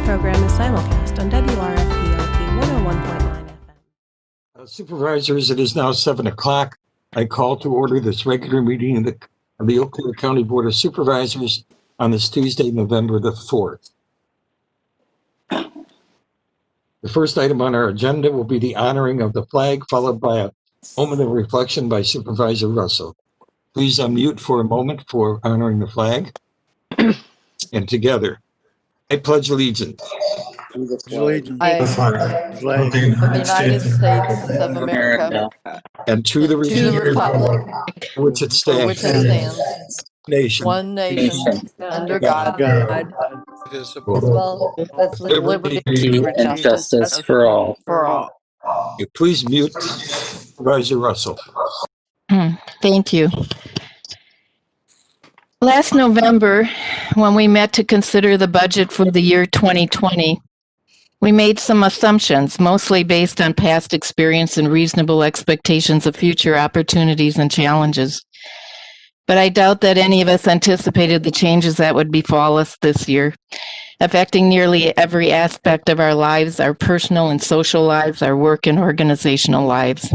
program is simulcast on WRFPLP 101.9 FM. Supervisors, it is now 7 o'clock. I call to order this regular meeting of the Eau Claire County Board of Supervisors on this Tuesday, November the 4th. The first item on our agenda will be the honoring of the flag, followed by a moment of reflection by Supervisor Russell. Please unmute for a moment for honoring the flag. And together, I pledge allegiance. I pledge of the United States of America And to the republic for which it for which it stands, stands, nation, one nation, under God, well, with liberty and justice for all. Please mute Supervisor Russell. Thank you. Last November, when we met to consider the budget for the year 2020, we made some assumptions, mostly based on past experience and reasonable expectations of future opportunities and challenges. But I doubt that any of us anticipated the changes that would befall us this year, affecting nearly every aspect of our lives, our personal and social lives, our work and organizational lives.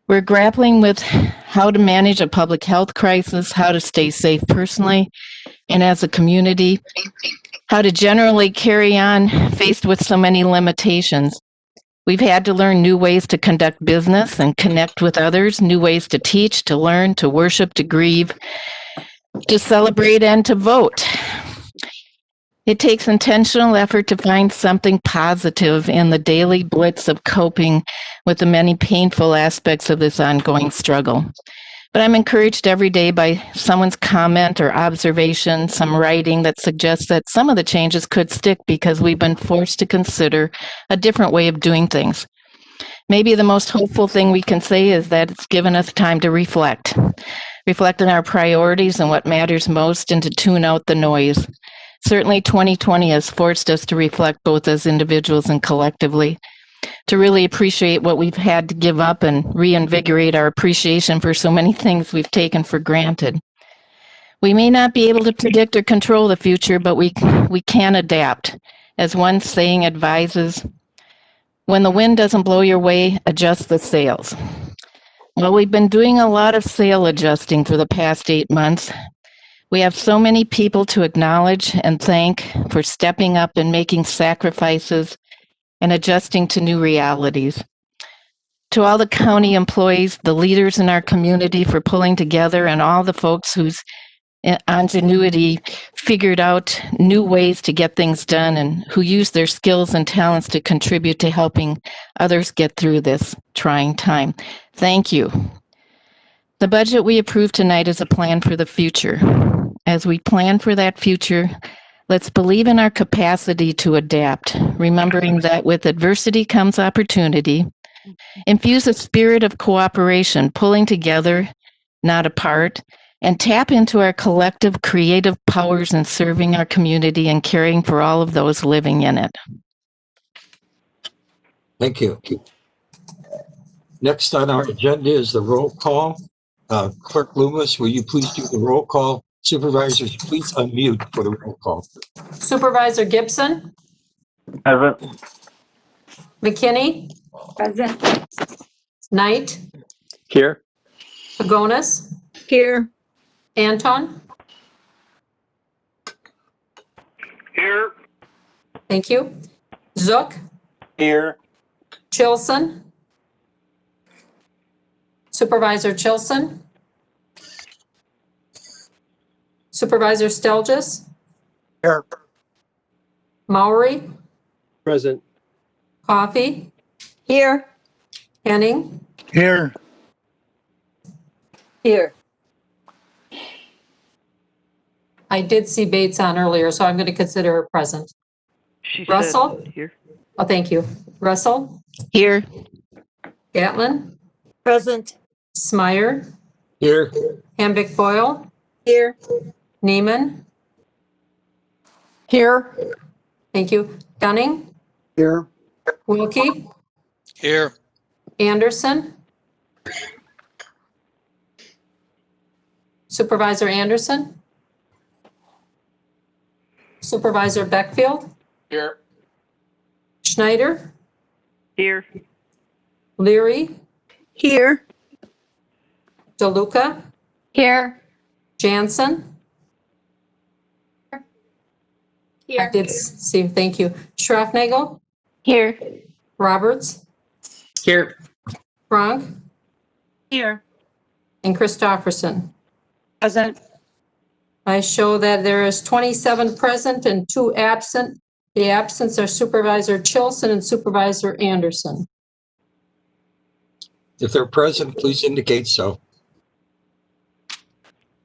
We're grappling with how to manage a public health crisis, how to stay safe personally and as a community, how to generally carry on faced with so many limitations. We've had to learn new ways to conduct business and connect with others, new ways to teach, to learn, to worship, to grieve, to celebrate, and to vote. It takes intentional effort to find something positive in the daily blitz of coping with the many painful aspects of this ongoing struggle. But I'm encouraged every day by someone's comment or observation, some writing that suggests that some of the changes could stick because we've been forced to consider a different way of doing things. Maybe the most hopeful thing we can say is that it's given us time to reflect on our priorities and what matters most, and to tune out the noise. Certainly 2020 has forced us to reflect both as individuals and collectively, to really appreciate what we've had to give up and reinvigorate our appreciation for so many things we've taken for granted. We may not be able to predict or control the future, but we can adapt. As one saying advises, when the wind doesn't blow your way, adjust the sails. Well, we've been doing a lot of sail adjusting for the past 8 months. We have so many people to acknowledge and thank for stepping up and making sacrifices and adjusting to new realities. To all the county employees, the leaders in our community for pulling together, and all the folks whose ingenuity figured out new ways to get things done and who use their skills and talents to contribute to helping others get through this trying time. Thank you. The budget we approved tonight is a plan for the future. As we plan for that future, let's believe in our capacity to adapt, remembering that with adversity comes opportunity. Infuse a spirit of cooperation, pulling together, not apart, and tap into our collective creative powers in serving our community and caring for all of those living in it. Thank you. Next on our agenda is the roll call. Clerk Loomis, will you please do the roll call? Supervisors, please unmute for the roll call. Supervisor Gibson? Present. McKinney? Present. Knight? Here. Pagonis? Here. Anton? Here. Thank you. Zook? Here. Chilson? Supervisor Chilson? Supervisor Stelgis? Here. Maury? Present. Coffee? Here. Henning? Here. Here. I did see Bates on earlier, so I'm going to consider her present. Russell? Here. Oh, thank you. Russell? Here. Gatlin? Present. Smyer? Here. Hambick Boyle? Here. Neiman? Here. Thank you. Gunning? Here. Wilkie? Here. Anderson? Supervisor Anderson? Supervisor Beckfield? Here. Schneider, Here. Leary, Here. DeLuca, Here. Jansen. I did see, thank you. Schraffnagel, Here. Roberts, Here. Frank, Here. and Christofferson. Present. I show that there is 27 present and 2 absent. The absents are Supervisor Chilson and Supervisor Anderson. If they're present, please indicate so.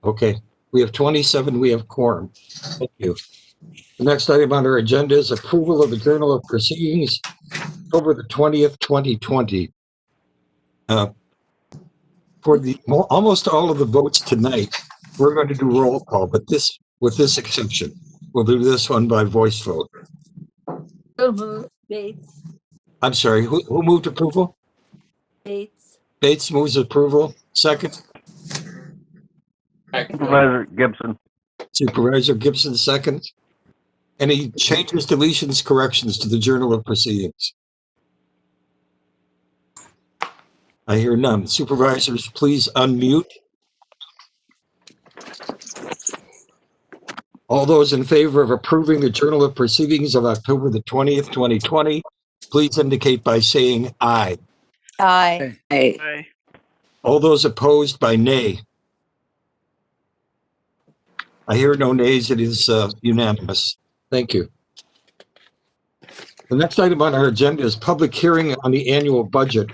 Okay, we have 27, we have quorum. Thank you. The next item on our agenda is approval of the Journal of Proceedings, October the 20th, 2020. For almost all of the votes tonight, we're going to do roll call, but with this exception, we'll do this one by voice vote. Bates. I'm sorry, who moved approval? Bates. Bates moves approval. Second. Supervisor Gibson. Supervisor Gibson, second. Any changes, deletions, corrections to the Journal of Proceedings? I hear none. Supervisors, please unmute. All those in favor of approving the Journal of Proceedings of October the 20th, 2020, please indicate by saying aye. Aye. Aye. All those opposed by nay. I hear no nays. It is unanimous. Thank you. The next item on our agenda is public hearing on the annual budget.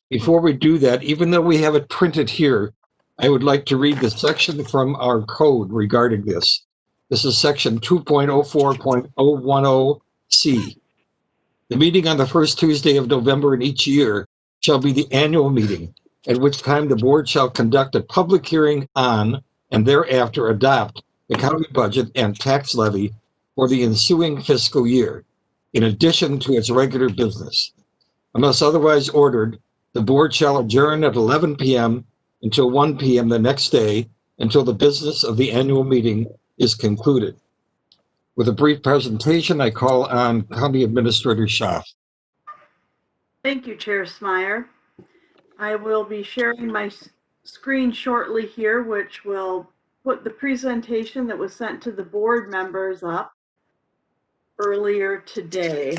Before we do that, even though we have it printed here, I would like to read the section from our code regarding this. This is section 2.04.010C. The meeting on the first Tuesday of November in each year shall be the annual meeting, at which time the board shall conduct a public hearing on and thereafter adopt the county budget and tax levy for the ensuing fiscal year, in addition to its regular business. Unless otherwise ordered, the board shall adjourn at 11 p.m. until 1 p.m. the next day until the business of the annual meeting is concluded. With a brief presentation, I call on County Administrator Schaaf. Thank you, Chair Smyer. I will be sharing my screen shortly here, which will put the presentation that was sent to the board members up earlier today.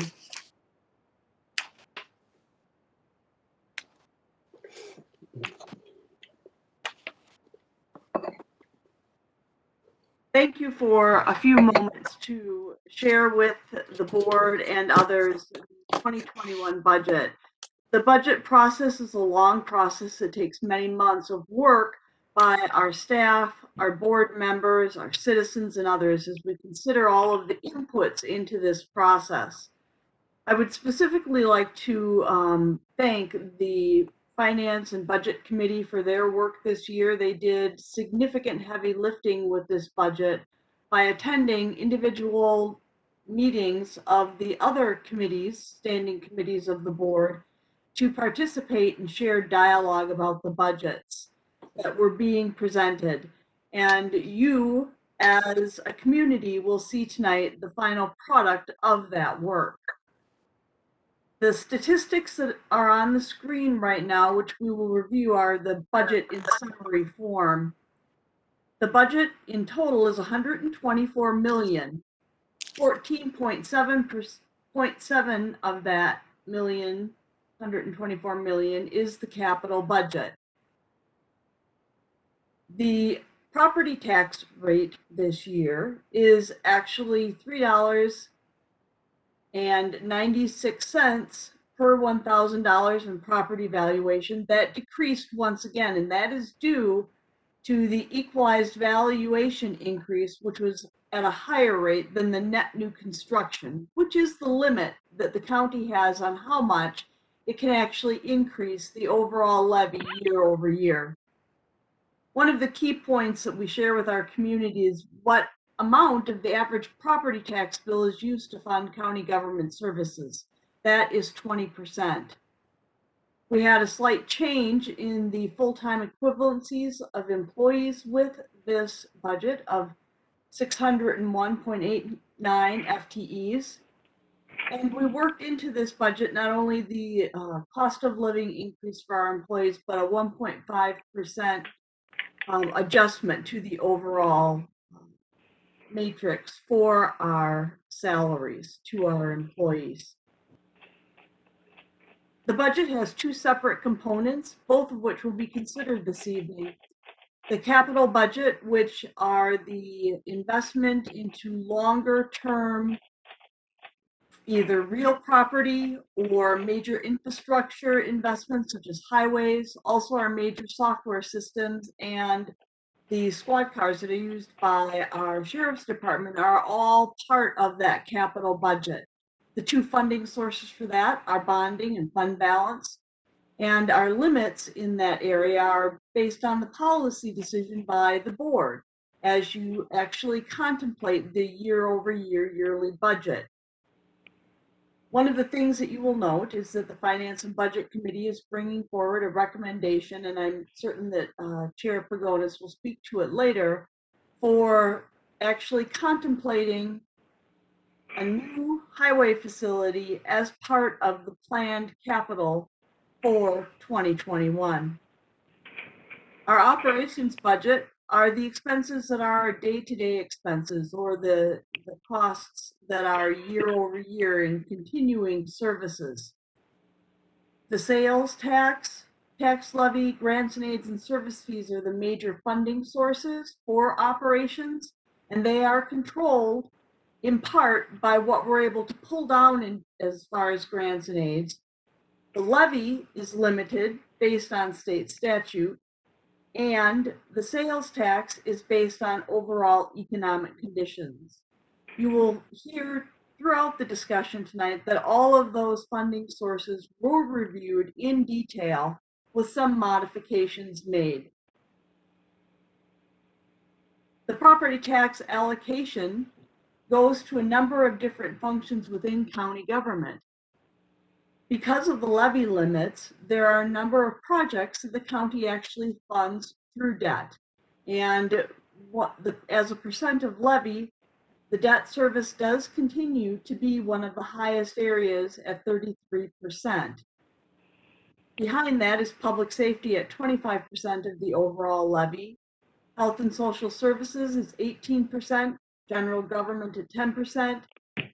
Thank you for a few moments to share with the board and others the 2021 budget. The budget process is a long process. It takes many months of work by our staff, our board members, our citizens, and others as we consider all of the inputs into this process. I would specifically like to thank the Finance and Budget Committee for their work this year. They did significant heavy lifting with this budget by attending individual meetings of the other committees, standing committees of the board, to participate and share dialogue about the budgets that were being presented. And you, as a community, will see tonight the final product of that work. The statistics that are on the screen right now, which we will review, are the budget in summary form. The budget in total is 124 million. 14.7% of that 124 million is the capital budget. The property tax rate this year is actually $3.96 per $1,000 in property valuation. That decreased once again, and that is due to the equalized valuation increase, which was at a higher rate than the net new construction, which is the limit that the county has on how much it can actually increase the overall levy year over year. One of the key points that we share with our community is what amount of the average property tax bill is used to fund county government services. That is 20%. We had a slight change in the full-time equivalencies of employees with this budget of 601.89 FTEs. And we worked into this budget not only the cost of living increase for our employees, but a 1.5% adjustment to the overall matrix for our salaries to our employees. The budget has two separate components, both of which will be considered this evening. The capital budget, which are the investment into longer term, either real property or major infrastructure investments such as highways, also our major software systems, and the squad cars that are used by our sheriff's department are all part of that capital budget. The two funding sources for that are bonding and fund balance. And our limits in that area are based on the policy decision by the board as you actually contemplate the year-over-year yearly budget. One of the things that you will note is that the Finance and Budget Committee is bringing forward a recommendation, and I'm certain that Chair Pagonis will speak to it later, for actually contemplating a new highway facility as part of the planned capital for 2021. Our operations budget are the expenses that are day-to-day expenses, or the costs that are year over year in continuing services. The sales tax, tax levy, grants and aids and service fees are the major funding sources for operations, and they are controlled in part by what we're able to pull down as far as grants and aids. The levy is limited based on state statute, and the sales tax is based on overall economic conditions. You will hear throughout the discussion tonight that all of those funding sources were reviewed in detail with some modifications made. The property tax allocation goes to a number of different functions within county government. Because of the levy limits, there are a number of projects that the county actually funds through debt. And as a percent of levy, the debt service does continue to be one of the highest areas at 33%. Behind that is public safety at 25% of the overall levy. Health and social services is 18%, general government at 10%.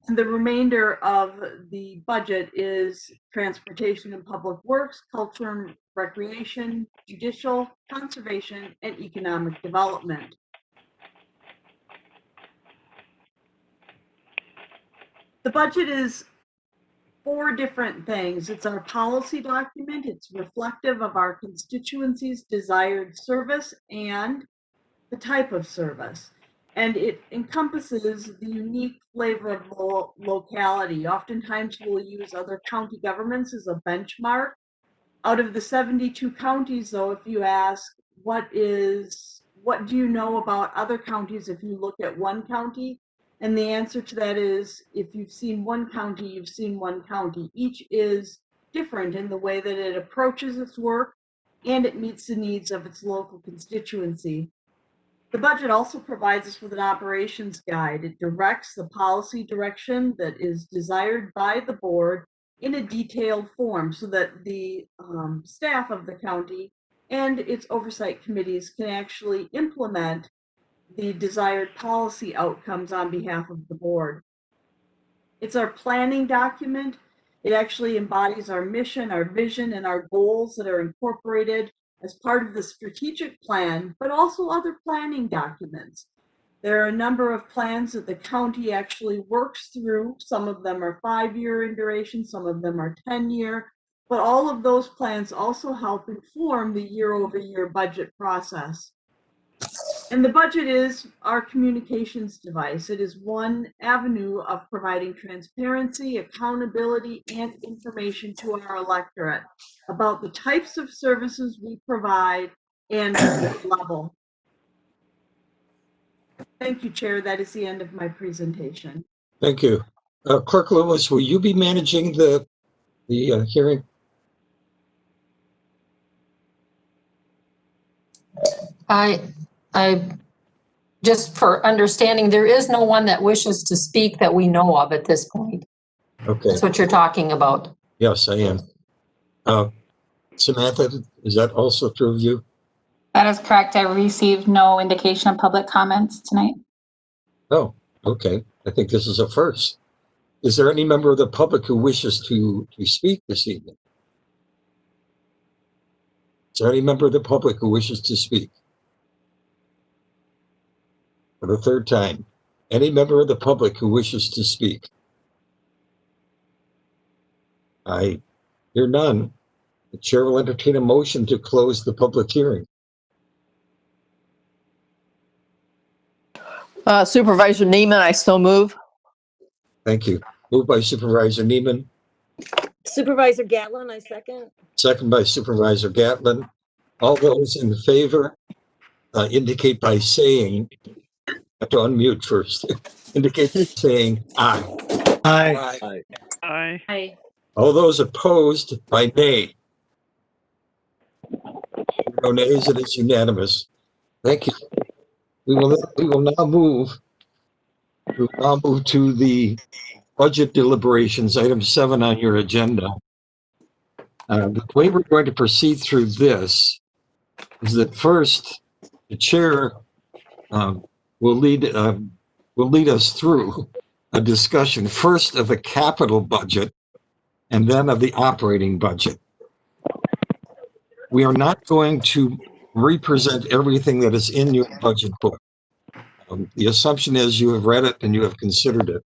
And the remainder of the budget is transportation and public works, culture and recreation, judicial, conservation, and economic development. The budget is 4 different things. It's our policy document. It's reflective of our constituency's desired service and the type of service. And it encompasses the unique flavor of locality. Oftentimes we'll use other county governments as a benchmark. Out of the 72 counties, though, if you ask, what do you know about other counties if you look at one county? And the answer to that is, if you've seen one county, you've seen one county. Each is different in the way that it approaches its work, and it meets the needs of its local constituency. The budget also provides us with an operations guide. It directs the policy direction that is desired by the board in a detailed form so that the staff of the county and its oversight committees can actually implement the desired policy outcomes on behalf of the board. It's our planning document. It actually embodies our mission, our vision, and our goals that are incorporated as part of the strategic plan, but also other planning documents. There are a number of plans that the county actually works through. Some of them are 5-year in duration, some of them are 10-year, but all of those plans also help inform the year-over-year budget process. And the budget is our communications device. It is one avenue of providing transparency, accountability, and information to our electorate about the types of services we provide and at what level. Thank you, Chair. That is the end of my presentation. Thank you. Clerk Lewis, will you be managing the hearing? I just for understanding, there is no one that wishes to speak that we know of at this point. Okay, That's what you're talking about. yes, I am. Samantha, is that also true of you? That is correct. I received no indication of public comments tonight. Oh, okay. I think this is a first. Is there any member of the public who wishes to speak this evening? Is there any member of the public who wishes to speak? For the third time, any member of the public who wishes to speak? I hear none. The chair will entertain a motion to close the public hearing. Supervisor Neiman, I so move. Thank you. Moved by Supervisor Neiman, Supervisor Gatlin, I second. second by Supervisor Gatlin. All those in favor indicate by saying, I have to unmute first, indicate by saying aye. Aye. Aye. Aye. Aye. All those opposed by nay. No nays, it is unanimous. Thank you. We will now move to the budget deliberations, item 7 on your agenda. The way we're going to proceed through this is that first, the chair will lead us through a discussion first of the capital budget and then of the operating budget. We are not going to represent everything that is in your budget book. The assumption is you have read it and you have considered it.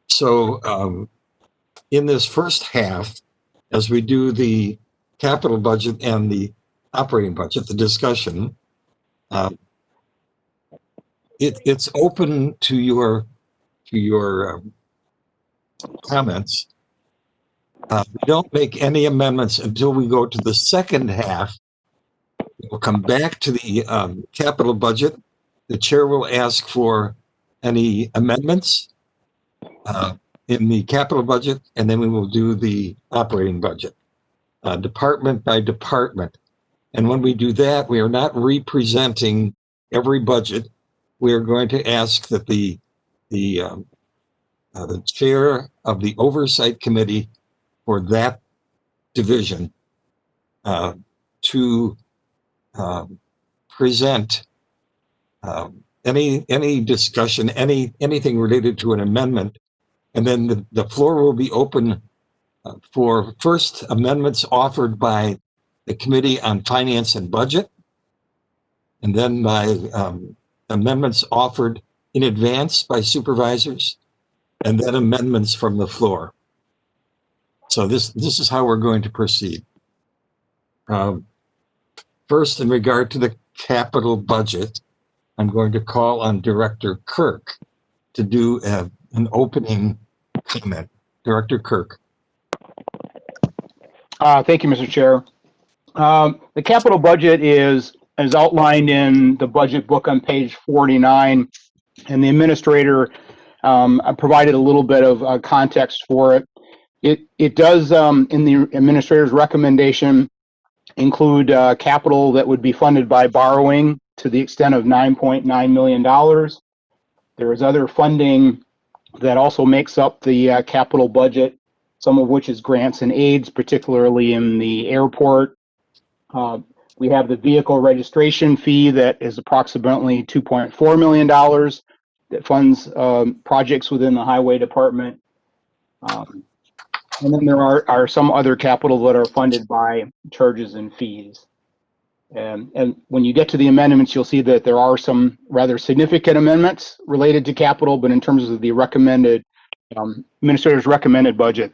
So in this first half, as we do the capital budget and the operating budget, the discussion, it's open to your comments. We don't make any amendments until we go to the second half. We'll come back to the capital budget. The chair will ask for any amendments in the capital budget, and then we will do the operating budget, department by department. And when we do that, we are not representing every budget. We are going to ask that the chair of the oversight committee for that division to present any discussion, anything related to an amendment, and then the floor will be open for first amendments offered by the Committee on Finance and Budget, and then by amendments offered in advance by supervisors, and then amendments from the floor. So this is how we're going to proceed. First, in regard to the capital budget, I'm going to call on Director Kirk to do an opening comment. Director Kirk. Thank you, Mr. Chair. The capital budget is outlined in the budget book on page 49, and the administrator provided a little bit of context for it. It does, in the administrator's recommendation, include capital that would be funded by borrowing to the extent of $9.9 million. There is other funding that also makes up the capital budget, some of which is grants and aids, particularly in the airport. We have the vehicle registration fee that is approximately $2.4 million that funds projects within the highway department. And then there are some other capital that are funded by charges and fees. And when you get to the amendments, you'll see that there are some rather significant amendments related to capital, but in terms of the recommended, administrator's recommended budget,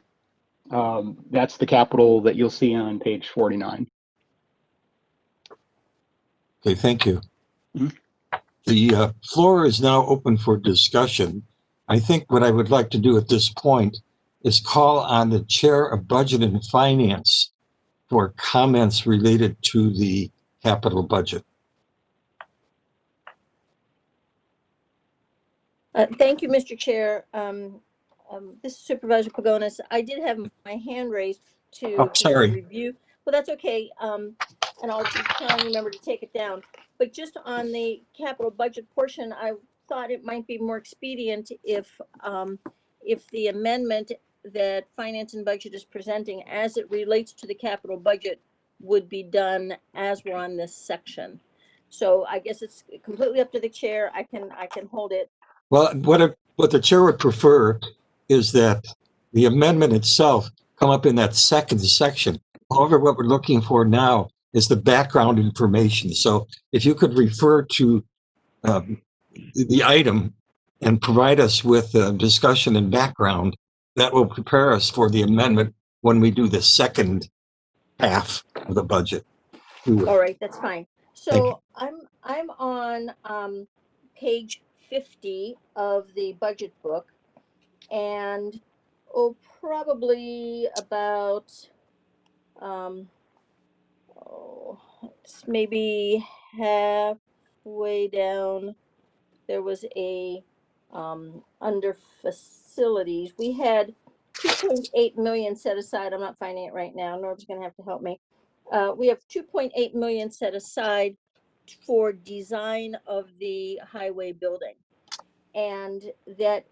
that's the capital that you'll see on page 49. Okay, thank you. The floor is now open for discussion. I think what I would like to do at this point is call on the Chair of Budget and Finance for comments related to the capital budget. Thank you, Mr. Chair. This is Supervisor Pagonis. I did have my hand raised to sorry. review. Well, that's okay. And I'll try and remember to take it down. But just on the capital budget portion, I thought it might be more expedient if the amendment that Finance and Budget is presenting as it relates to the capital budget would be done as we're on this section. So I guess it's completely up to the chair. I can hold it. Well, what the chair would prefer is that the amendment itself come up in that second section. However, what we're looking for now is the background information. So if you could refer to the item and provide us with discussion and background, that will prepare us for the amendment when we do the second half of the budget. All right, that's fine. Thank you. So I'm on page 50 of the budget book, and probably about it's maybe halfway down. There was a under facilities. We had 2.8 million set aside. I'm not finding it right now. Norb's going to have to help me. We have 2.8 million set aside for design of the highway building, and that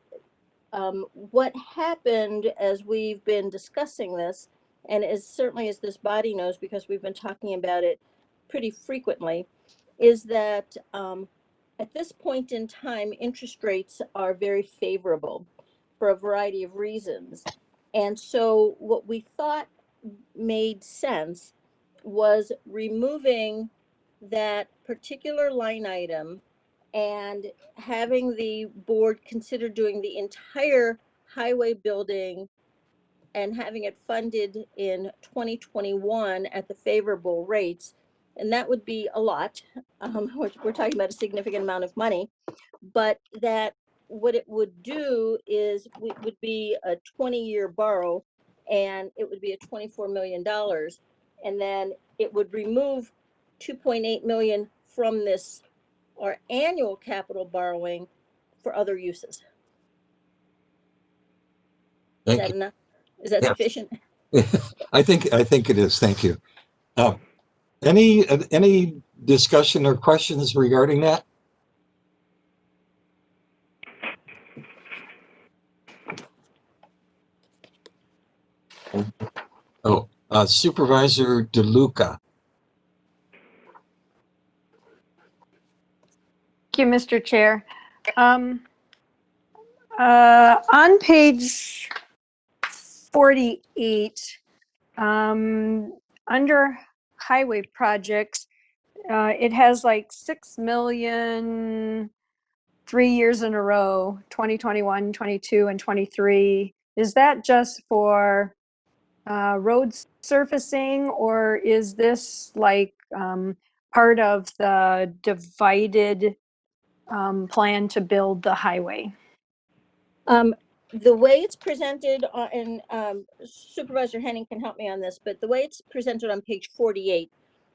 what happened as we've been discussing this, and as certainly as this body knows because we've been talking about it pretty frequently, is that at this point in time, interest rates are very favorable for a variety of reasons. And so what we thought made sense was removing that particular line item and having the board consider doing the entire highway building and having it funded in 2021 at the favorable rates. And that would be a lot. We're talking about a significant amount of money, but that what it would do is it would be a 20-year borrow, and it would be a $24 million. And then it would remove 2.8 million from this, our annual capital borrowing, for other uses. Is that enough? Is that sufficient? I think it is. Thank you. Any discussion or questions regarding that? Oh, Supervisor DeLuca. Thank you, Mr. Chair. On page 48, under highway projects, it has like 6 million 3 years in a row, 2021, 22, and 23. Is that just for road surfacing, or is this like part of the divided plan to build the highway? The way it's presented and Supervisor Henning can help me on this, but the way it's presented on page 48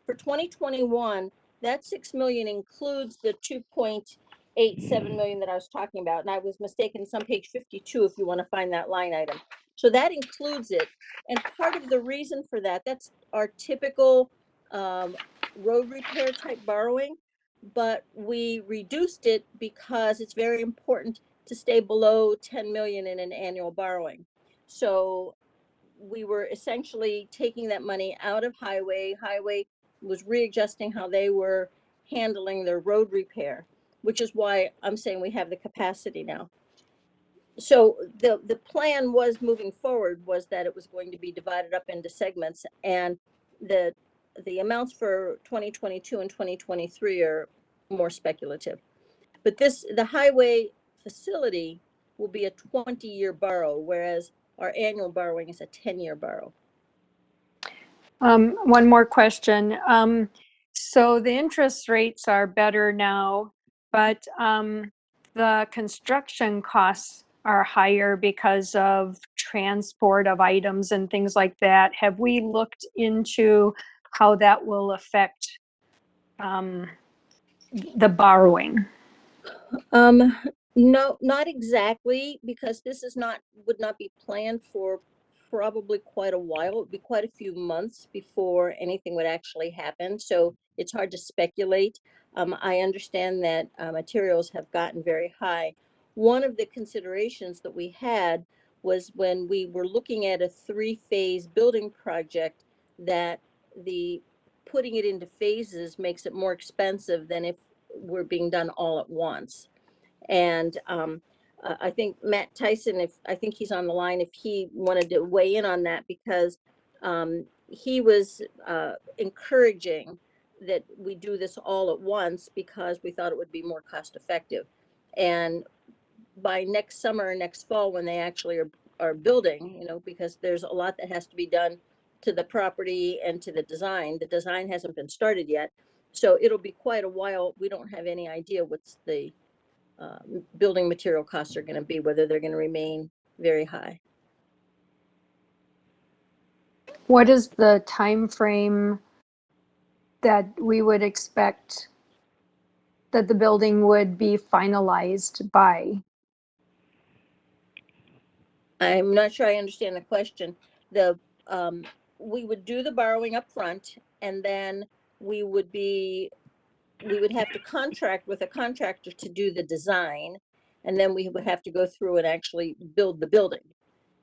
for 2021, that 6 million includes the 2.87 million that I was talking about, and I was mistaken. It's on page 52 if you want to find that line item. So that includes it, and part of the reason for that, that's our typical road repair type borrowing, but we reduced it because it's very important to stay below 10 million in an annual borrowing. So we were essentially taking that money out of highway. Highway was readjusting how they were handling their road repair, which is why I'm saying we have the capacity now. So the plan was moving forward was that it was going to be divided up into segments, and the amounts for 2022 and 2023 are more speculative. But the highway facility will be a 20-year borrow, whereas our annual borrowing is a 10-year borrow. One more question. So the interest rates are better now, but the construction costs are higher because of transport of items and things like that. Have we looked into how that will affect the borrowing? No, not exactly, because this would not be planned for probably quite a while. It would be quite a few months before anything would actually happen. So it's hard to speculate. I understand that materials have gotten very high. One of the considerations that we had was when we were looking at a 3-phase building project, that the putting it into phases makes it more expensive than if we're being done all at once. And I think Matt Tyson, I think he's on the line, if he wanted to weigh in on that, because he was encouraging that we do this all at once because we thought it would be more cost effective. And by next summer, next fall, when they actually are building, you know, because there's a lot that has to be done to the property and to the design. The design hasn't been started yet. So it'll be quite a while. We don't have any idea what's the building material costs are going to be, whether they're going to remain very high. What is the time frame that we would expect that the building would be finalized by? I'm not sure I understand the question. We would do the borrowing up front, and then we would have to contract with a contractor to do the design, and then we would have to go through and actually build the building.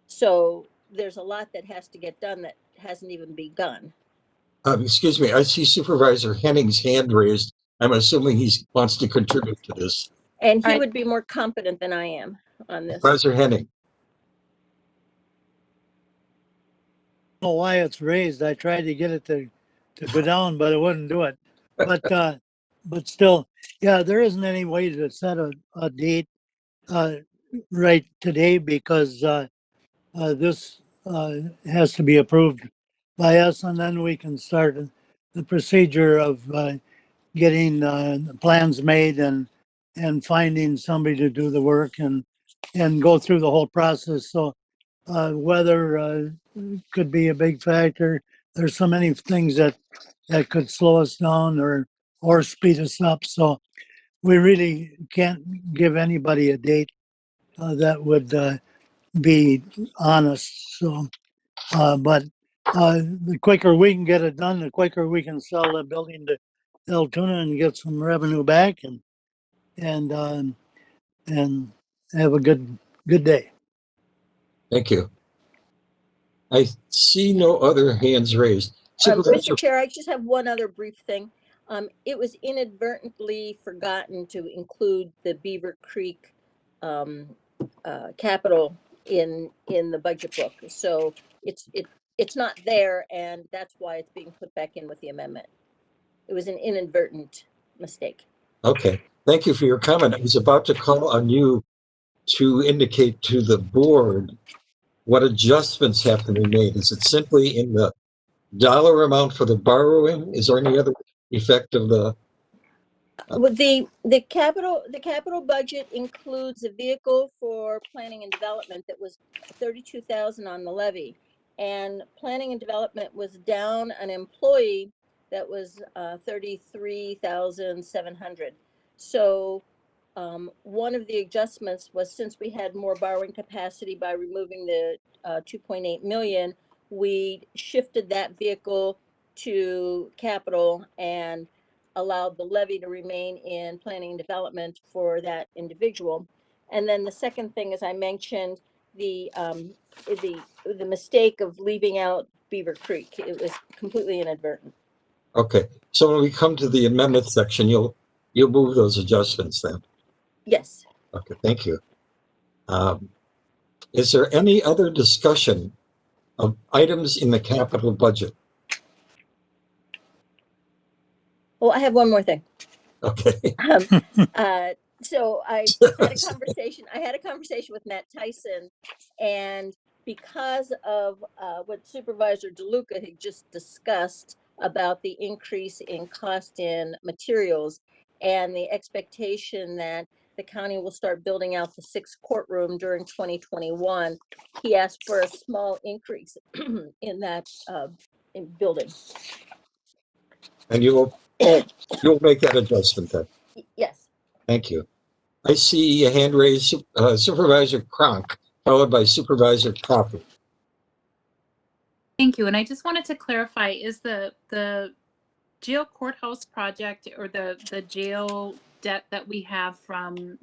So there's a lot that has to get done that hasn't even begun. Excuse me, I see Supervisor Henning's hand raised. I'm assuming he wants to contribute to this. And he Right. would be more competent than I am on this. Supervisor Henning. I don't know why it's raised. I tried to get it to go down, but it wouldn't do it. But still, yeah, there isn't any way to set a date right today, because this has to be approved by us, and then we can start the procedure of getting the plans made and finding somebody to do the work and go through the whole process. So weather could be a big factor. There's so many things that could slow us down or speed us up. So we really can't give anybody a date that would be honest. So, but the quicker we can get it done, the quicker we can sell the building to Altoona and get some revenue back and have a good day. Thank you. I see no other hands raised. Mr. Chair, I just have one other brief thing. It was inadvertently forgotten to include the Beaver Creek capital in the budget book. So it's not there, and that's why it's being put back in with the amendment. It was an inadvertent mistake. Okay, thank you for your comment. I was about to call on you to indicate to the board what adjustments have to be made. Is it simply in the dollar amount for the borrowing? Is there any other effect of the? Well, the capital budget includes a vehicle for planning and development that was 32,000 on the levy, and planning and development was down an employee that was 33,700. So one of the adjustments was, since we had more borrowing capacity by removing the 2.8 million, we shifted that vehicle to capital and allowed the levy to remain in planning and development for that individual. And then the second thing, as I mentioned, the mistake of leaving out Beaver Creek. It was completely inadvertent. Okay, so when we come to the amendment section, you'll move those adjustments then. Yes. Okay, thank you. Is there any other discussion of items in the capital budget? Well, I have one more thing. Okay. So I had a conversation with Matt Tyson, and because of what Supervisor DeLuca had just discussed about the increase in cost in materials and the expectation that the county will start building out the 6th courtroom during 2021, he asked for a small increase in that building. And you'll make that adjustment then? Yes. Thank you. I see a hand raised, Supervisor Cronk, followed by Supervisor Coffey. Thank you. And I just wanted to clarify, is the jail courthouse project, or the jail debt that we have from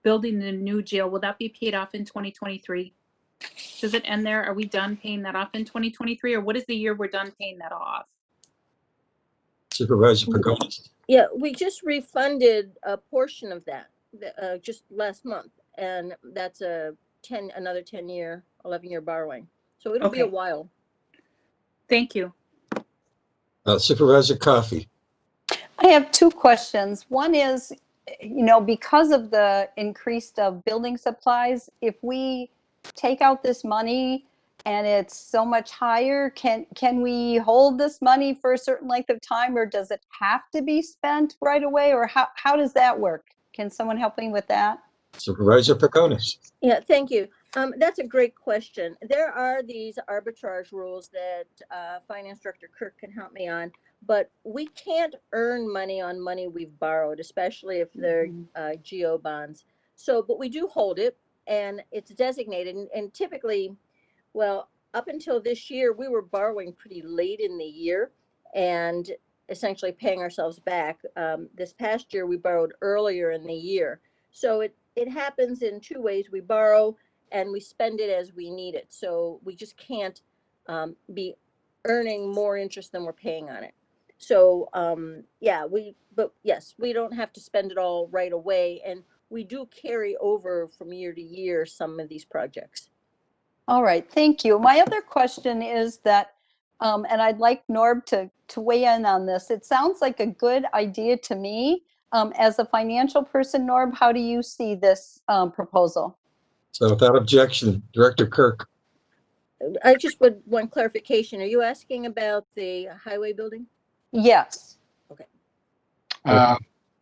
building the new jail, will that be paid off in 2023? Does it end there? Are we done paying that off in 2023, or what is the year we're done paying that off? Supervisor Pagonis. Yeah, we just refunded a portion of that just last month, and that's another 10-year, 11-year borrowing. So it'll be a Okay. while. Thank you. Supervisor Coffey. I have two questions. One is, because of the increase of building supplies, if we take out this money and it's so much higher, can we hold this money for a certain length of time, or does it have to be spent right away, or how does that work? Can someone help me with that? Supervisor Pagonis. Yeah, thank you. That's a great question. There are these arbitrage rules that Finance Director Kirk can help me on, but we can't earn money on money we've borrowed, especially if they're GO bonds. So, but we do hold it, and it's designated, and typically, well, up until this year, we were borrowing pretty late in the year and essentially paying ourselves back. This past year, we borrowed earlier in the year. So it happens in two ways. We borrow and we spend it as we need it. So we just can't be earning more interest than we're paying on it. So but yes, we don't have to spend it all right away. And we do carry over from year to year some of these projects. All right, thank you. My other question is that, and I'd like Norb to weigh in on this. It sounds like a good idea to me. As a financial person, Norb, how do you see this proposal? So without objection, Director Kirk. I just would want clarification. Are you asking about the highway building? Yes. Okay.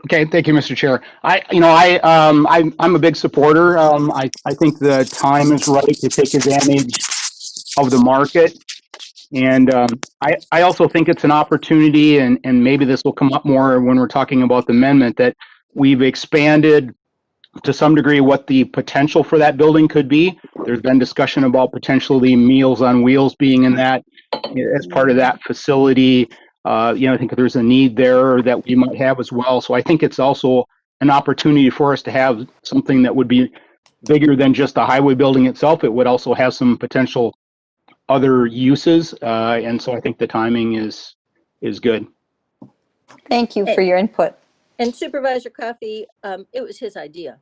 Okay, thank you, Mr. Chair. I'm a big supporter. I think the time is right to take advantage of the market. And I also think it's an opportunity, and maybe this will come up more when we're talking about the amendment, that we've expanded to some degree what the potential for that building could be. There's been discussion about potentially Meals on Wheels being in that as part of that facility. I think there's a need there that we might have as well. So I think it's also an opportunity for us to have something that would be bigger than just the highway building itself. It would also have some potential other uses. And so I think the timing is good. Thank you for your input. And Supervisor Coffey, it was his idea.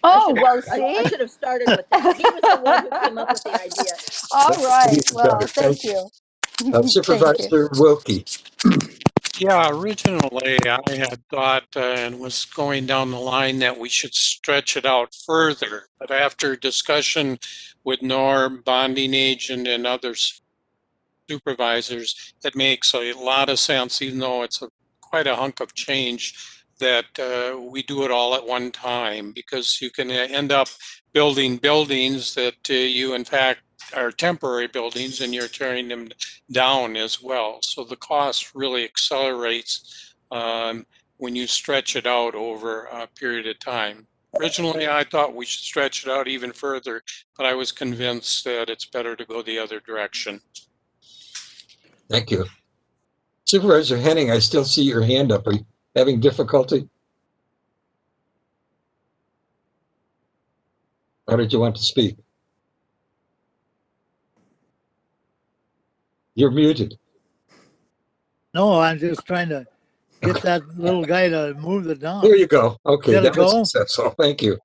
Oh, well, see? I should have started with that. He was the one who came up with the idea. All right. Well, thank you. Supervisor Wilkie. Yeah, originally I had thought and was going down the line that we should stretch it out further. But after discussion with Norm, bonding agent, and other supervisors, it makes a lot of sense, even though it's quite a hunk of change, that we do it all at one time, because you can end up building buildings that you in fact are temporary buildings and you're tearing them down as well. So the cost really accelerates when you stretch it out over a period of time. Originally, I thought we should stretch it out even further, but I was convinced that it's better to go the other direction. Thank you. Supervisor Henning, I still see your hand up. Are you having difficulty? Or did you want to speak? You're muted. No, I'm just trying to get that little guy to move it down. There you go. Okay, Did it that was go? successful. Thank you.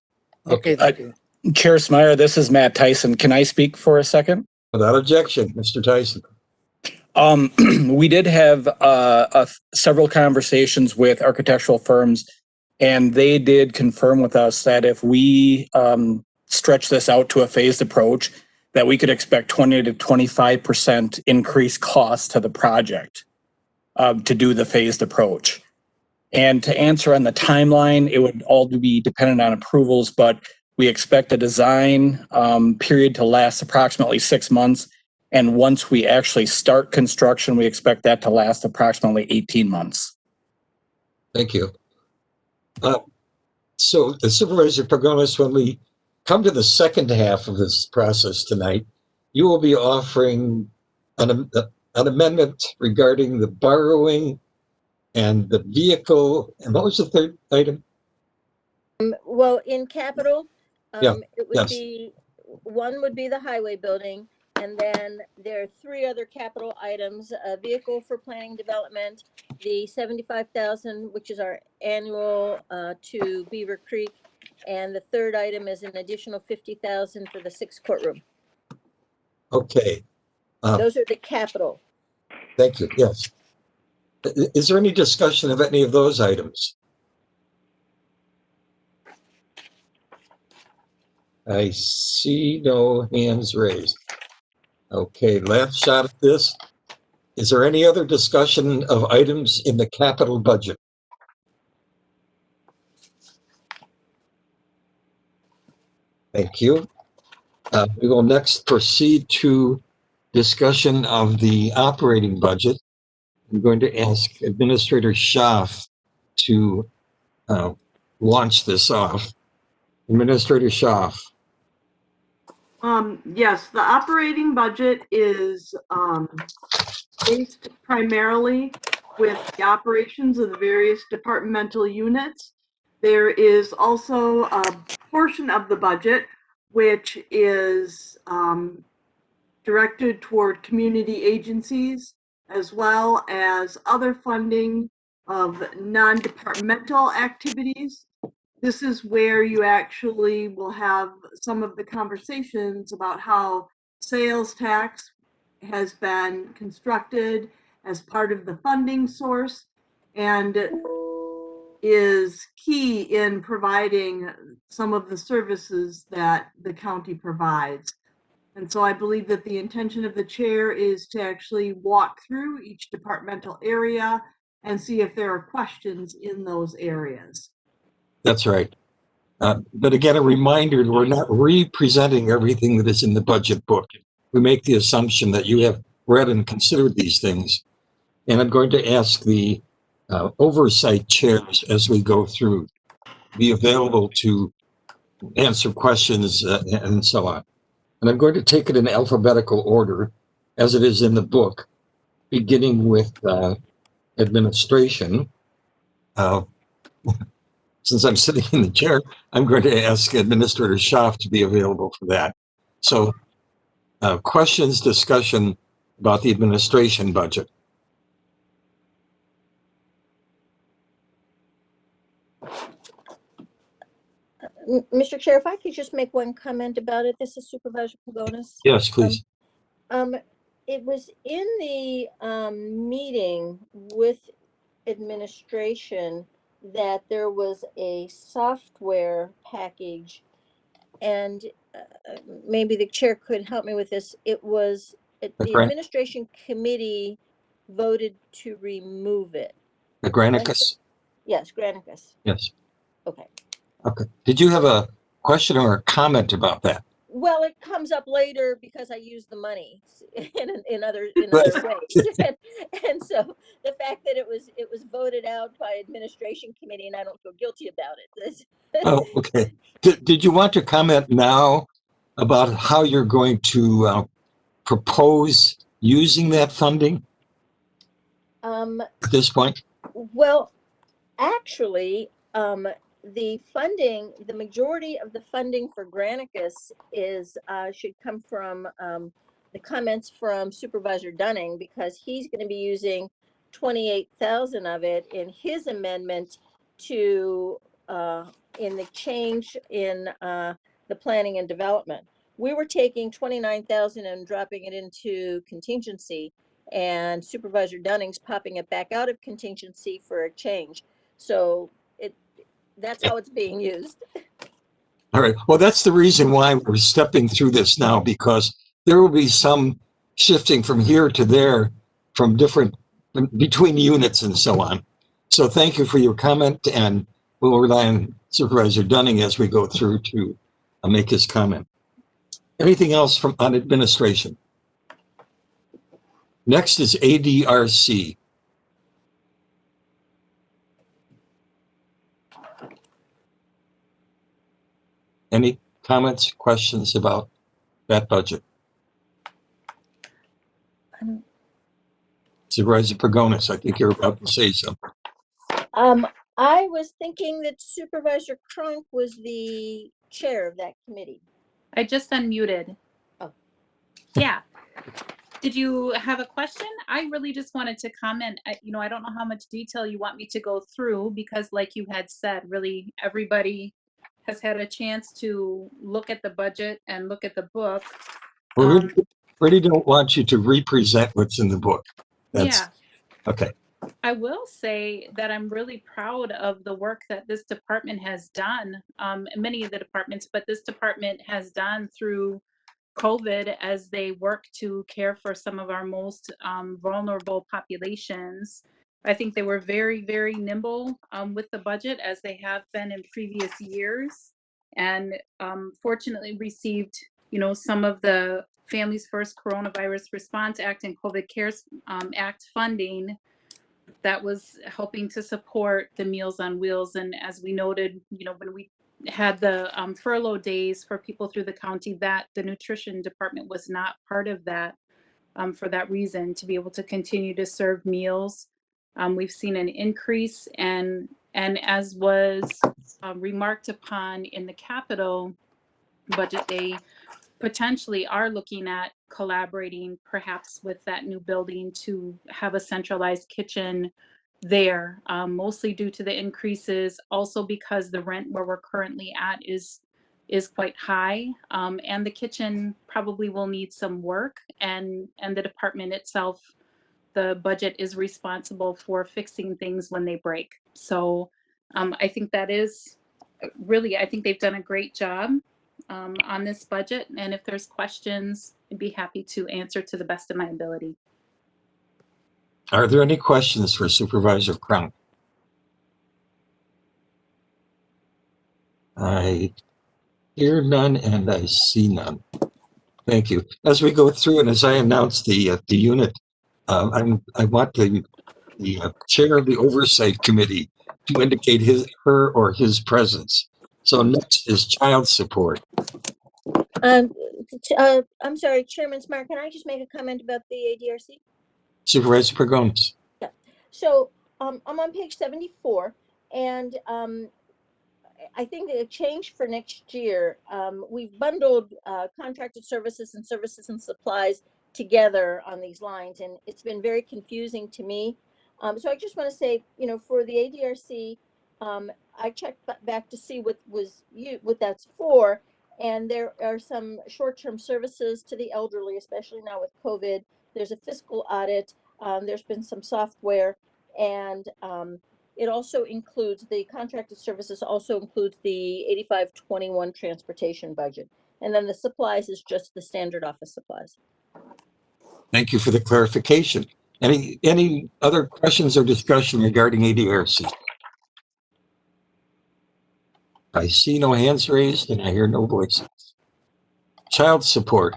Okay, thank you. Chair Smyer, this is Matt Tyson. Can I speak for a second? Without objection, Mr. Tyson. We did have several conversations with architectural firms, and they did confirm with us that if we stretch this out to a phased approach, that we could expect 20 to 25% increased cost to the project to do the phased approach. And to answer on the timeline, it would all be dependent on approvals, but we expect a design period to last approximately 6 months. And once we actually start construction, we expect that to last approximately 18 months. Thank you. So the Supervisor Pagonis, when we come to the second half of this process tonight, you will be offering an amendment regarding the borrowing and the vehicle. And what was the third item? Well, in capital, Yeah, it would yes. be, one would be the highway building, and then there are three other capital items: a vehicle for planning development, the 75,000, which is our annual to Beaver Creek, and the third item is an additional 50,000 for the 6th courtroom. Okay. Those are the capital. Thank you. Yes. Is there any discussion of any of those items? I see no hands raised. Okay, last shot at this. Is there any other discussion of items in the capital budget? Thank you. We will next proceed to discussion of the operating budget. I'm going to ask Administrator Schaaf to launch this off. Administrator Schaaf. Yes, the operating budget is based primarily with the operations of the various departmental units. There is also a portion of the budget which is directed toward community agencies, as well as other funding of non-departmental activities. This is where you actually will have some of the conversations about how sales tax has been constructed as part of the funding source and is key in providing some of the services that the county provides. And so I believe that the intention of the chair is to actually walk through each departmental area and see if there are questions in those areas. That's right. But again, a reminder, we're not re-presenting everything that is in the budget book. We make the assumption that you have read and considered these things. And I'm going to ask the oversight chairs as we go through, be available to answer questions and so on. And I'm going to take it in alphabetical order as it is in the book, beginning with administration. Since I'm sitting in the chair, I'm going to ask Administrator Schaaf to be available for that. So questions, discussion about the administration budget. Mr. Chair, if I could just make one comment about it. This is Supervisor Pagonis. Yes, please. It was in the meeting with administration that there was a software package, and maybe the chair could help me with this. It was the administration committee voted to remove it. The Granicus? Yes, Granicus. Yes. Okay. Okay. Did you have a question or a comment about that? Well, it comes up later because I use the money in other ways, and so the fact that it was voted out by administration committee, and I don't feel guilty about it. Oh, okay. Did you want to comment now about how you're going to propose using that funding at this point? Well, actually, the funding, the majority of the funding for Granicus is should come from the comments from Supervisor Dunning, because he's going to be using 28,000 of it in his amendment to in the change in the planning and development. We were taking 29,000 and dropping it into contingency, and Supervisor Dunning's popping it back out of contingency for a change. So that's how it's being used. All right. Well, that's the reason why we're stepping through this now, because there will be some shifting from here to there, from between units and so on. So thank you for your comment, and we'll rely on Supervisor Dunning as we go through to make his comment. Anything else on administration? Next is ADRC. Any comments, questions about that budget? Supervisor Pagonis, I think you're about to say something. I was thinking that Supervisor Crunk was the chair of that committee. I just unmuted. Oh. Yeah. Did you have a question? I really just wanted to comment. I don't know how much detail you want me to go through because like you had said, really everybody has had a chance to look at the budget and look at the book. We really don't want you to represent what's in the book. Yeah. Okay. I will say that I'm really proud of the work that this department has done, many of the departments, but this department has done through COVID as they work to care for some of our most vulnerable populations. I think they were very, very nimble with the budget as they have been in previous years, and fortunately received, some of the Families First Coronavirus Response Act and COVID CARES Act funding that was helping to support the Meals on Wheels. And as we noted, when we had the furlough days for people through the county, that the nutrition department was not part of that for that reason, to be able to continue to serve meals. We've seen an increase, and as was remarked upon in the capital budget, they potentially are looking at collaborating perhaps with that new building to have a centralized kitchen there, mostly due to the increases, also because the rent where we're currently at is quite high, and the kitchen probably will need some work, and the department itself, the budget is responsible for fixing things when they break. So I think that is really, I think they've done a great job on this budget, and if there's questions, I'd be happy to answer to the best of my ability. Are there any questions for Supervisor Crunk? I hear none and I see none. Thank you. As we go through and as I announce the unit, I want the chair of the Oversight Committee to indicate her or his presence. So next is child support. I'm sorry, Chairman Smart, can I just make a comment about the ADRC? Supervisor Pagonis. Yeah. So I'm on page 74, and I think a change for next year, we've bundled contracted services and supplies together on these lines, and it's been very confusing to me. So I just want to say, for the ADRC, I checked back to see what that's for, and there are some short-term services to the elderly, especially now with COVID. There's a fiscal audit. There's been some software, and it also includes the contracted services, also includes the 8521 transportation budget. And then the supplies is just the standard office supplies. Thank you for the clarification. Any other questions or discussion regarding ADRC? I see no hands raised and I hear no voices. Child support.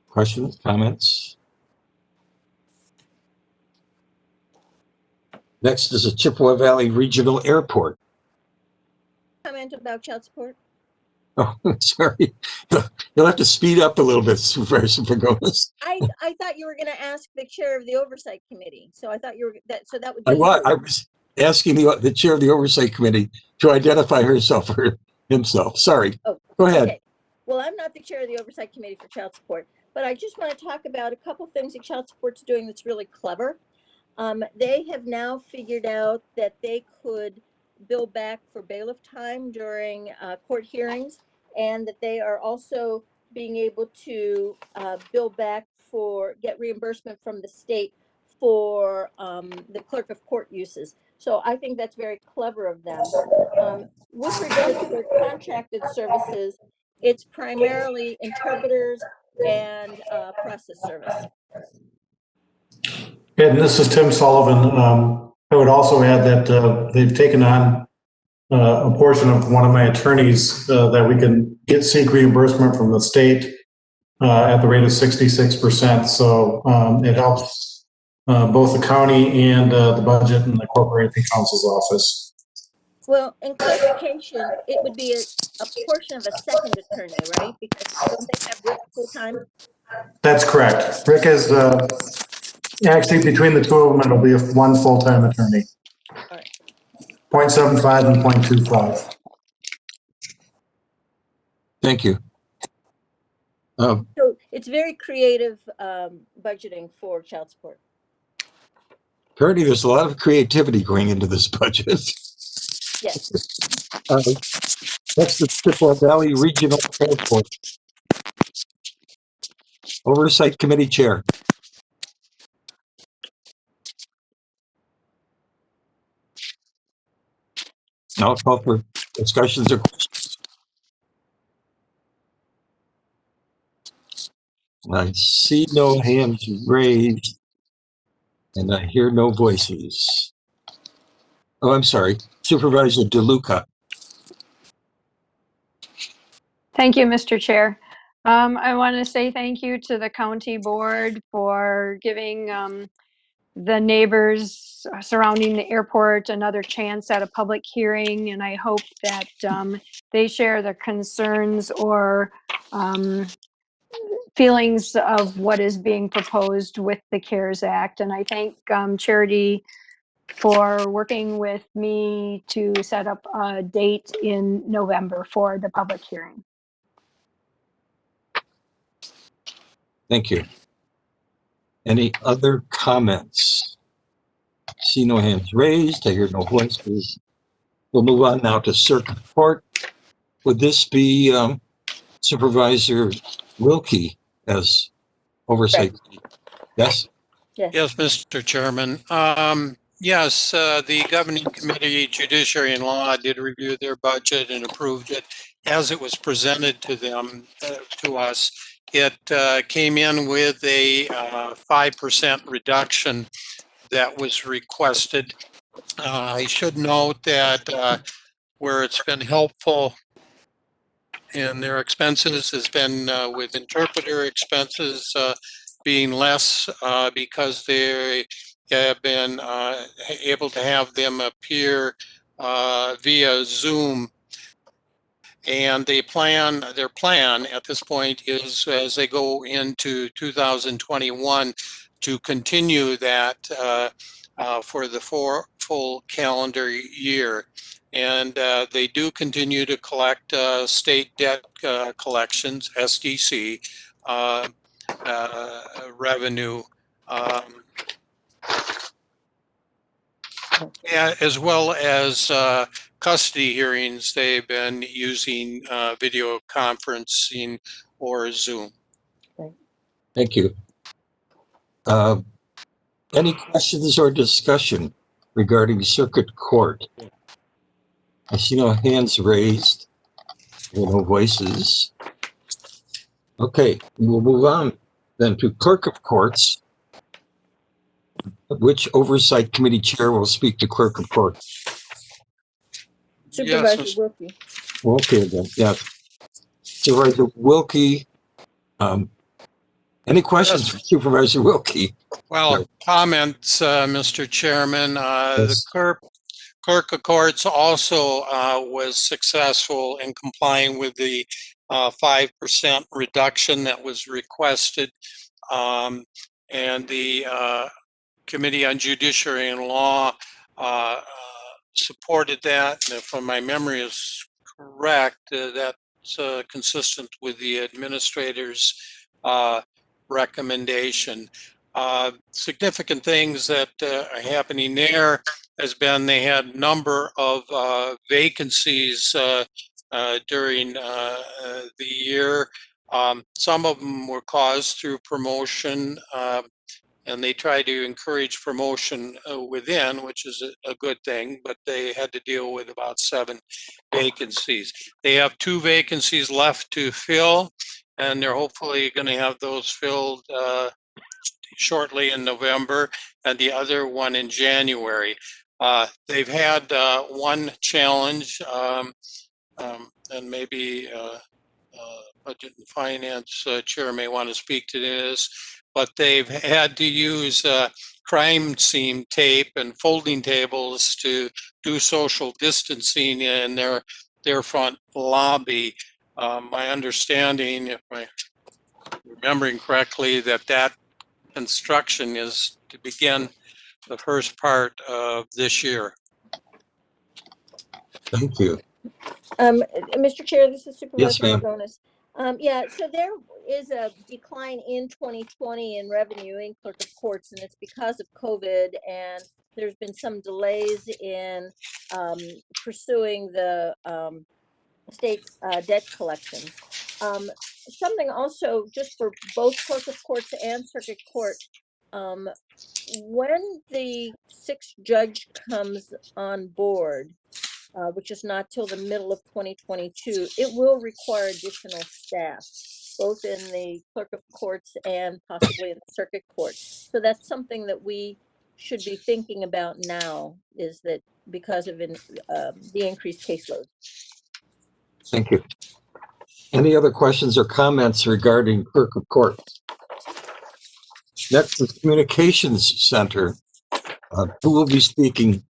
Questions, comments? Next is the Chippewa Valley Regional Airport. Comment about child support? Oh, sorry. You'll have to speed up a little bit, Supervisor Pagonis. I thought you were going to ask the chair of the Oversight Committee. So I thought you were so that would be. I was asking the chair of the Oversight Committee to identify herself or himself. Sorry. Oh, go ahead. Okay. Well, I'm not the chair of the Oversight Committee for child support, but I just want to talk about a couple things that child support's doing that's really clever. They have now figured out that they could bill back for bailiff time during court hearings, and that they are also being able to bill back get reimbursement from the state for the clerk of court uses. So I think that's very clever of them. With regard to their contracted services, it's primarily interpreters and process service. And this is Tim Sullivan. I would also add that they've taken on a portion of one of my attorneys that we can seek reimbursement from the state at the rate of 66%. So it helps both the county and the budget and the corporation counsel's office. Well, in clarification, it would be a portion of a second attorney, right? Because don't they have Rick full time? That's correct. Rick is, actually between the two of them, it'll be one full-time attorney. All right. 0.75 and 0.25. Thank you. So it's very creative budgeting for child support. Apparently, there's a lot of creativity going into this budget. Yes. That's the Chippewa Valley Regional Airport. Oversight Committee Chair. Now I'll call for discussions or questions. I see no hands raised, and I hear no voices. Oh, I'm sorry. Supervisor DeLuca. Thank you, Mr. Chair. I want to say thank you to the county board for giving the neighbors surrounding the airport another chance at a public hearing, and I hope that they share the concerns or feelings of what is being proposed with the CARES Act. And I thank Charity for working with me to set up a date in November for the public hearing. Thank you. Any other comments? See no hands raised. I hear no voices. We'll move on now to Circuit Court. Would this be Supervisor Wilkie as oversight? Yes? Yes, Mr. Chairman. Yes, the Governing Committee, Judiciary and Law did review their budget and approved it as it was presented to them, to us. It came in with a 5% reduction that was requested. I should note that where it's been helpful in their expenses has been with interpreter expenses being less because they have been able to have them appear via Zoom. And their plan at this point is, as they go into 2021, to continue that for the full calendar year. And they do continue to collect state debt collections, SDC, revenue, as well as custody hearings. They've been using video conferencing or Zoom. Thank you. Any questions or discussion regarding Circuit Court? I see no hands raised, no voices. Okay, we'll move on then to Clerk of Courts. Which Oversight Committee Chair will speak to Clerk of Court? Supervisor Wilkie. Okay, then, yeah. Supervisor Wilkie. Any questions for Supervisor Wilkie? Well, comments, Mr. Chairman. The Clerk of Courts also was successful in complying with the 5% reduction that was requested. And the Committee on Judiciary and Law supported that. And if my memory is correct, that's consistent with the administrator's recommendation. Significant things that are happening there has been they had a number of vacancies during the year. Some of them were caused through promotion, and they try to encourage promotion within, which is a good thing, but they had to deal with about 7 vacancies. They have 2 vacancies left to fill, and they're hopefully going to have those filled shortly in November, and the other one in January. They've had one challenge, and maybe Budget and Finance Chair may want to speak to this, but they've had to use crime scene tape and folding tables to do social distancing in their front lobby. My understanding, if my remembering correctly, that construction is to begin the first part of this year. Thank you. Mr. Chair, this is Yes, Supervisor ma'am. Pagonis. Yeah, so there is a decline in 2020 in revenue in clerk of courts, and it's because of COVID, and there's been some delays in pursuing the state's debt collections. Something also just for both clerk of courts and circuit court, when the sixth judge comes on board, which is not till the middle of 2022, it will require additional staff, both in the clerk of courts and possibly in the circuit court. So that's something that we should be thinking about now, is that because of the increased caseload. Thank you. Any other questions or comments regarding clerk of court? Next is Communications Center. Who will be speaking?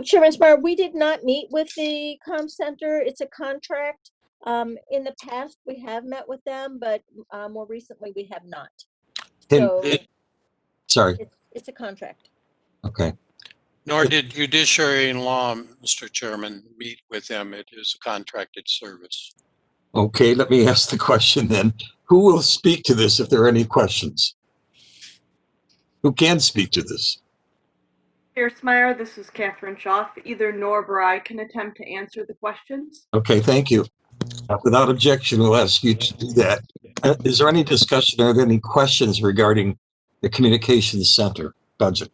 Chairman Sparrow, we did not meet with the comm center. It's a contract. In the past, we have met with them, but more recently we have not. So Sorry. it's a contract. Okay. Nor did Judiciary and Law, Mr. Chairman, meet with them. It is a contracted service. Okay, let me ask the question then. Who will speak to this if there are any questions? Who can speak to this? Chair Smyer, this is Catherine Schaff. Either Norb or I can attempt to answer the questions. Okay, thank you. Without objection, we'll ask you to do that. Is there any discussion or any questions regarding the Communications Center budget?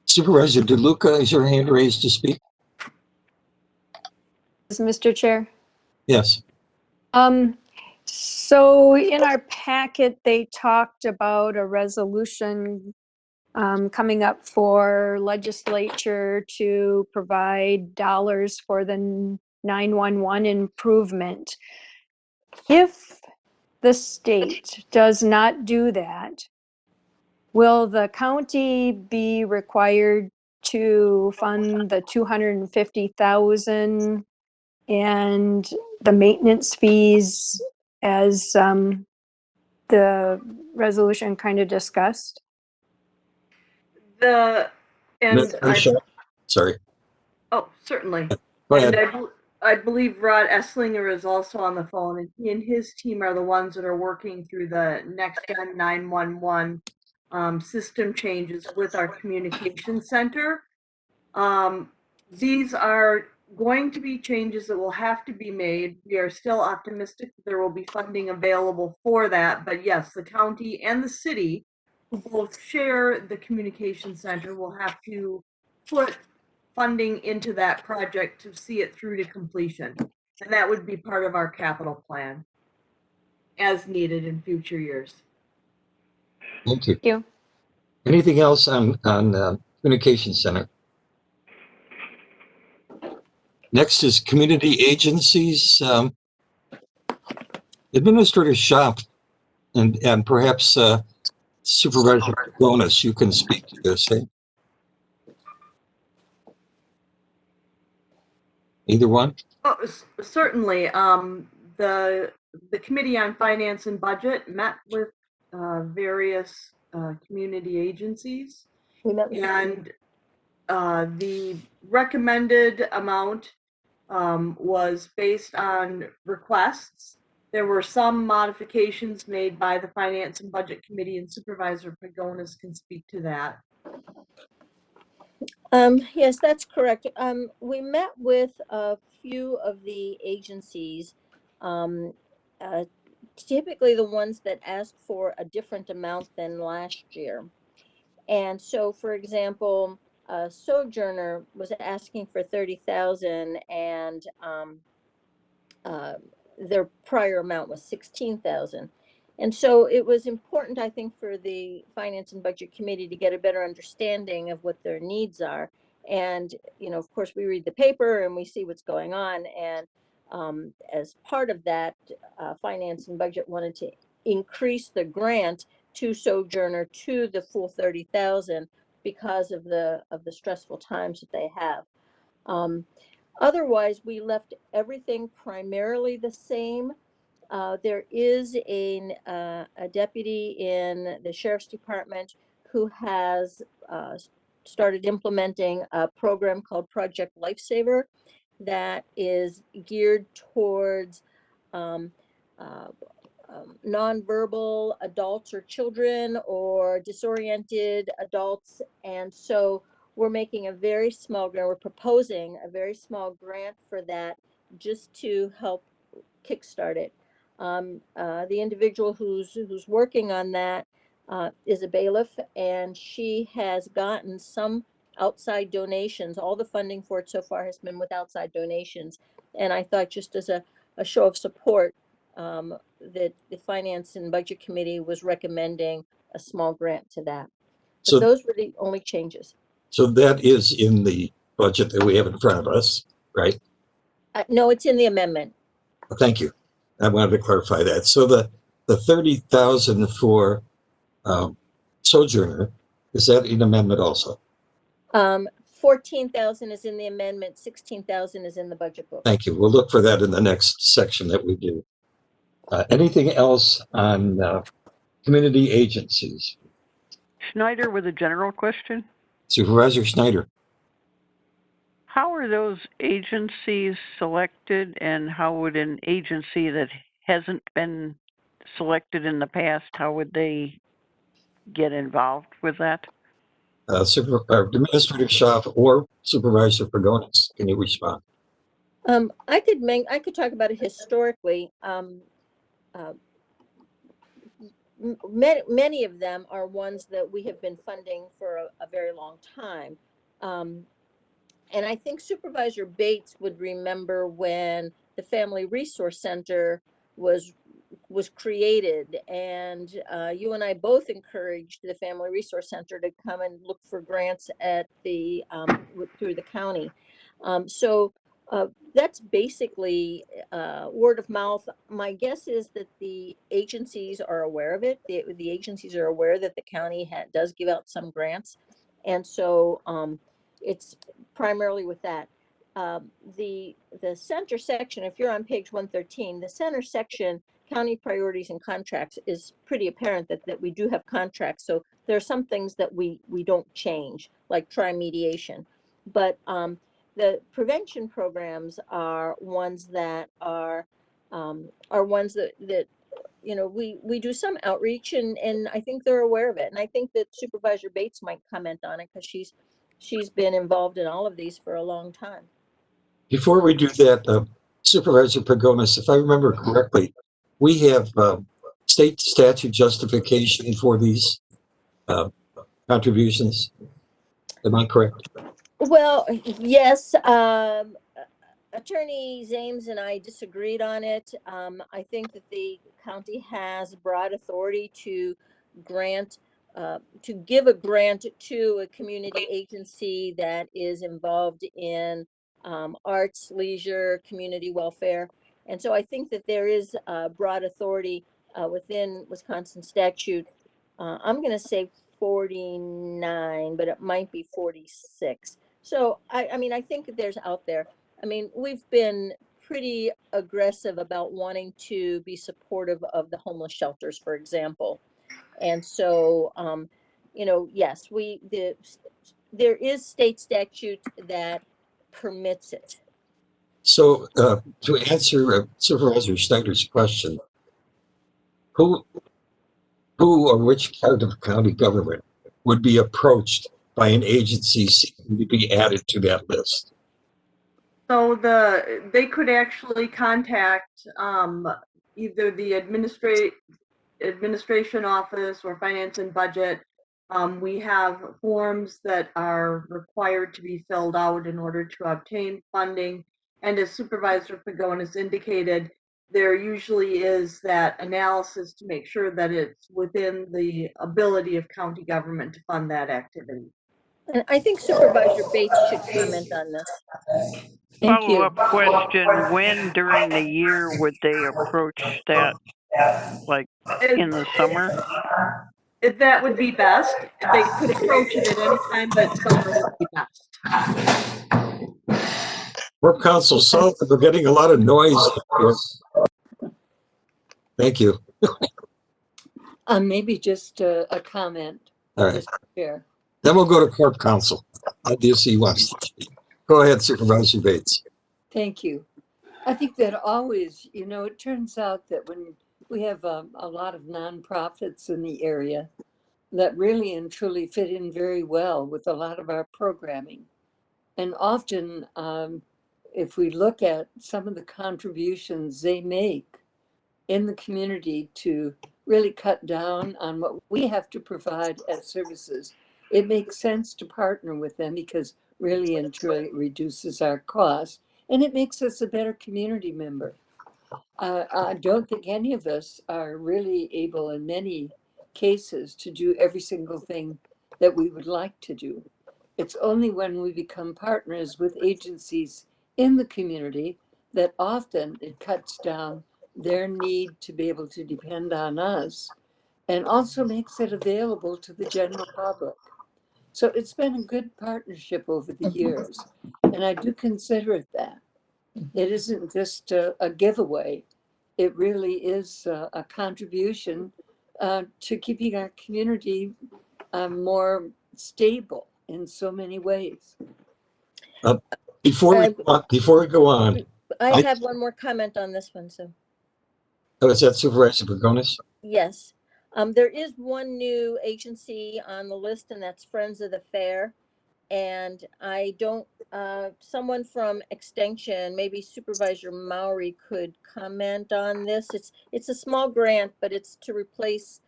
Supervisor DeLuca, is your hand raised to speak? Mr. Chair. Yes. So in our packet, they talked about a resolution coming up for legislature to provide dollars for the 911 improvement. If the state does not do that, will the county be required to fund the $250,000 and the maintenance fees as the resolution kind of discussed? Sorry. Oh, certainly. Go ahead. And I believe Rod Esslinger is also on the phone, and he and his team are the ones that are working through the next gen 911 system changes with our communication center. These are going to be changes that will have to be made. We are still optimistic that there will be funding available for that, but yes, the county and the city, who both share the communication center, will have to put funding into that project to see it through to completion. And that would be part of our capital plan as needed in future years. Thank you. Thank you. Anything else on Communication Center? Next is community agencies. Administrator Schaaf and perhaps Supervisor Pagonis, you can speak to this. Eh? Either one? Oh, certainly. The Committee on Finance and Budget met with various community agencies, and the recommended amount was based on requests. There were some modifications made by the Finance and Budget Committee, and Supervisor Pagonis can speak to that. Yes, that's correct. We met with a few of the agencies, typically the ones that asked for a different amount than last year. And so, for example, Sojourner was asking for 30,000, and their prior amount was 16,000. And so it was important, I think, for the Finance and Budget Committee to get a better understanding of what their needs are. And, you know, of course, we read the paper and we see what's going on. And as part of that, Finance and Budget wanted to increase the grant to Sojourner to the full 30,000 because of the stressful times that they have. Otherwise, we left everything primarily the same. There is a deputy in the sheriff's department who has started implementing a program called Project Lifesaver that is geared towards um, uh, nonverbal adults or children or disoriented adults. And so we're making a very small grant, we're proposing a very small grant for that just to help kickstart it. The individual who's working on that is a bailiff, and she has gotten some outside donations. All the funding for it so far has been with outside donations. And I thought, just as a show of support, that the Finance and Budget Committee was recommending a small grant to that. But So, those were the only changes. so that is in the budget that we have in front of us, right? No, it's in the amendment. Thank you. I wanted to clarify that. So the 30,000 for Sojourner, is that an amendment also? 14,000 is in the amendment, 16,000 is in the budget book. Thank you. We'll look for that in the next section that we do. Anything else on community agencies? Schneider with a general question. Supervisor Schneider. How are those agencies selected, and how would an agency that hasn't been selected in the past, how would they get involved with that? Administrator Schaaf or Supervisor Pagonis, can you respond? I could talk about it historically. Many of them are ones that we have been funding for a very long time. And I think Supervisor Bates would remember when the Family Resource Center was created, and you and I both encouraged the Family Resource Center to come and look for grants at the through the county. So that's basically word of mouth. My guess is that the agencies are aware of it. The agencies are aware that the county does give out some grants, and so it's primarily with that. The center section, if you're on page 113, the center section, county priorities and contracts, is pretty apparent that we do have contracts. So there are some things that we don't change, like tri-mediation. But the prevention programs are ones that you know, we do some outreach, and I think they're aware of it. And I think that Supervisor Bates might comment on it, because she's been involved in all of these for a long time. Before we do that, Supervisor Pagonis, if I remember correctly, we have state statute justification for these contributions. Am I correct? Well, yes. Attorney Zames and I disagreed on it. I think that the county has broad authority to grant, to give a grant to a community agency that is involved in arts, leisure, community welfare. And so I think that there is broad authority within Wisconsin statute. I'm going to say 49, but it might be 46. So I mean, I think that there's out there. I mean, we've been pretty aggressive about wanting to be supportive of the homeless shelters, for example. And so, you know, yes, there is state statute that permits it. So to answer Supervisor Schneider's question, who or which part of county government would be approached by an agency seeking to be added to that list? So they could actually contact either the administration office or finance and budget. We have forms that are required to be filled out in order to obtain funding. And as Supervisor Pagonis indicated, there usually is that analysis to make sure that it's within the ability of county government to fund that activity. And I think Supervisor Bates should comment on this. Thank you. Follow-up question, when during the year would they approach that, like in the summer? That would be best. They could approach it at any time, but summer would be best. Corp Council, so we're getting a lot of noise here. Thank you. Maybe just a comment. All right. Mr. Chair. Then we'll go to Corp Council. How do you see wants to speak? Go ahead, Supervisor Bates. Thank you. I think that always, it turns out that when we have a lot of nonprofits in the area that really and truly fit in very well with a lot of our programming. And often, if we look at some of the contributions they make in the community to really cut down on what we have to provide as services, it makes sense to partner with them because really and truly it reduces our costs and it makes us a better community member. I don't think any of us are really able in many cases to do every single thing that we would like to do. It's only when we become partners with agencies in the community that often it cuts down their need to be able to depend on us and also makes it available to the general public. So it's been a good partnership over the years, and I do consider it that. It isn't just a giveaway. It really is a contribution to keeping our community more stable in so many ways. Before we go on, I have one more comment on this one, so. Oh, is that Supervisor Pagonis? Yes. There is one new agency on the list, and that's Friends of the Fair. And I don't, someone from Extension, maybe Supervisor Maury could comment on this. It's a small grant, but it's to replace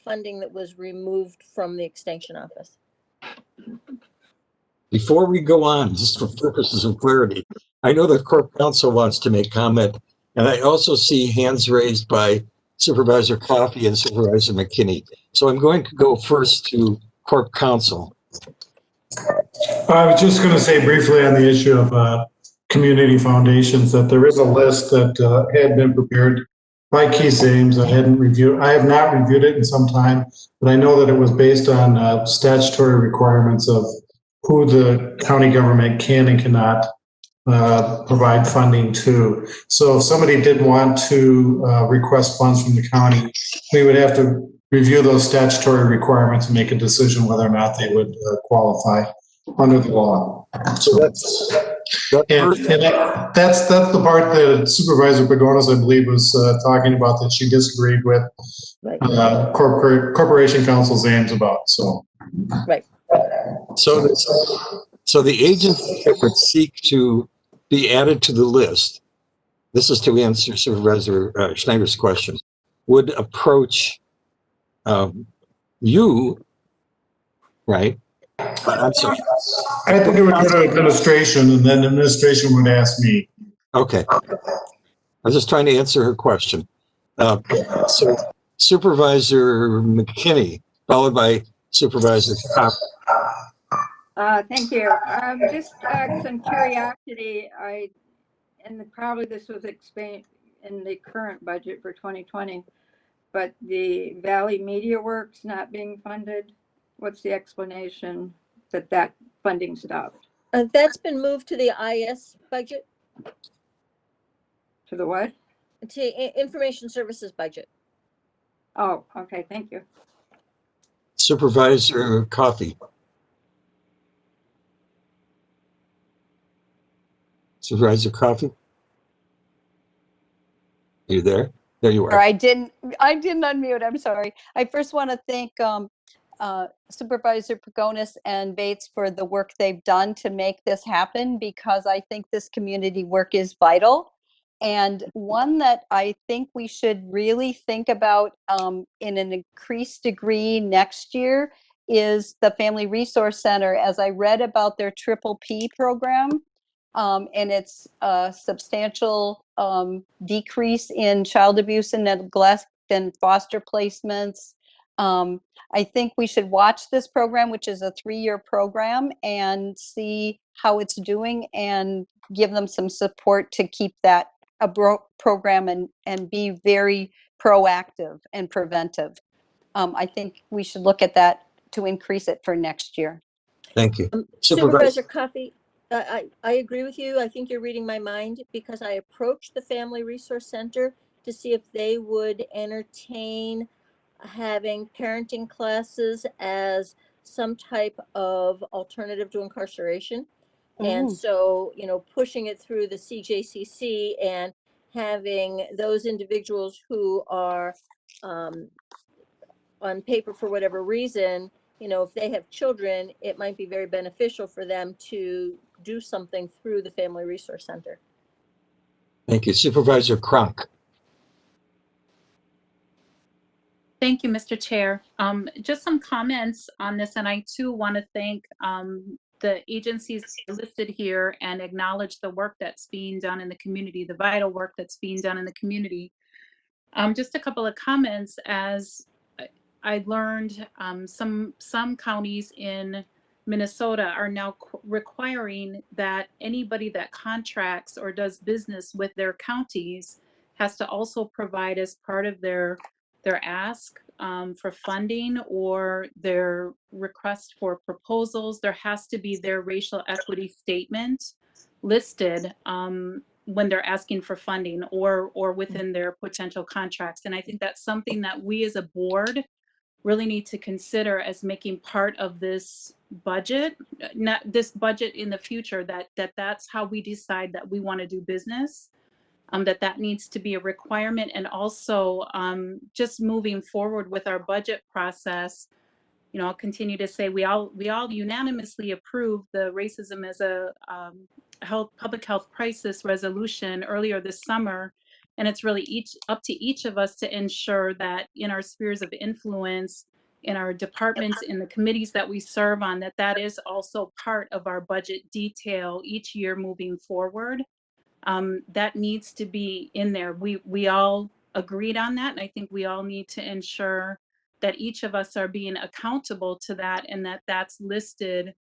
funding that was removed from the Extension office. Before we go on, just for purposes of clarity, I know the Corp Council wants to make comment, and I also see hands raised by Supervisor Coffey and Supervisor McKinney. So I'm going to go first to Corp Council. I was just going to say briefly on the issue of community foundations that there is a list that had been prepared by Keith Ames. I have not reviewed it in some time, but I know that it was based on statutory requirements of who the county government can and cannot provide funding to. So if somebody did want to request funds from the county, we would have to review those statutory requirements and make a decision whether or not they would qualify under the law. So that's the part that Supervisor Pagonis, I believe, was talking about that she disagreed with Corporation Council's aims about. So right. So the agency that would seek to be added to the list, this is to answer Supervisor Schneider's question, would approach you, right? I'm sorry. I think it would go to administration, and then administration would ask me. Okay. I was just trying to answer her question. So Supervisor McKinney, followed by Supervisor Coffey. Thank you. Just some curiosity. Probably this was explained in the current budget for 2020, but the Valley Media Works not being funded. What's the explanation that funding stopped? That's been moved to the IS budget. To the what? To Information Services budget. Oh, okay. Thank you. Supervisor Coffey. Supervisor Coffey? Are you there? There you are. I didn't unmute. I'm sorry. I first want to thank Supervisor Pagonis and Bates for the work they've done to make this happen, because I think this community work is vital. And one that I think we should really think about in an increased degree next year is the Family Resource Center. As I read about their Triple P program, and its substantial decrease in child abuse and neglect and foster placements. I think we should watch this program, which is a 3-year program, and see how it's doing and give them some support to keep that a program and be very proactive and preventive. I think we should look at that to increase it for next year. Thank you. Supervisor Coffey, I agree with you. I think you're reading my mind because I approached the Family Resource Center to see if they would entertain having parenting classes as some type of alternative to incarceration. And so, pushing it through the CJCC and having those individuals who are on paper for whatever reason, if they have children, it might be very beneficial for them to do something through the Family Resource Center. Thank you. Supervisor Cronk. Thank you, Mr. Chair. Just some comments on this, and I too want to thank the agencies listed here and acknowledge the work that's being done in the community, the vital work that's being done in the community. Just a couple of comments. As I learned, some counties in Minnesota are now requiring that anybody that contracts or does business with their counties has to also provide, as part of their ask for funding or their request for proposals, there has to be their racial equity statement listed when they're asking for funding or within their potential contracts. And I think that's something that we as a board really need to consider as making part of this budget, not this budget in the future, that's how we decide that we want to do business, that needs to be a requirement. And also just moving forward with our budget process, I'll continue to say we all unanimously approved the racism as a public health crisis resolution earlier this summer. And it's really up to each of us to ensure that in our spheres of influence, in our departments, in the committees that we serve on, that is also part of our budget detail each year moving forward. That needs to be in there. We all agreed on that, and I think we all need to ensure that each of us are being accountable to that, and that's listed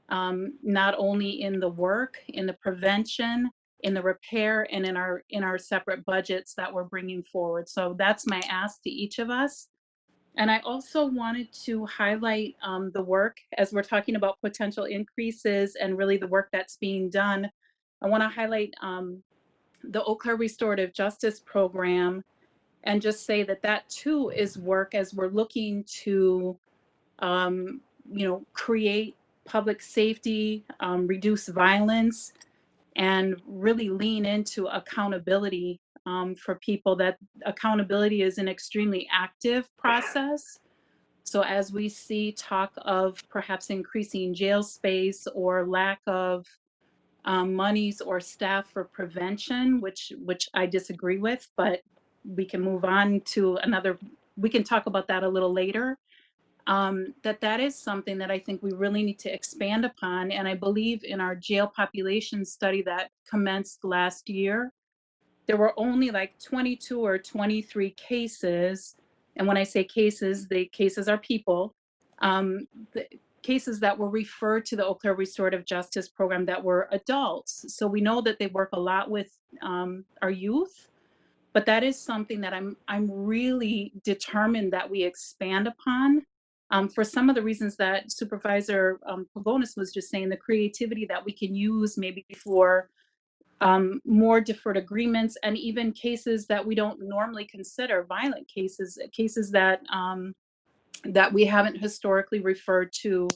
not only in the work, in the prevention, in the repair, and in our separate budgets that we're bringing forward. So that's my ask to each of us. And I also wanted to highlight the work as we're talking about potential increases and really the work that's being done. I want to highlight the Eau Claire Restorative Justice Program and just say that too is work as we're looking to, create public safety, reduce violence, and really lean into accountability for people. That accountability is an extremely active process. So as we see talk of perhaps increasing jail space or lack of monies or staff for prevention, which I disagree with, but we can move on to we can talk about that a little later. That is something that I think we really need to expand upon. And I believe in our jail population study that commenced last year, there were only like 22 or 23 cases. And when I say cases, the cases are people. The cases that were referred to the Eau Claire Restorative Justice Program that were adults. So we know that they work a lot with our youth, but that is something that I'm really determined that we expand upon. For some of the reasons that Supervisor Pavonis was just saying, the creativity that we can use maybe for more deferred agreements, and even cases that we don't normally consider violent cases that that we haven't historically referred to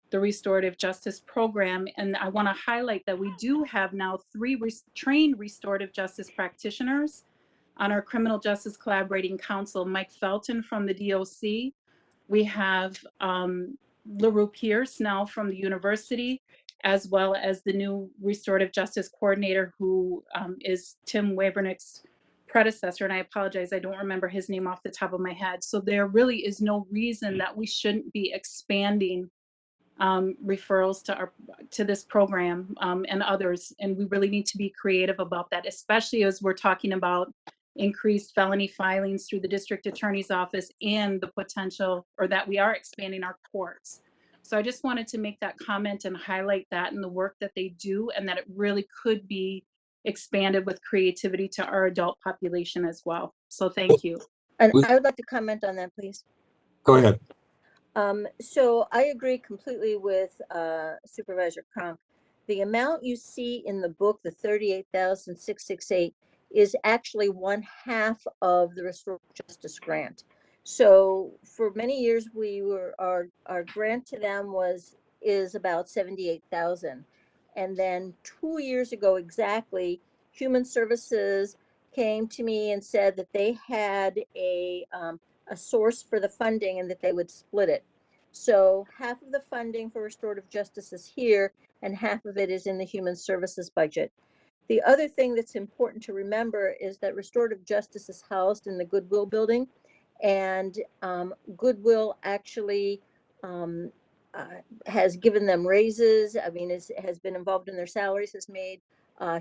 the restorative justice program. And I want to highlight that we do have now 3 trained restorative justice practitioners on our Criminal Justice Collaborating Council: Mike Felton from the DOC. We have LaRue Pierce now from the university, as well as the new restorative justice coordinator, who is Tim Wabernick's predecessor. And I apologize, I don't remember his name off the top of my head. So there really is no reason that we shouldn't be expanding referrals to this program and others. And we really need to be creative about that, especially as we're talking about increased felony filings through the district attorney's office and the potential, or that we are expanding our courts. So I just wanted to make that comment and highlight that in the work that they do, and that it really could be expanded with creativity to our adult population as well. So thank you. And I would like to comment on that, please. Go ahead. So I agree completely with Supervisor Cronk The amount you see in the book, the 38,668, is actually 1/2 of the restorative justice grant. So for many years, our grant to them is about 78,000. And then 2 years ago exactly, Human Services came to me and said that they had a source for the funding and that they would split it. So half of the funding for restorative justice is here, and half of it is in the Human Services budget. The other thing that's important to remember is that restorative justice is housed in the Goodwill building, and Goodwill actually has given them raises. I mean, has been involved in their salaries, has made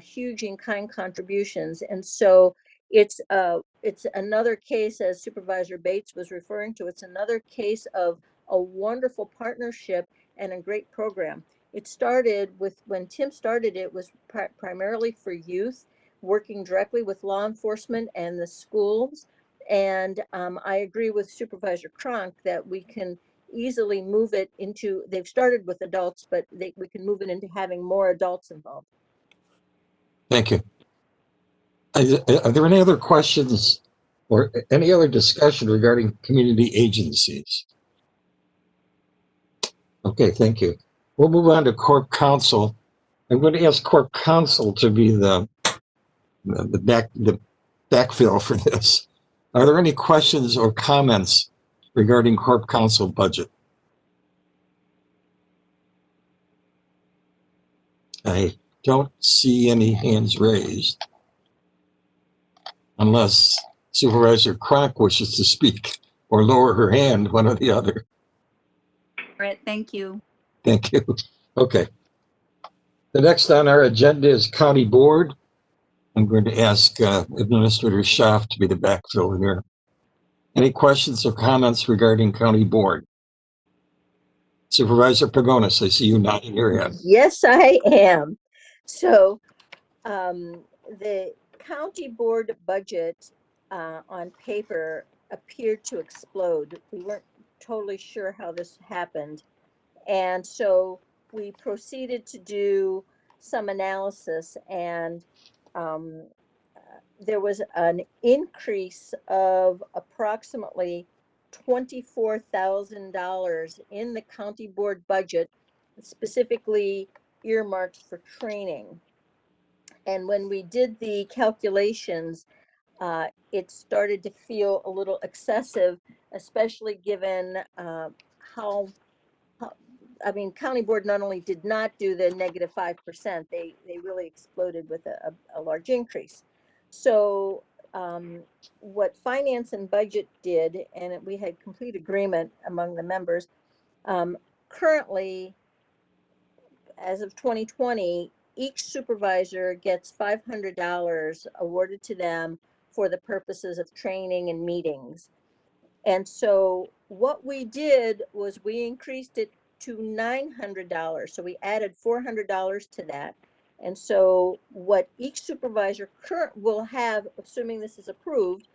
huge in-kind contributions, and so it's another case, as Supervisor Bates was referring to. It's another case of a wonderful partnership and a great program. It started with, when Tim started, it was primarily for youth, working directly with law enforcement and the schools. And I agree with Supervisor Cronk that we can easily move it into, they've started with adults, but we can move it into having more adults involved. Thank you. Are there any other questions or any other discussion regarding community agencies? Okay, thank you. We'll move on to Corp Counsel. I'm going to ask Corp Counsel to be the backfill for this. Are there any questions or comments regarding Corp Counsel budget? I don't see any hands raised, unless Supervisor Cronk wishes to speak or lower her hand, one or the other. Right, thank you. Thank you. Okay. The next on our agenda is County Board. I'm going to ask Administrator Schaaf to be the backfill here. Any questions or comments regarding County Board? Supervisor Pagonis, I see you nodding your head. Yes, I am. So the county board budget on paper appeared to explode. We weren't totally sure how this happened. And so we proceeded to do some analysis, and there was an increase of approximately $24,000 in the county board budget, specifically earmarked for training. And when we did the calculations, it started to feel a little excessive, especially given how, I mean, County Board not only did not do the -5%, they really exploded with a large increase. So what Finance and Budget did, and we had complete agreement among the members, currently, as of 2020, each supervisor gets $500 awarded to them for the purposes of training and meetings. And so what we did was we increased it to $900. So we added $400 to that. And so what each supervisor will have, assuming this is approved,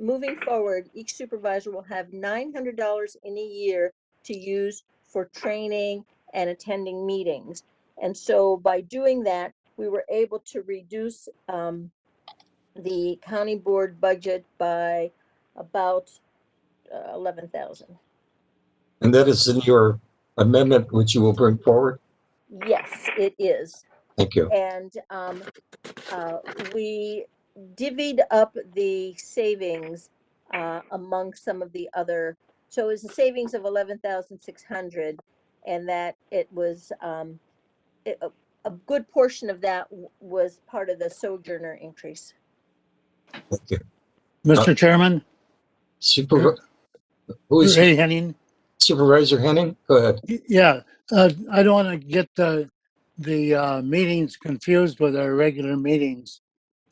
moving forward, each supervisor will have $900 in a year to use for training and attending meetings. And so by doing that, we were able to reduce the county board budget by about 11,000. And that is in your amendment, which you will bring forward? Yes, it is. Thank you. And we divvied up the savings among some of the other. So it was a savings of 11,600, and that it was a good portion of that was part of the sojourner increase. Thank you. Mr. Chairman? Who is Ray Henning? Supervisor Henning? Go ahead. Yeah, I don't want to get the meetings confused with our regular meetings.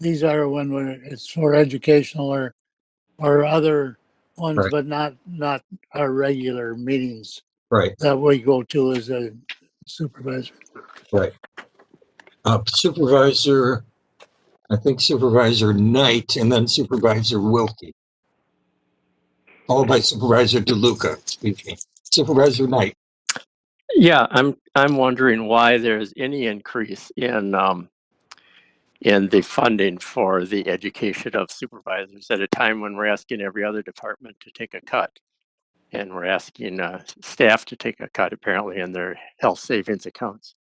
These are when it's for educational or other ones, Right. but not our regular meetings. Right. That we go to as a supervisor. Right. Supervisor, I think Supervisor Knight, and then Supervisor Wilkie. Followed by Supervisor DeLuca. Supervisor Knight. Yeah, I'm wondering why there's any increase in the funding for the education of supervisors at a time when we're asking every other department to take a cut. And we're asking staff to take a cut apparently in their health savings accounts.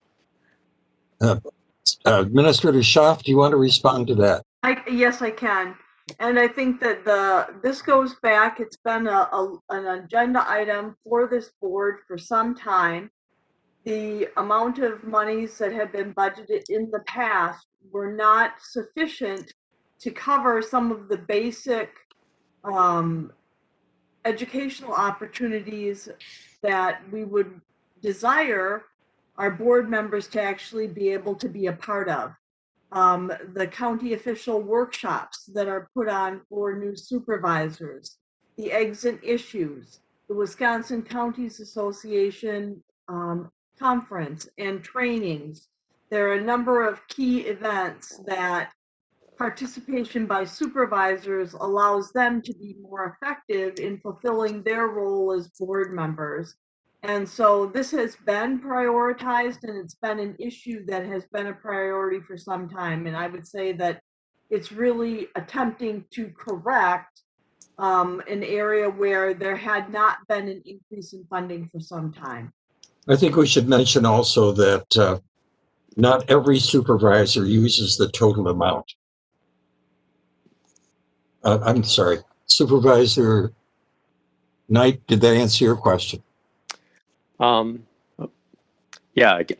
Administrator Schaaf, do you want to respond to that? Yes, I can. And I think that this goes back, it's been an agenda item for this board for some time. The amount of monies that have been budgeted in the past were not sufficient to cover some of the basic educational opportunities that we would desire our board members to actually be able to be a part of. The county official workshops that are put on for new supervisors, the exit issues, the Wisconsin Counties Association conference and trainings. There are a number of key events that participation by supervisors allows them to be more effective in fulfilling their role as board members. And so this has been prioritized, and it's been an issue that has been a priority for some time. And I would say that it's really attempting to correct an area where there had not been an increase in funding for some time. I think we should mention also that not every supervisor uses the total amount. I'm sorry, Supervisor Knight, did that answer your question? Yeah,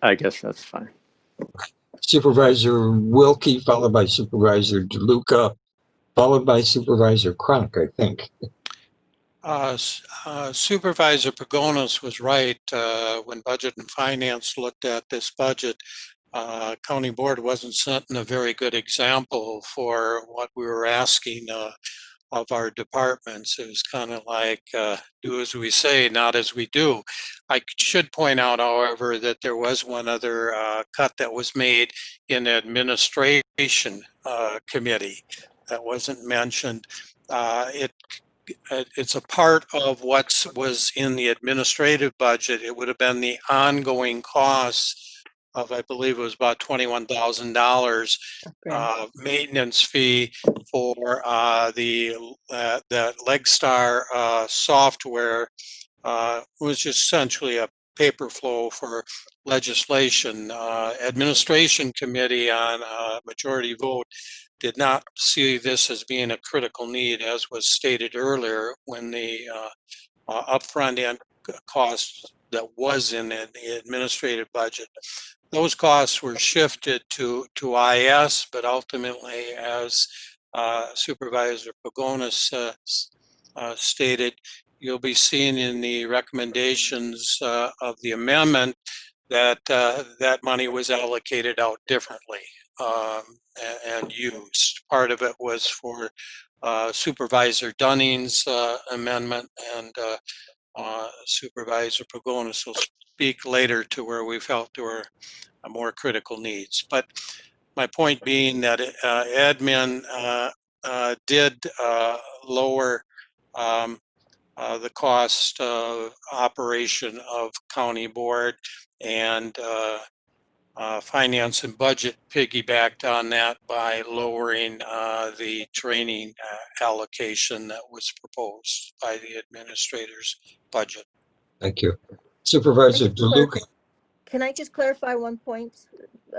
I guess that's fine. Supervisor Wilkie, followed by Supervisor DeLuca, followed by Supervisor Cronk, I think. Supervisor Pagonis was right. When Budget and Finance looked at this budget, County Board wasn't setting a very good example for what we were asking of our departments. It was kind of like do as we say, not as we do. I should point out, however, that there was one other cut that was made in the administration committee that wasn't mentioned. It's a part of what was in the administrative budget. It would have been the ongoing costs of, I believe it was about $21,000 maintenance fee for the Legstar software. Was just essentially a paper flow for legislation. Administration committee on majority vote did not see this as being a critical need, as was stated earlier, when the upfront end cost that was in the administrative budget. Those costs were shifted to IS, but ultimately, as Supervisor Pagonis stated, you'll be seeing in the recommendations of the amendment that that money was allocated out differently and used. Part of it was for Supervisor Dunning's amendment, and Supervisor Pagonis will speak later to where we felt there were more critical needs. But my point being that admin did lower the cost of operation of county board, and finance and budget piggybacked on that by lowering the training allocation that was proposed by the administrator's budget. Thank you. Supervisor DeLuca. Can I just clarify one point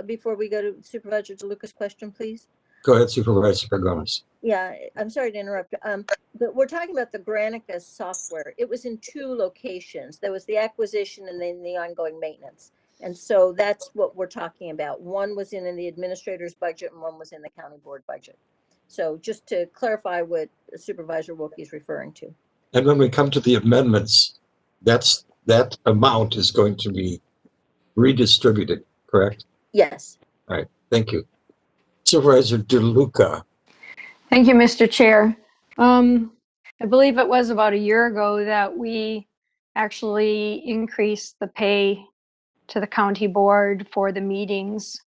before we go to Supervisor DeLuca's question, please? Go ahead, Supervisor Pagonis. Yeah, I'm sorry to interrupt. But we're talking about the Granica software. It was in 2 locations. There was the acquisition and then the ongoing maintenance. And so that's what we're talking about. One was in the administrator's budget and one was in the county board budget. So just to clarify what Supervisor Wilkie is referring to. And when we come to the amendments, that amount is going to be redistributed, correct? Yes. All right, thank you. Supervisor DeLuca. Thank you, Mr. Chair. I believe it was about a year ago that we actually increased the pay to the county board for the meetings.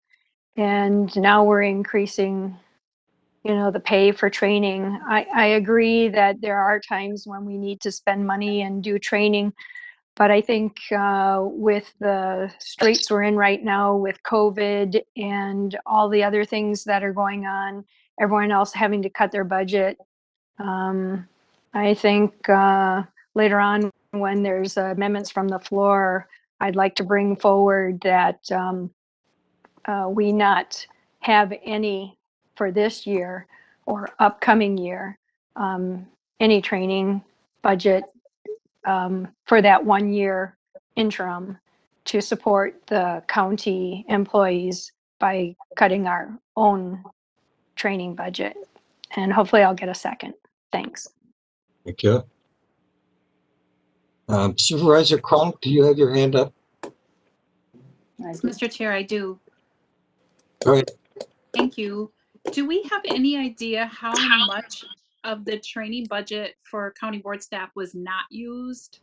And now we're increasing, the pay for training. I agree that there are times when we need to spend money and do training, But I think with the straits we're in right now with COVID and all the other things that are going on, everyone else having to cut their budget, I think later on when there's amendments from the floor, I'd like to bring forward that we not have any for this year or upcoming year, any training budget for that 1 year interim to support the county employees by cutting our own training budget. And hopefully I'll get a second. Thanks. Thank you. Supervisor Cronk, do you have your hand up? Mr. Chair, I do. Go ahead. Thank you. Do we have any idea how much of the training budget for county board staff was not used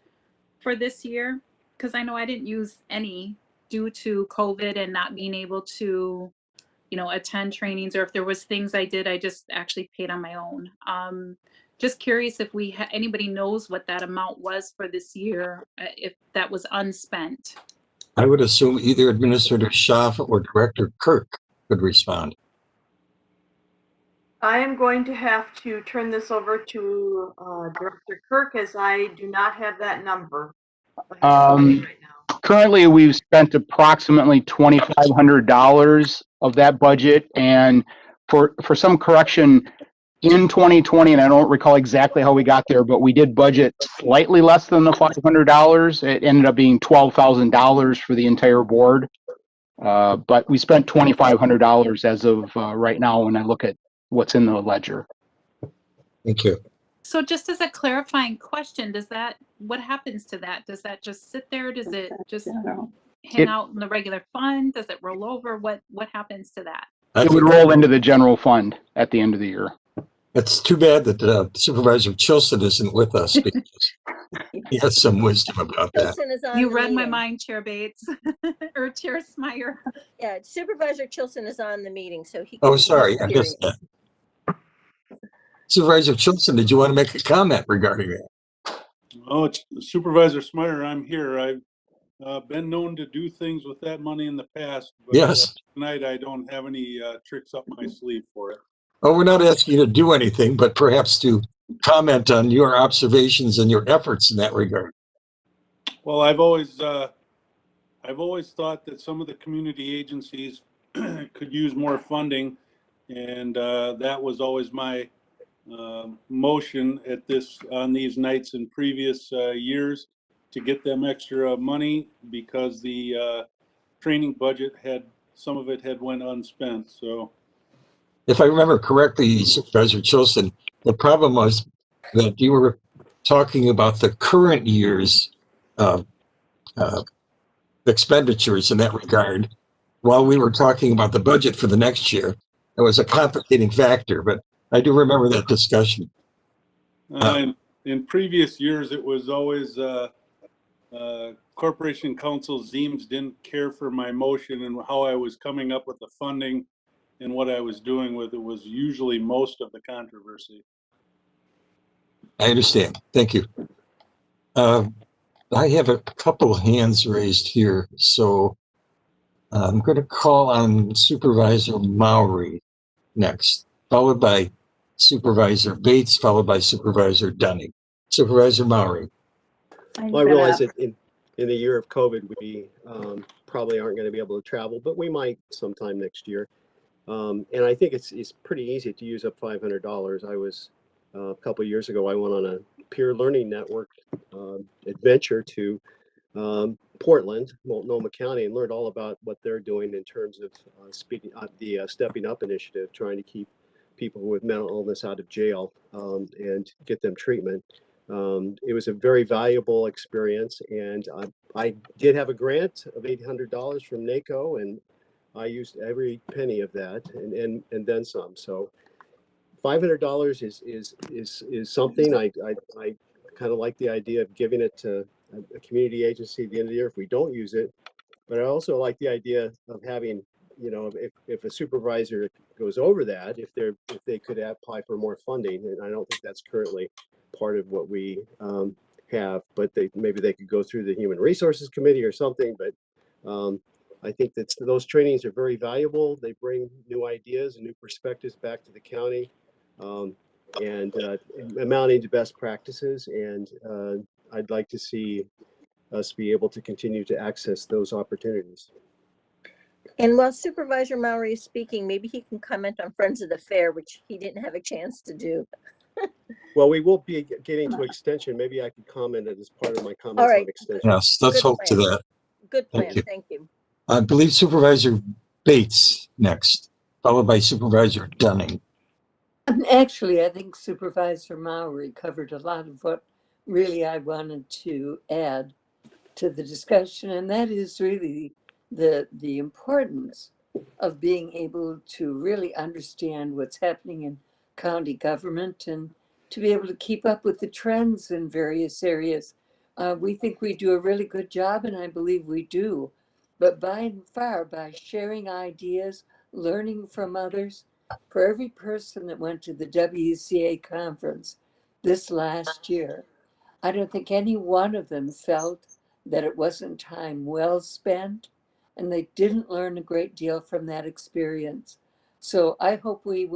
for this year? Because I know I didn't use any due to COVID and not being able to, attend trainings, or if there was things I did, I just actually paid on my own. Just curious if anybody knows what that amount was for this year, if that was unspent. I would assume either Administrator Schaaf or Director Kirk could respond. I am going to have to turn this over to Director Kirk, as I do not have that number right now. Currently, we've spent approximately $2,500 of that budget, and for some correction, in 2020, and I don't recall exactly how we got there, but we did budget slightly less than the $500. It ended up being $12,000 for the entire board, but we spent $2,500 as of right now when I look at what's in the ledger. Thank you. So just as a clarifying question, what happens to that? Does that just sit there? Does it just hang out in the regular fund? Does it roll over? What happens to that? It would roll into the general fund at the end of the year. It's too bad that Supervisor Chilson isn't with us because he has some wisdom about that. Chilson is on You the read my meeting. mind, Chair Bates, or Chair Smyer. Yeah, Supervisor Chilson is on the meeting, so he. Oh, sorry, I missed that. Supervisor Chilson, did you want to make a comment regarding that? Oh, it's Supervisor Smyer, I'm here. I've been known to do things with that money in the past, but Yes. tonight I don't have any tricks up my sleeve for it. Oh, we're not asking you to do anything, but perhaps to comment on your observations and your efforts in that regard. Well, I've always thought that some of the community agencies could use more funding, and that was always my motion on these nights in previous years, to get them extra money, because the training budget some of it had went unspent. So If I remember correctly, Supervisor Chilson, the problem was that you were talking about the current year's expenditures in that regard, while we were talking about the budget for the next year. It was a complicating factor, but I do remember that discussion. In previous years, it was always Corporation Counsel Zeems didn't care for my motion and how I was coming up with the funding and what I was doing with it was usually most of the controversy. I understand. Thank you. I have a couple hands raised here, so I'm going to call on Supervisor Mowry next, followed by Supervisor Bates, followed by Supervisor Dunning. Supervisor Mowry. Well, I realize that in the year of COVID, we probably aren't going to be able to travel, but we might sometime next year. And I think it's pretty easy to use up $500. I was a couple of years ago, I went on a peer learning network adventure to Portland, Multnomah County, and learned all about what they're doing in terms of the Stepping Up initiative, trying to keep people with mental illness out of jail and get them treatment. It was a very valuable experience, and I did have a grant of $800 from NACO, and I used every penny of that and then some. So $500 is something. I kind of like the idea of giving it to a community agency at the end of the year if we don't use it. But I also like the idea of having, if a supervisor goes over that, if they could apply for more funding, and I don't think that's currently part of what we have, but maybe they could go through the Human Resources Committee or something. But I think that those trainings are very valuable. They bring new ideas and new perspectives back to the county, and amounting to best practices. And I'd like to see us be able to continue to access those opportunities. And while Supervisor Maury is speaking, maybe he can comment on Friends of the Fair, which he didn't have a chance to do. Well, we will be getting to extension. Maybe I could comment as part of my All comments right. on extension. Yes, let's Good hope to plan. that. Good plan. Thank you. Thank you. I believe Supervisor Bates next, followed by Supervisor Dunning. Actually, I think Supervisor Maury covered a lot of what really I wanted to add to the discussion, and that is really the importance of being able to really understand what's happening in county government and to be able to keep up with the trends in various areas. We think we do a really good job, and I believe we do. But by and far, by sharing ideas, learning from others, for every person that went to the WCA conference this last year, I don't think any one of them felt that it wasn't time well spent, and they didn't learn a great deal from that experience. So I hope we've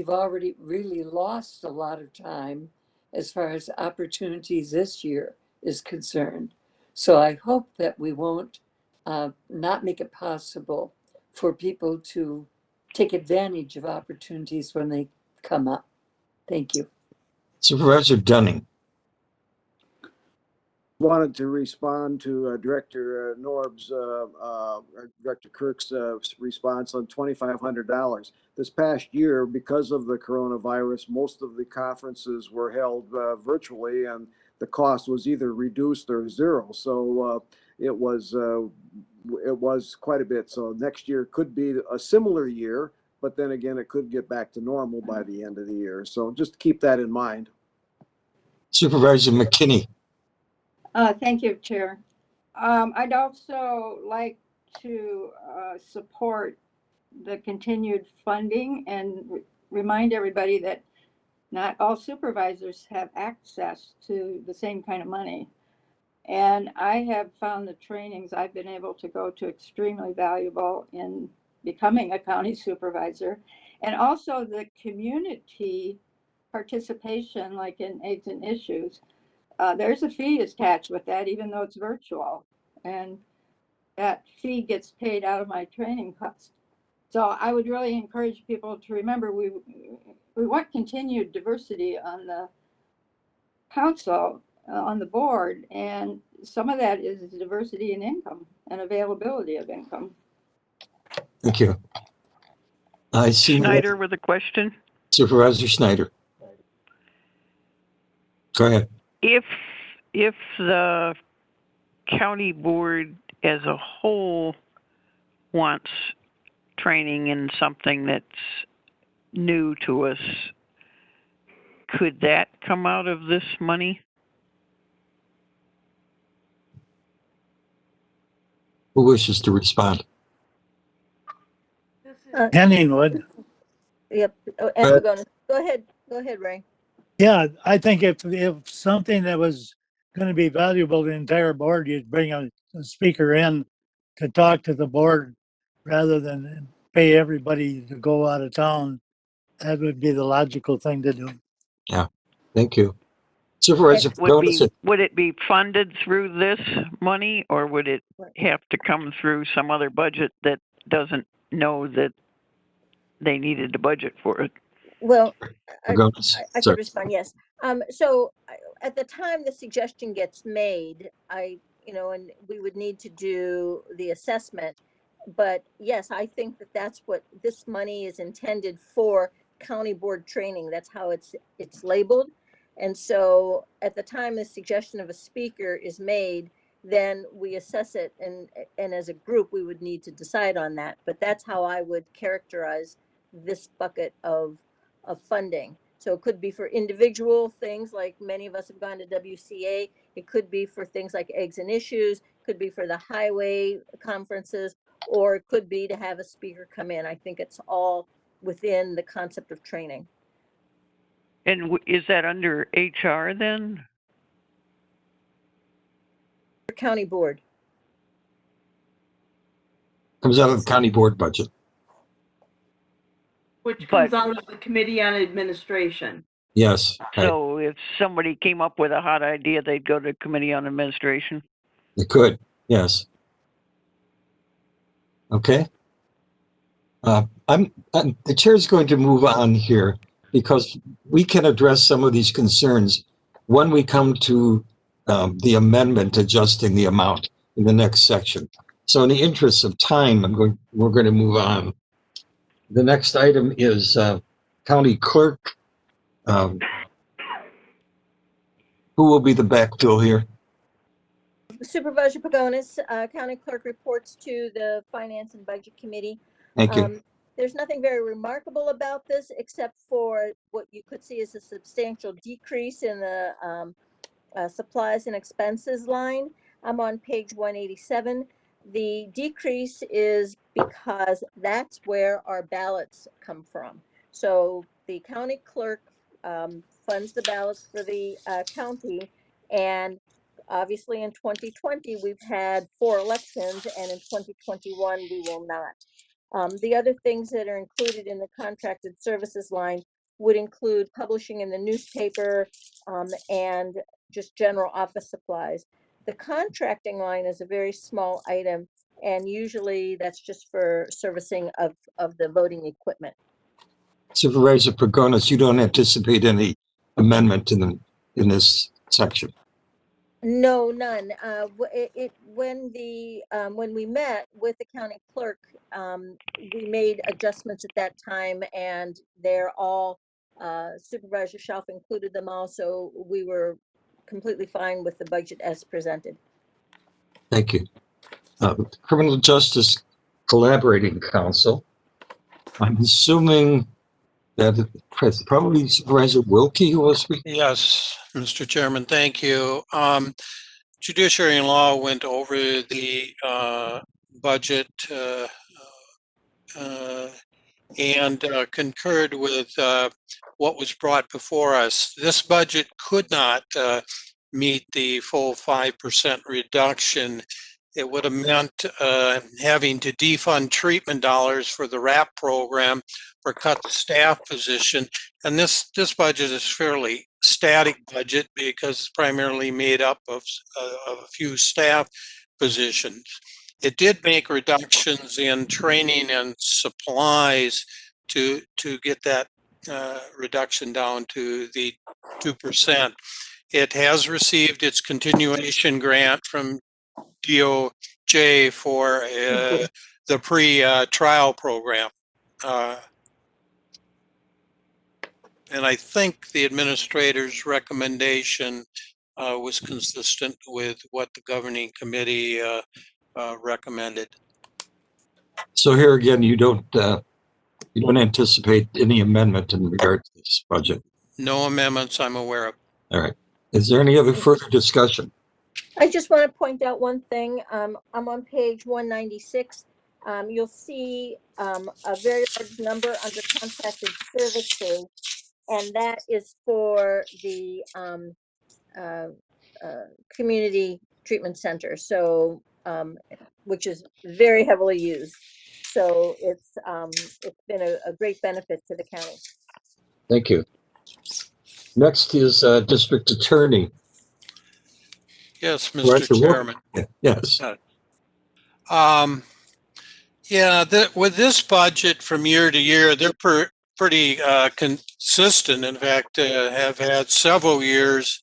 already really lost a lot of time as far as opportunities this year is concerned. So I hope that we won't not make it possible for people to take advantage of opportunities when they come up. Thank you. Supervisor Dunning. Wanted to respond to Director Norb's, Director Kirk's response on $2,500. This past year, because of the coronavirus, most of the conferences were held virtually, and the cost was either reduced or zero. So it was quite a bit. So next year could be a similar year, but then again, it could get back to normal by the end of the year. So just keep that in mind. Supervisor McKinney. Thank you, Chair. I'd also like to support the continued funding and remind everybody that not all supervisors have access to the same kind of money. And I have found the trainings I've been able to go to extremely valuable in becoming a county supervisor. And also the community participation, like in AIDS and Issues. There's a fee attached with that, even though it's virtual. And that fee gets paid out of my training cost. So I would really encourage people to remember we want continued diversity on the council, on the board, and some of that is diversity in income and availability of income. Thank you. I see Schneider with a question. Supervisor Schneider. Go ahead. If the county board as a whole wants training in something that's new to us, could that come out of this money? Who wishes to respond? Henning would. Yep. Go ahead. Go ahead, Ray. Yeah, I think if something that was going to be valuable to the entire board, you'd bring a speaker in to talk to the board rather than pay everybody to go out of town. That would be the logical thing to do. Yeah, thank you. Supervisor Would it be funded through this money, or would it have to come through some other budget that doesn't know that they needed a budget for it? Well, I could respond, yes. So at the time the suggestion gets made, and we would need to do the assessment. But yes, I think that that's what this money is intended for, county board training. That's how it's labeled. And so at the time the suggestion of a speaker is made, then we assess it, and as a group we would need to decide on that. But that's how I would characterize this bucket of funding. So it could be for individual things, like many of us have gone to WCA. It could be for things like Eggs and Issues, could be for the highway conferences, or it could be to have a speaker come in. I think it's all within the concept of training. And is that under HR then? County board. Comes out of the county board budget. Which comes out of the Committee on Administration. Yes. So if somebody came up with a hot idea, they'd go to Committee on Administration? It could, yes. Okay. The chair's going to move on here because we can address some of these concerns when we come to the amendment adjusting the amount in the next section. So in the interest of time, we're going to move on. The next item is county clerk. Who will be the backfill here? Supervisor Pagonis, County Clerk, reports to the Finance and Budget Committee. Thank you. There's nothing very remarkable about this except for what you could see as a substantial decrease in the supplies and expenses line. I'm on page 187. The decrease is because that's where our ballots come from. So the county clerk funds the ballots for the county, and obviously in 2020 we've had 4 elections, and in 2021 we will not. The other things that are included in the contracted services line would include publishing in the newspaper and just general office supplies. The contracting line is a very small item, and usually that's just for servicing of the voting equipment. Supervisor Pagonis, you don't anticipate any amendment in this section? No, none. When we met with the county clerk, we made adjustments at that time, and they're all Supervisor Schauf included them all, so we were completely fine with the budget as presented. Thank you. Criminal Justice Collaborating Council. I'm assuming that it's probably Supervisor Wilkie who will speak. Yes, Mr. Chairman, thank you. Judiciary and Law went over the budget and concurred with what was brought before us. This budget could not meet the full 5% reduction. It would have meant having to defund treatment dollars for the RAP program or cut the staff position. And this budget is fairly static budget because it's primarily made up of a few staff positions. It did make reductions in training and supplies to get that reduction down to the 2%. It has received its continuation grant from DOJ for the pre-trial program. And I think the administrator's recommendation was consistent with what the governing committee recommended. So here again, you don't anticipate any amendment in regard to this budget? No amendments I'm aware of. All right. Is there any other further discussion? I just want to point out one thing. I'm on page 196. You'll see a very large number under contracted services, and that is for the community treatment center, so which is very heavily used. So it's been a great benefit to the county. Thank you. Next is District Attorney. Yes, Mr. Chairman. Yes. With this budget from year to year, they're pretty consistent. In fact, have had several years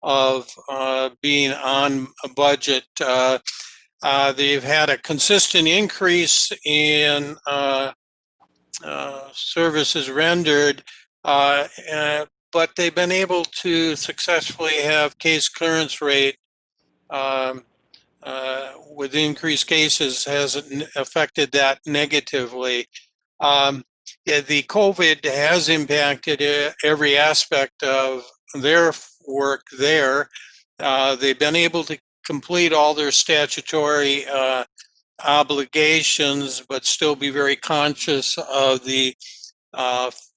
of being on a budget. They've had a consistent increase in services rendered, but they've been able to successfully have case clearance rate with increased cases hasn't affected that negatively. The COVID has impacted every aspect of their work there. They've been able to complete all their statutory obligations, but still be very conscious of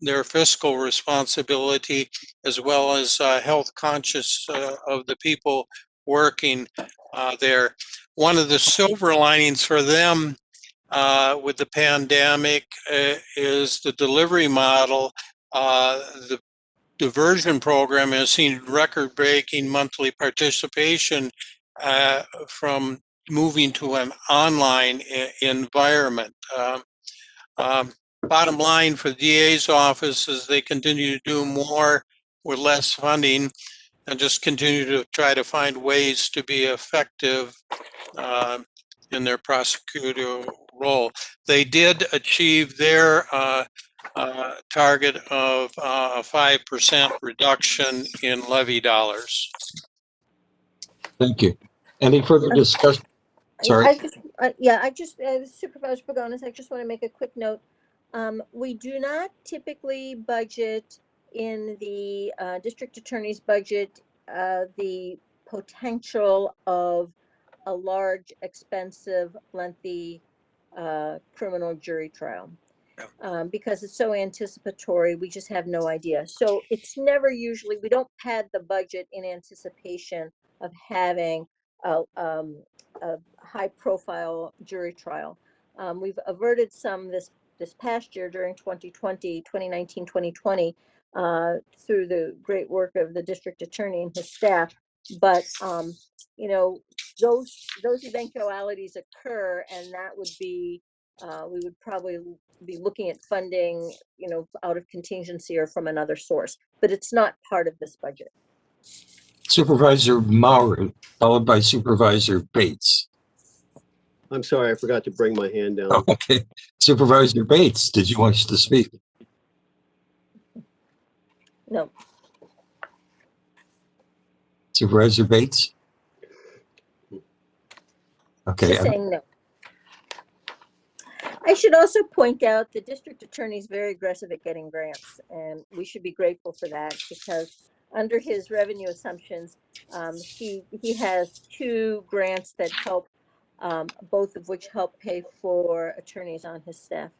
their fiscal responsibility, as well as health conscious of the people working. there. One of the silver linings for them with the pandemic is the delivery model. The diversion program has seen record-breaking monthly participation from moving to an online environment. Bottom line for the DA's office is they continue to do more with less funding and just continue to try to find ways to be effective in their prosecutorial role. They did achieve their target of a 5% reduction in levy dollars. Thank you. Any further discussion? Sorry. Supervisor Pagonis, I just want to make a quick note. We do not typically budget in the district attorney's budget the potential of a large, expensive, lengthy criminal jury trial. Because it's so anticipatory, we just have no idea. So it's never usually, we don't pad the budget in anticipation of having a high profile jury trial. We've averted some this past year during 2019, 2020, through the great work of the district attorney and his staff. But, you know, those eventualities occur, and that would be, we would probably be looking at funding, you know, out of contingency or from another source, but it's not part of this budget. Supervisor Maury, followed by Supervisor Bates. I'm sorry, I forgot to bring my hand down. Oh, okay. Supervisor Bates, did you wish to speak? No. Supervisor Bates? Okay. Just saying no. I should also point out the district attorney is very aggressive at getting grants, and we should be grateful for that, because under his revenue assumptions, he has 2 grants that help, both of which help pay for attorneys on his staff.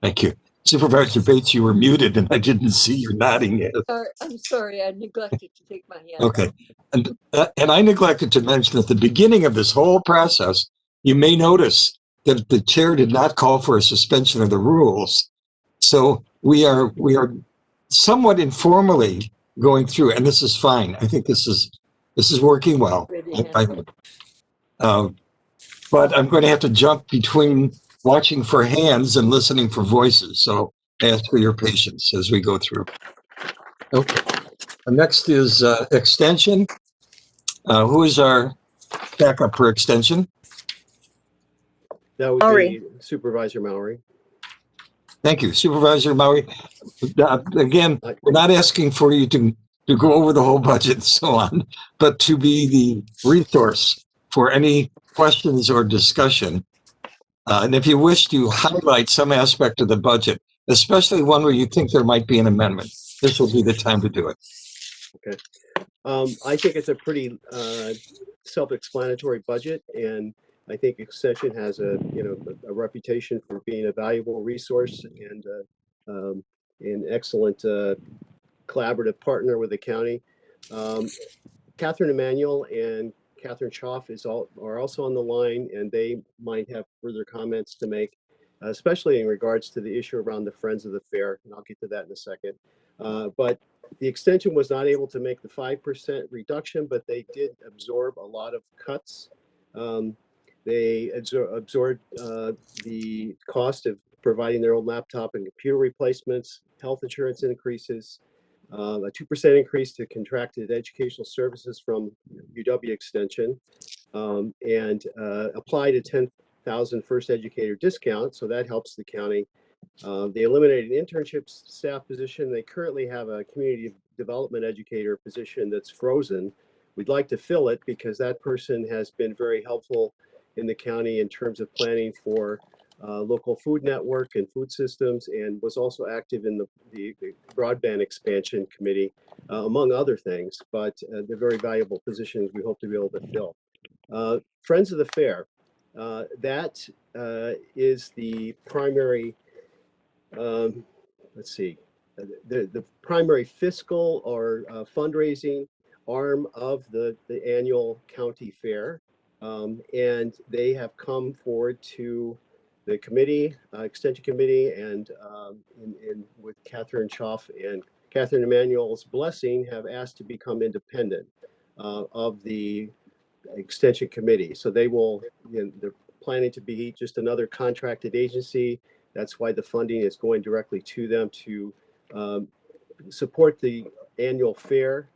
Thank you. Supervisor Bates, you were muted and I didn't see you nodding yet. I'm sorry, I neglected to take my hand. Okay. And I neglected to mention at the beginning of this whole process, you may notice that the chair did not call for a suspension of the rules. So we are somewhat informally going through, and this is fine. I think this is working well. But I'm going to have to jump between watching for hands and listening for voices. So I ask for your patience as we go through. Okay. Next is extension. Who is our backup for extension? That would be Supervisor Maury. Thank you, Supervisor Maury. Again, we're not asking for you to go over the whole budget and so on, but to be the resource for any questions or discussion. And if you wish to highlight some aspect of the budget, especially one where you think there might be an amendment, this will be the time to do it. Okay. I think it's a pretty self-explanatory budget, and I think Extension has a reputation for being a valuable resource and an excellent collaborative partner with the county. Catherine Emanuel and Catherine Schaff are also on the line, and they might have further comments to make, especially in regards to the issue around the Friends of the Fair, and I'll get to that in a second. But the extension was not able to make the 5% reduction, but they did absorb a lot of cuts. They absorbed the cost of providing their own laptop and computer replacements, health insurance increases, a 2% increase to contracted educational services from UW Extension, and applied a 10,000 first educator discount, so that helps the county. They eliminated an internship staff position. They currently have a community development educator position that's frozen. We'd like to fill it because that person has been very helpful in the county in terms of planning for local food network and food systems, and was also active in the broadband expansion committee, among other things, but they're very valuable positions we hope to be able to fill. Friends of the Fair, that is the primary, let's see, the primary fiscal or fundraising arm of the annual county fair. And they have come forward to the committee, extension committee, and with Catherine Schaff and Catherine Emanuel's blessing, have asked to become independent of the extension committee. So they will, they're planning to be just another contracted agency. That's why the funding is going directly to them to support the annual fair.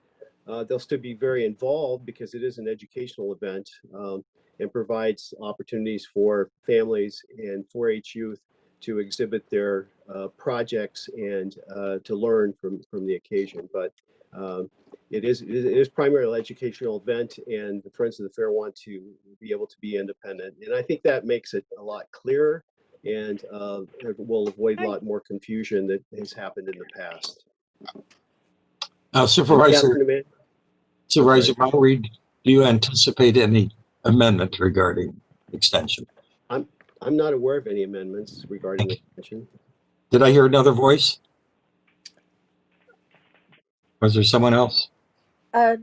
They'll still be very involved because it is an educational event, and provides opportunities for families and 4-H youth to exhibit their projects and to learn from the occasion. But it is primarily an educational event, and the Friends of the Fair want to be able to be independent. And I think that makes it a lot clearer, and it will avoid a lot more confusion that has happened in the past. Supervisor Mowry, do you anticipate any amendment regarding extension? I'm not aware of any amendments regarding extension. Did I hear another voice? Was there someone else? Chair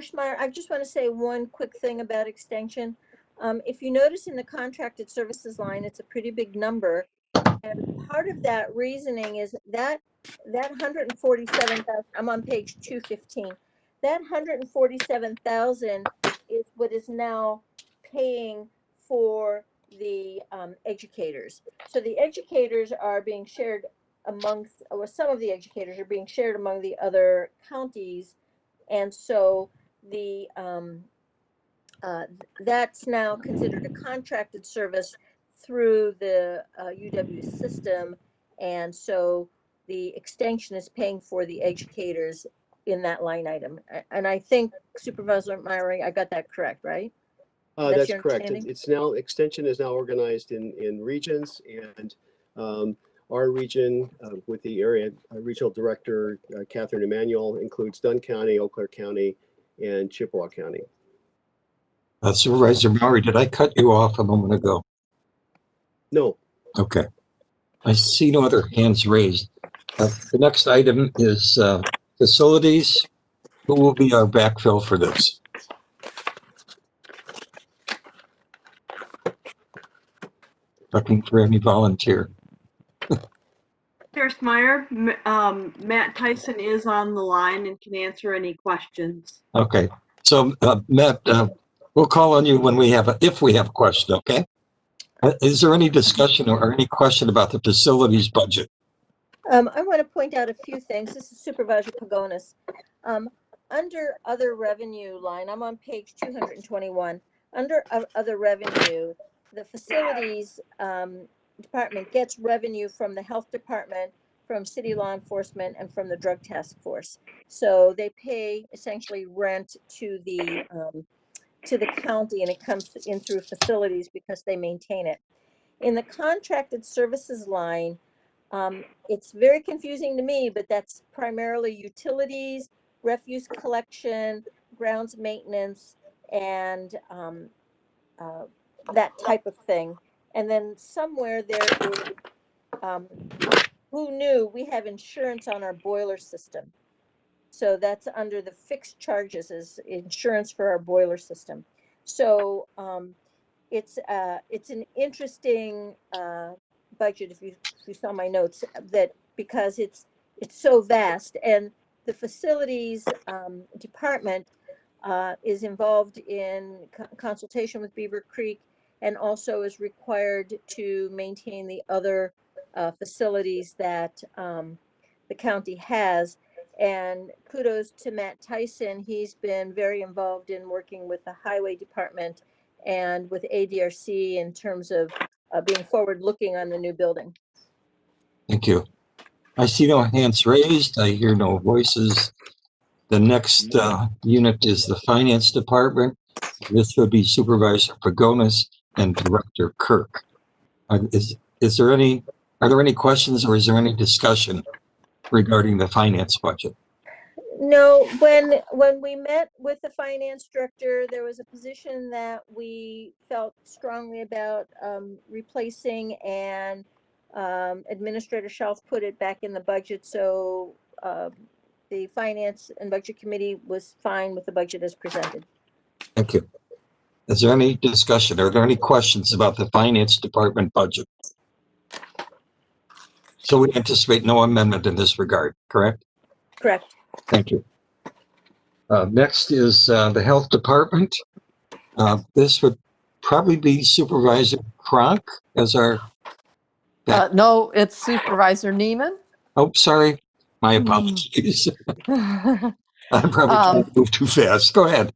Schmeier, I just want to say one quick thing about extension. If you notice in the contracted services line, it's a pretty big number. And part of that reasoning is that 147,000, I'm on page 215, that 147,000 is what is now paying for the educators. So the educators are being shared amongst, or some of the educators are being shared among the other counties. And so the that's now considered a contracted service through the UW system. And so the extension is paying for the educators in that line item. And I think Supervisor Myrie, I got that correct, right? That's correct. It's now, extension is now organized in regions, and our region with the area regional director, Catherine Emanuel, includes Dunn County, Eau Claire County, and Chippewa County. Supervisor Mowry, did I cut you off a moment ago? No. Okay. I see no other hands raised. The next item is facilities. Who will be our backfill for this? Looking for any volunteer. Chair Schmeier, Matt Tyson is on the line and can answer any questions. Okay. So Matt, we'll call on you when we have if we have a question, okay? Is there any discussion or any question about the facilities budget? I want to point out a few things. This is Supervisor Pagonis. Under other revenue line, I'm on page 221. Under other revenue, the facilities department gets revenue from the health department, from city law enforcement, and from the drug task force. So they pay essentially rent to the county, and it comes in through facilities because they maintain it. In the contracted services line, it's very confusing to me, but that's primarily utilities, refuse collection, grounds maintenance, and that type of thing. And then somewhere there is, who knew, we have insurance on our boiler system. So that's under the fixed charges is insurance for our boiler system. So it's an interesting budget if you saw my notes, that because it's so vast, and the facilities department is involved in consultation with Beaver Creek, and also is required to maintain the other facilities that the county has. And kudos to Matt Tyson. He's been very involved in working with the highway department and with ADRC in terms of being forward looking on the new building. Thank you. I see no hands raised. I hear no voices. The next unit is the finance department. This would be Supervisor Pagonis and Director Kirk. Are there any questions, or is there any discussion regarding the finance budget? No, when we met with the finance director, there was a position that we felt strongly about replacing, and Administrator Shelf put it back in the budget. So the Finance and Budget Committee was fine with the budget as presented. Thank you. Is there any discussion? Are there any questions about the Finance Department budget? So we anticipate no amendment in this regard, correct? Correct. Thank you. Next is the Health Department. This would probably be Supervisor Kronk as our... No, it's Supervisor Neiman. Oh, sorry. My apologies. I'm probably trying to move too fast. Go ahead.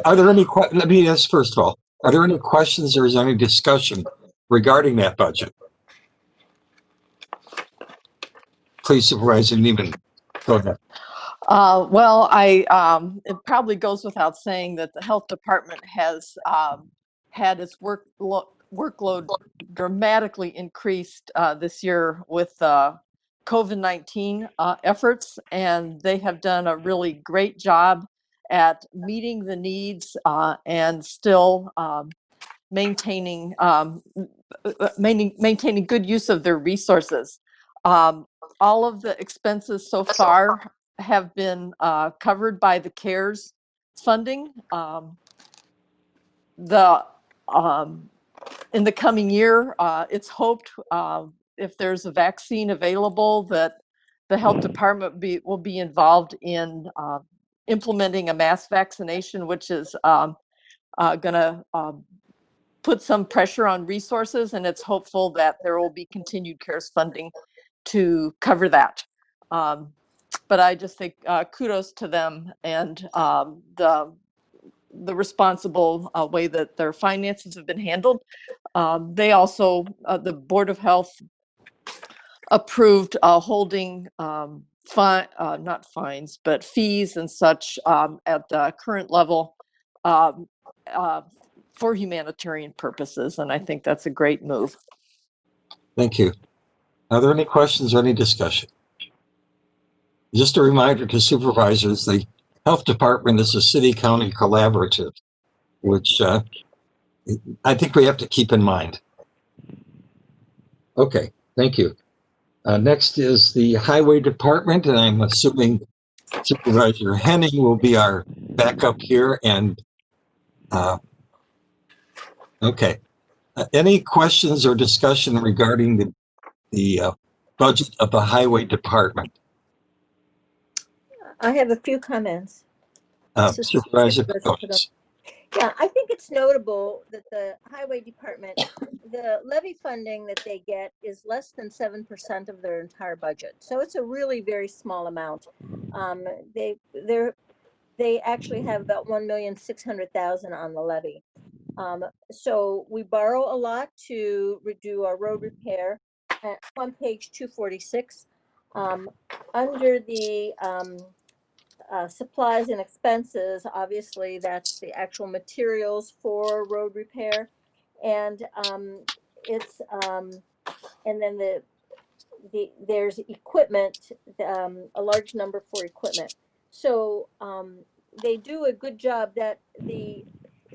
Are there any questions? Let me ask first of all, are there any questions or is there any discussion regarding that budget? Please, Supervisor Neiman, go ahead. Well, it probably goes without saying that the health department has had its workload dramatically increased this year with COVID-19 efforts, and they have done a really great job at meeting the needs and still maintaining good use of their resources. All of the expenses so far have been covered by the CARES funding. In the coming year, it's hoped if there's a vaccine available that the health department will be involved in implementing a mass vaccination, which is going to put some pressure on resources, and it's hopeful that there will be continued CARES funding to cover that. But I just think kudos to them and the responsible way that their finances have been handled. They also, the Board of Health approved holding not fines, but fees and such at the current level for humanitarian purposes. And I think that's a great move. Thank you. Are there any questions or any discussion? Just a reminder to supervisors, the health department is a city-county collaborative, which I think we have to keep in mind. Okay, thank you. Next is the highway department, and I'm assuming Supervisor Henning will be our backup here. And okay, any questions or discussion regarding the budget of the highway department? I have a few comments. Supervisor. Yeah, I think it's notable that the highway department, the levy funding that they get is less than 7% of their entire budget. So it's a really very small amount. They actually have about 1,600,000 on the levy. So we borrow a lot to redo our road repair. On page 246, under the supplies and expenses, obviously that's the actual materials for road repair, and and then there's equipment, a large number for equipment. So they do a good job. That the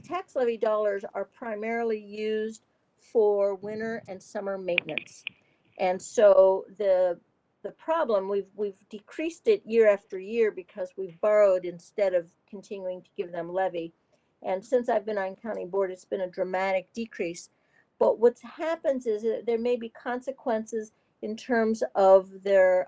tax levy dollars are primarily used for winter and summer maintenance, and so the problem, we've decreased it year after year because we've borrowed instead of continuing to give them levy. And since I've been on county board, it's been a dramatic decrease. But what happens is that there may be consequences in terms of their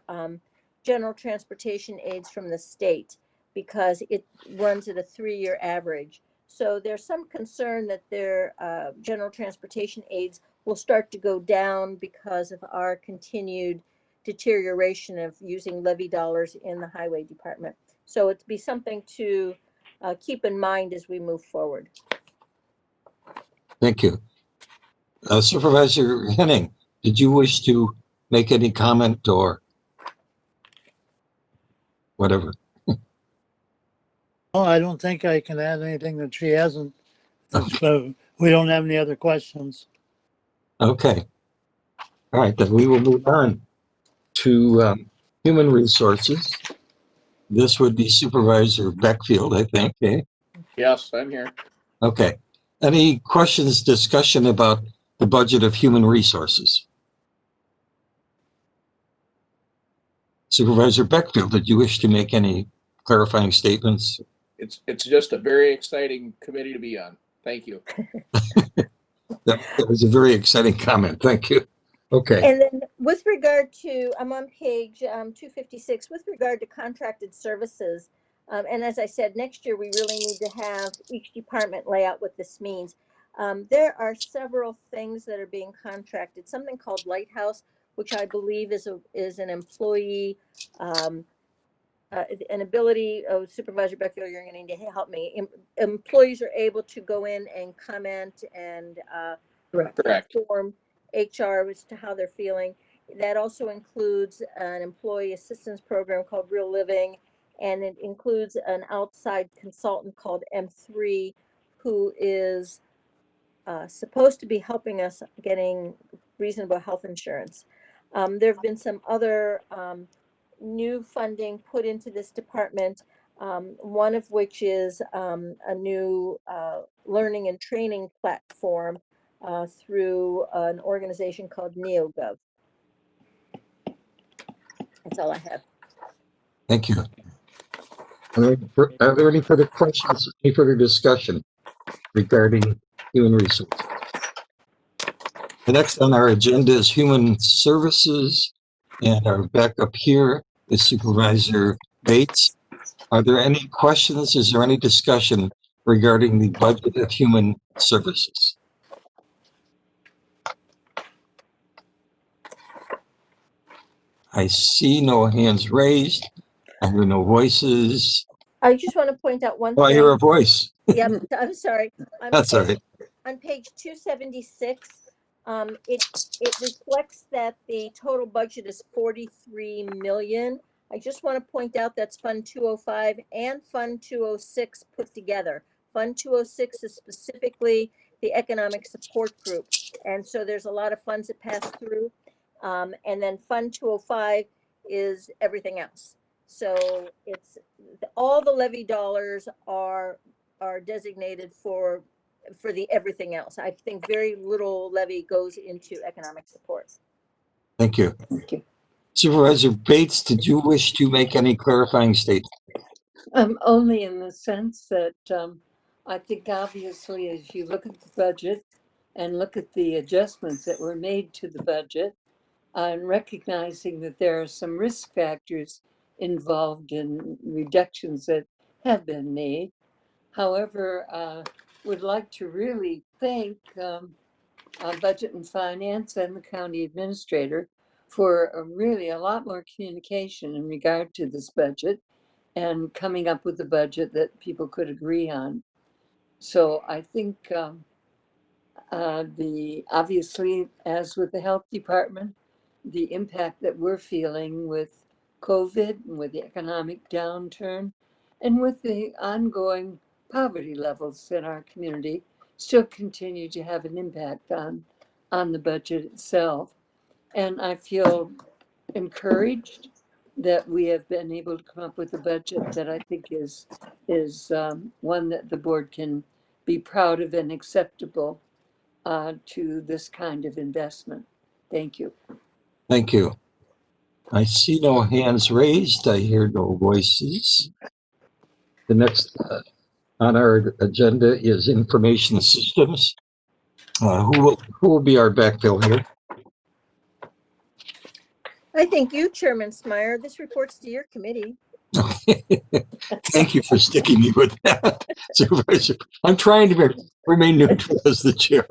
general transportation aids from the state, because it runs at a 3-year average. So there's some concern that their general transportation aids will start to go down because of our continued deterioration of using levy dollars in the highway department. So it'd be something to keep in mind as we move forward. Thank you. Supervisor Henning, did you wish to make any comment or whatever? Oh, I don't think I can add anything that she hasn't. We don't have any other questions. Okay. All right, then we will move on to human resources. This would be Supervisor Beckfield, I think. Eh? Yes, I'm here. Okay. Any questions, discussion about the budget of human resources? Supervisor Beckfield, did you wish to make any clarifying statements? It's just a very exciting committee to be on. Thank you. That was a very exciting comment. Thank you. Okay. And then with regard to, I'm on page 256, with regard to contracted services. And as I said, next year, we really need to have each department lay out what this means. There are several things that are being contracted, something called Lighthouse, which I believe is an employee, an ability, Supervisor Beckfield, you're going to need to help me. Employees are able to go in and comment and Correct. inform HR as to how they're feeling. That also includes an employee assistance program called Real Living, and it includes an outside consultant called M3, who is supposed to be helping us getting reasonable health insurance. There have been some other new funding put into this department, one of which is a new learning and training platform through an organization called NeoGov. That's all I have. Thank you. Are there any further questions, any further discussion regarding human resources? The next on our agenda is human services, and our backup here is Supervisor Bates. Are there any questions? Is there any discussion regarding the budget of human services? I see no hands raised. I hear no voices. I just want to point out one Oh, thing. I hear a voice. Yep, I'm sorry. That's all right. On page 276, it reflects that the total budget is 43 million. I just want to point out that's Fund 205 and Fund 206 put together. Fund 206 is specifically the economic support group, and so there's a lot of funds that pass through. And then Fund 205 is everything else. So it's all the levy dollars are designated for the everything else. I think very little levy goes into economic support. Thank you. Thank you. Supervisor Bates, did you wish to make any clarifying statement? Only in the sense that I think obviously as you look at the budget and look at the adjustments that were made to the budget, and recognizing that there are some risk factors involved in reductions that have been made. However, would like to really thank Budget and Finance and the county administrator for really a lot more communication in regard to this budget and coming up with a budget that people could agree on. So I think obviously, as with the health department, the impact that we're feeling with COVID and with the economic downturn and with the ongoing poverty levels in our community still continue to have an impact on the budget itself. And I feel encouraged that we have been able to come up with a budget that I think is one that the board can be proud of and acceptable to this kind of investment. Thank you. Thank you. I see no hands raised. I hear no voices. The next on our agenda is information systems. Who will be our backfill here? I thank you, Chairman Smyer. This reports to your committee. Thank you for sticking me with that, Supervisor. I'm trying to remain neutral as the chair.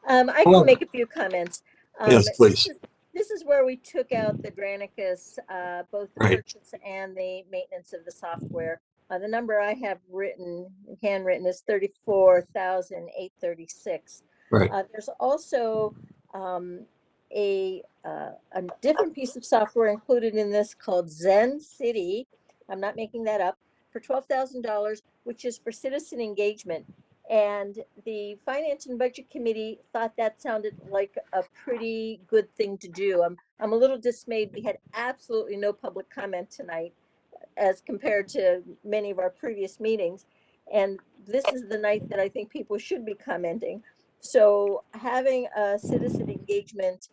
I can make a few comments. Yes, please. This is where we took out the Granicus, both the purchase and the maintenance of the software. The number I have handwritten is 34,836. Right. There's also a different piece of software included in this called Zen City. I'm not making that up, for $12,000, which is for citizen engagement. And the Finance and Budget Committee thought that sounded like a pretty good thing to do. I'm a little dismayed. We had absolutely no public comment tonight as compared to many of our previous meetings. And this is the night that I think people should be commenting. So having a citizen engagement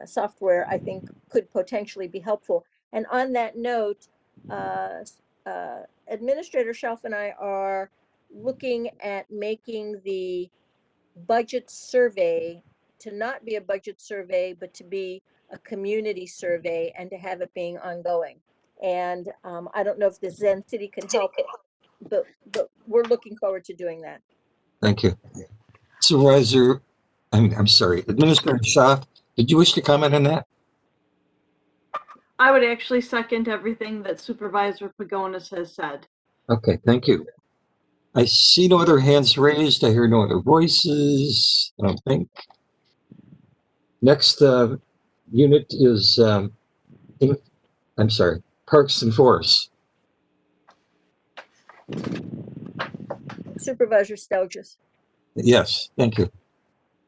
software, I think could potentially be helpful. And on that note, Administrator Shelf and I are looking at making the budget survey to not be a budget survey, but to be a community survey and to have it being ongoing. And I don't know if the Zen City can help, but we're looking forward to doing that. Thank you. Supervisor, I'm sorry, Administrator Shaw, did you wish to comment on that? I would actually second everything that Supervisor Pagonis has said. Okay, thank you. I see no other hands raised. I hear no other voices, I don't think. Next unit is, I'm sorry, Parks and Forests. Supervisor Stelgis. Yes, thank you.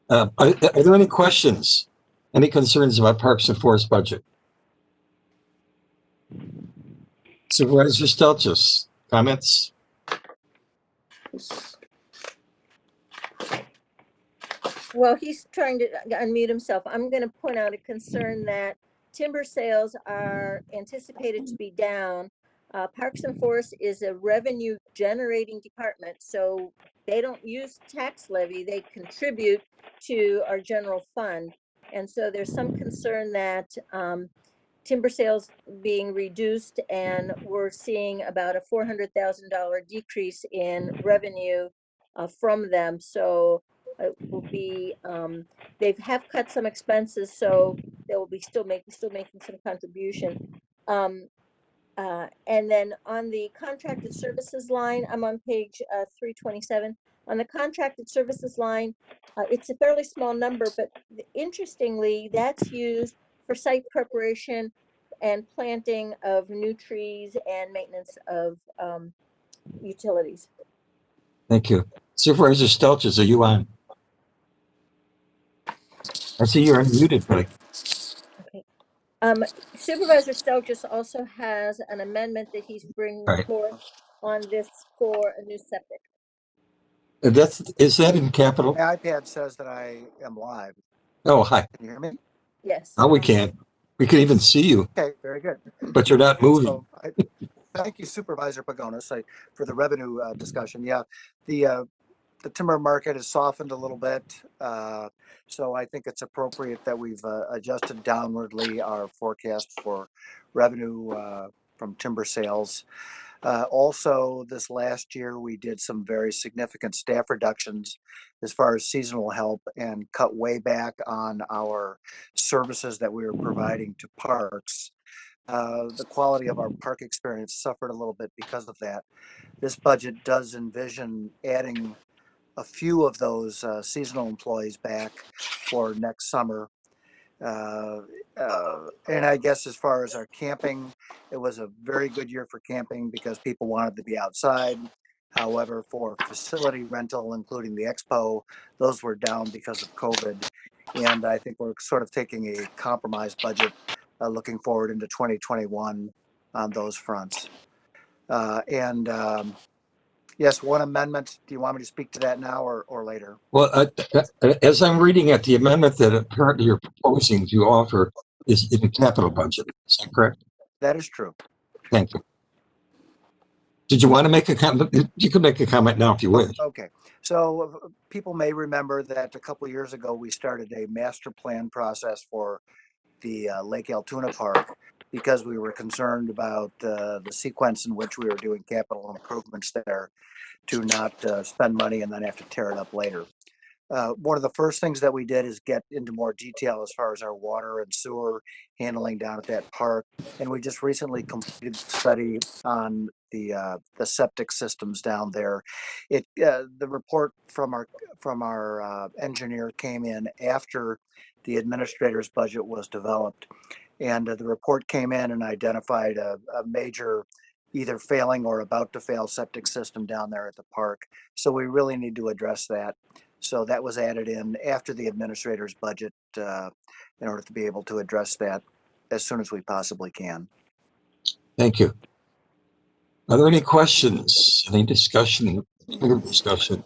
Are there any questions? Any concerns about Parks and Forest budget? Supervisor Stelgis, comments? Well, he's trying to unmute himself. I'm going to point out a concern that timber sales are anticipated to be down. Parks and Forests is a revenue generating department, so they don't use tax levy. They contribute to our general fund. And so there's some concern that timber sales being reduced, and we're seeing about a $400,000 decrease in revenue from them. So it will be, they have cut some expenses, so they will be still making some contribution. And then on the contracted services line, I'm on page 327. On the contracted services line, it's a fairly small number, but interestingly, that's used for site preparation and planting of new trees and maintenance of utilities. Thank you. Supervisor Stelgis, are you on? I see you're unmuted, buddy. Okay. Supervisor Stelgis also has an amendment that he's bringing forth on this for a new septic. Is that in capital? My iPad says that I am live. Oh, hi. Can you hear me? Yes. Now we can. We can even see you. Okay, very good. But you're not moving. So thank you, Supervisor Pagonis, for the revenue discussion. Yeah, the timber market has softened a little bit, so I think it's appropriate that we've adjusted downwardly our forecast for revenue from timber sales. Also, this last year, we did some very significant staff reductions as far as seasonal help and cut way back on our services that we were providing to parks. The quality of our park experience suffered a little bit because of that. This budget does envision adding a few of those seasonal employees back for next summer. And I guess as far as our camping, it was a very good year for camping because people wanted to be outside. However, for facility rental, including the expo, those were down because of COVID. And I think we're sort of taking a compromised budget looking forward into 2021 on those fronts. Yes, one amendment. Do you want me to speak to that now or later? Well, as I'm reading it, the amendment that apparently you're proposing to offer is in the capital budget. Is that correct? That is true. Thank you. Did you want to make a comment? You can make a comment now if you wish. Okay. So people may remember that a couple of years ago, we started a master plan process for the Lake Altoona Park because we were concerned about the sequence in which we were doing capital improvements there to not spend money and then have to tear it up later. One of the first things that we did is get into more detail as far as our water and sewer handling down at that park. And we just recently completed the study on the septic systems down there. The report from our engineer came in after the administrator's budget was developed. And the report came in and identified a major either failing or about to fail septic system down there at the park. So we really need to address that. So that was added in after the administrator's budget in order to be able to address that as soon as we possibly can. Thank you. Are there any questions? Any discussion? Further discussion?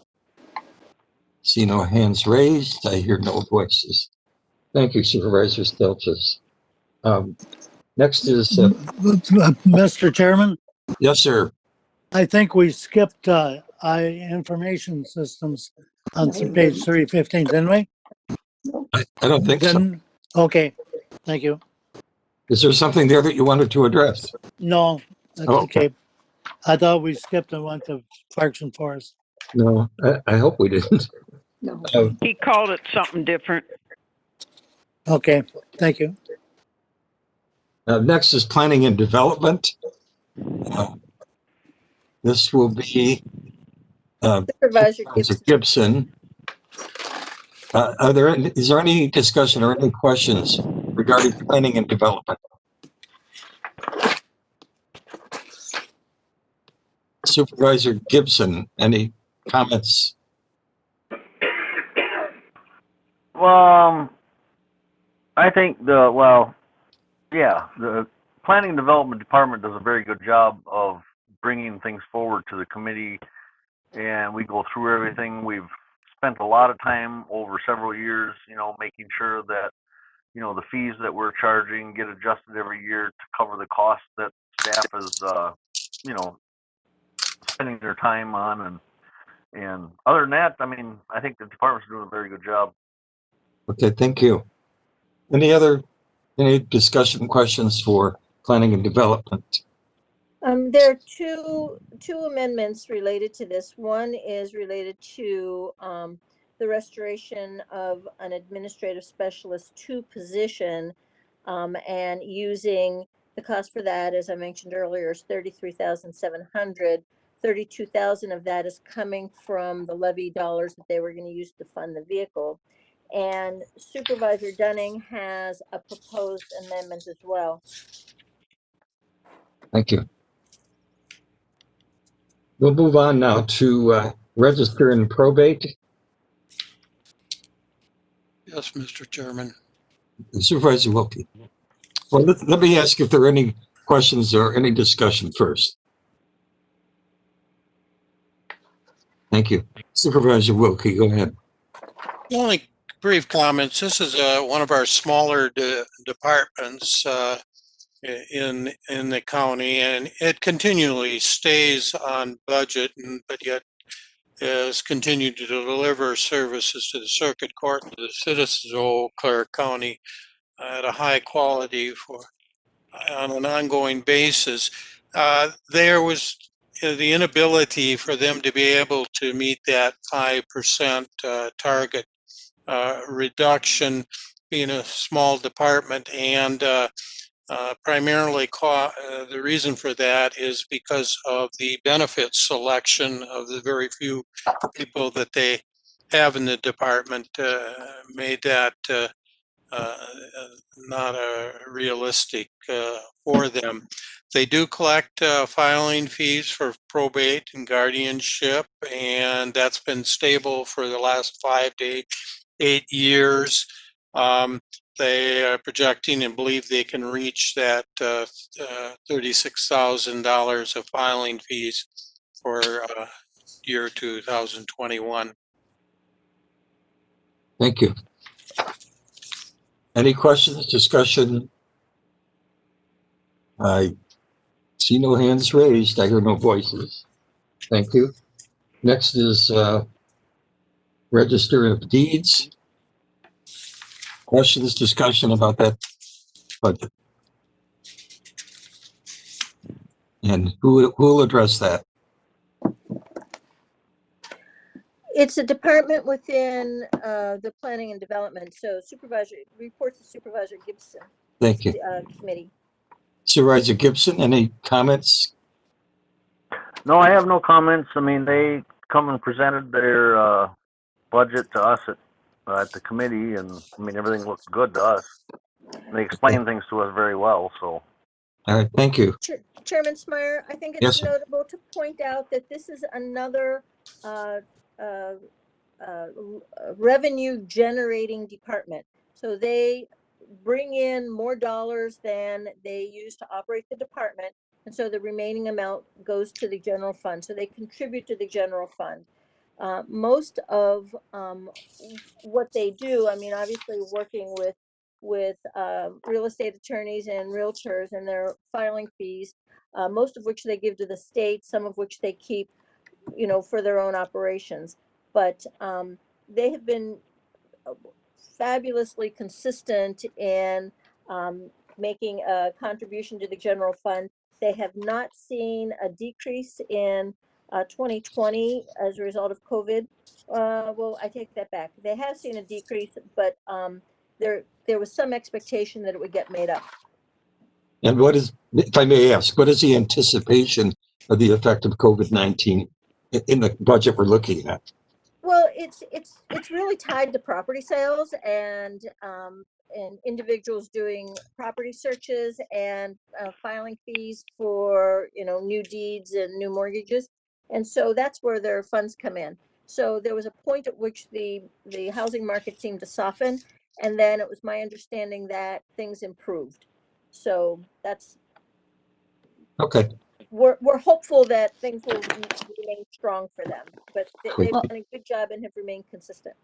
See no hands raised. I hear no voices. Thank you, Supervisor Stelzis. Next is, Mr. Chairman, yes, sir. I think we skipped information systems on No, we page didn't. 315, didn't we? I don't think so. Then, okay, thank you. Is there something there that you wanted to address? No, that's Oh, okay. I thought we skipped and went to Parks and Forest. no, I hope we didn't. No. He called it something different. Okay, thank you. Next is planning and development. This will be Supervisor Gibson. Gibson. Is there any discussion or any questions regarding planning and development? Supervisor Gibson, any comments? Well, I think the planning and development department does a very good job of bringing things forward to the committee, and we go through everything. We've spent a lot of time over several years, making sure that, the fees that we're charging get adjusted every year to cover the cost that staff is, spending their time on. And other than that, I think the department's doing a very good job. Okay, thank you. Any discussion questions for planning and development? There are two amendments related to this. One is related to the restoration of an administrative specialist 2 position, and using the cost for that, as I mentioned earlier, is $33,700. 32,000 of that is coming from the levy dollars that they were going to use to fund the vehicle. And Supervisor Dunning has a proposed amendment as well. Thank you. We'll move on now to register and probate. Yes, Mr. Chairman. Supervisor Wilkie. Well, let me ask if there are any questions or any discussion first. Thank you. Supervisor Wilkie, go ahead. Only brief comments. This is one of our smaller departments in the county, and it continually stays on budget, but yet has continued to deliver services to the circuit court and to the citizens of Eau Claire County at a high quality on an ongoing basis. There was the inability for them to be able to meet that 5% target reduction, being a small department, and primarily the reason for that is because of the benefit selection of the very few people that they have in the department made that not realistic for them. They do collect filing fees for probate and guardianship, and that's been stable for the last 5 to 8 years. They are projecting and believe they can reach that $36,000 of filing fees for year 2021. Thank you. Any questions, discussion? I see no hands raised. I hear no voices. Thank you. Next is Register of Deeds. Questions, discussion about that budget? And who will address that? It's a department within the planning and development. So reports to Supervisor Gibson. Thank you. Committee. Supervisor Gibson, any comments? No, I have no comments. They come and presented their budget to us at the committee, and everything looked good to us. They explained things to us very well. So. All right, thank you. Chairman Smyer, I think it's Yes, notable to point out that this is another revenue generating department. So they bring in more dollars than they use to operate the department. And so the remaining amount goes to the general fund. So they contribute to the general fund. Most of what they do, I mean, obviously working with real estate attorneys and realtors and their filing fees, most of which they give to the state, some of which they keep, for their own operations. But they have been fabulously consistent in making a contribution to the general fund. They have not seen a decrease in 2020 as a result of COVID. Well, I take that back. They have seen a decrease, but there was some expectation that it would get made up. And what is, if I may ask, what is the anticipation of the effect of COVID-19 in the budget we're looking at? Well, it's really tied to property sales and individuals doing property searches and filing fees for new deeds and new mortgages, and so that's where their funds come in. So there was a point at which the housing market seemed to soften, and then it was my understanding that things improved. So that's Okay. we're hopeful that things will remain strong for them, but they've Well, done a good job and have remained consistent.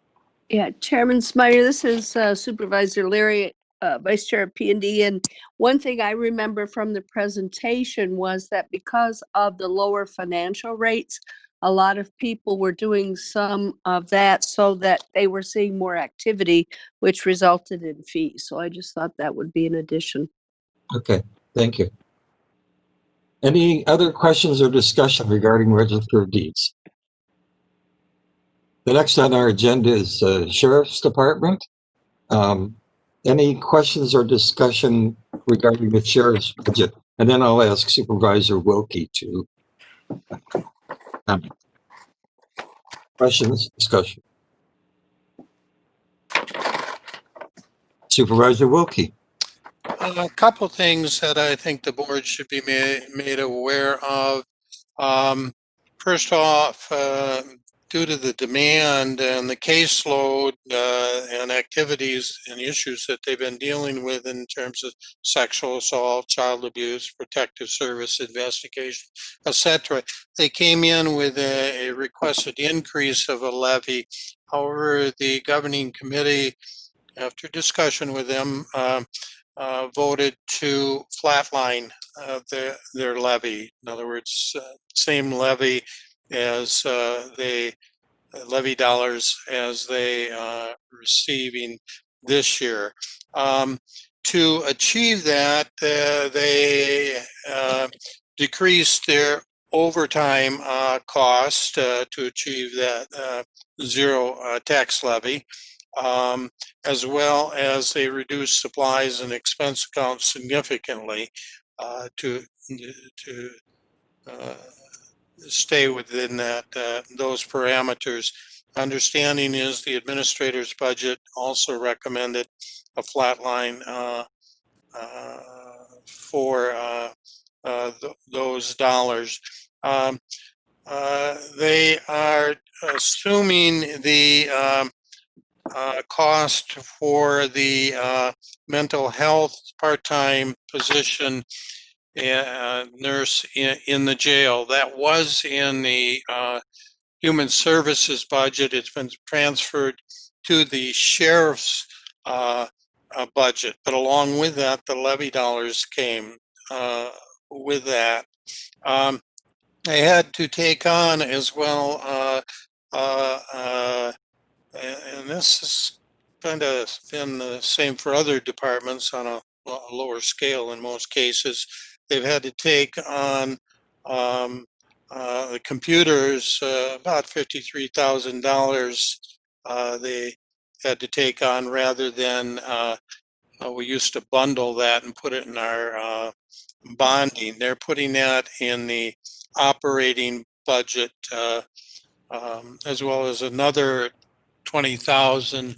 yeah, Chairman Smeyer, this is Supervisor Leary, Vice Chair of P&D. And one thing I remember from the presentation was that because of the lower financial rates, a lot of people were doing some of that so that they were seeing more activity, which resulted in fees. So I just thought that would be an addition. Okay, thank you. Any other questions or discussion regarding register of deeds? The next on our agenda is Sheriff's Department. Any questions or discussion regarding the Sheriff's budget? And then I'll ask Supervisor Wilkie to comment. Questions, discussion. Supervisor Wilkie. A couple things that I think the board should be made aware of. First off, due to the demand and the caseload and activities and issues that they've been dealing with in terms of sexual assault, child abuse, protective service investigation, etc., they came in with a requested increase of a levy. However, the governing committee, after discussion with them, voted to flatline their levy. In other words, same levy as levy dollars as they receiving this year. To achieve that, they decreased their overtime cost to achieve that zero tax levy. As well as they reduce supplies and expense accounts significantly to stay within those parameters. Understanding is the administrator's budget also recommended a flat line for those dollars. They are assuming the cost for the mental health part-time position nurse in the jail. That was in the human services budget. It's been transferred to the sheriff's budget, but along with that, the levy dollars came with that. They had to take on as well and this has kind of been the same for other departments on a lower scale in most cases. They've had to take on the computers, about $53,000 they had to take on rather than we used to bundle that and put it in our bonding. They're putting that in the operating budget as well as another 20,000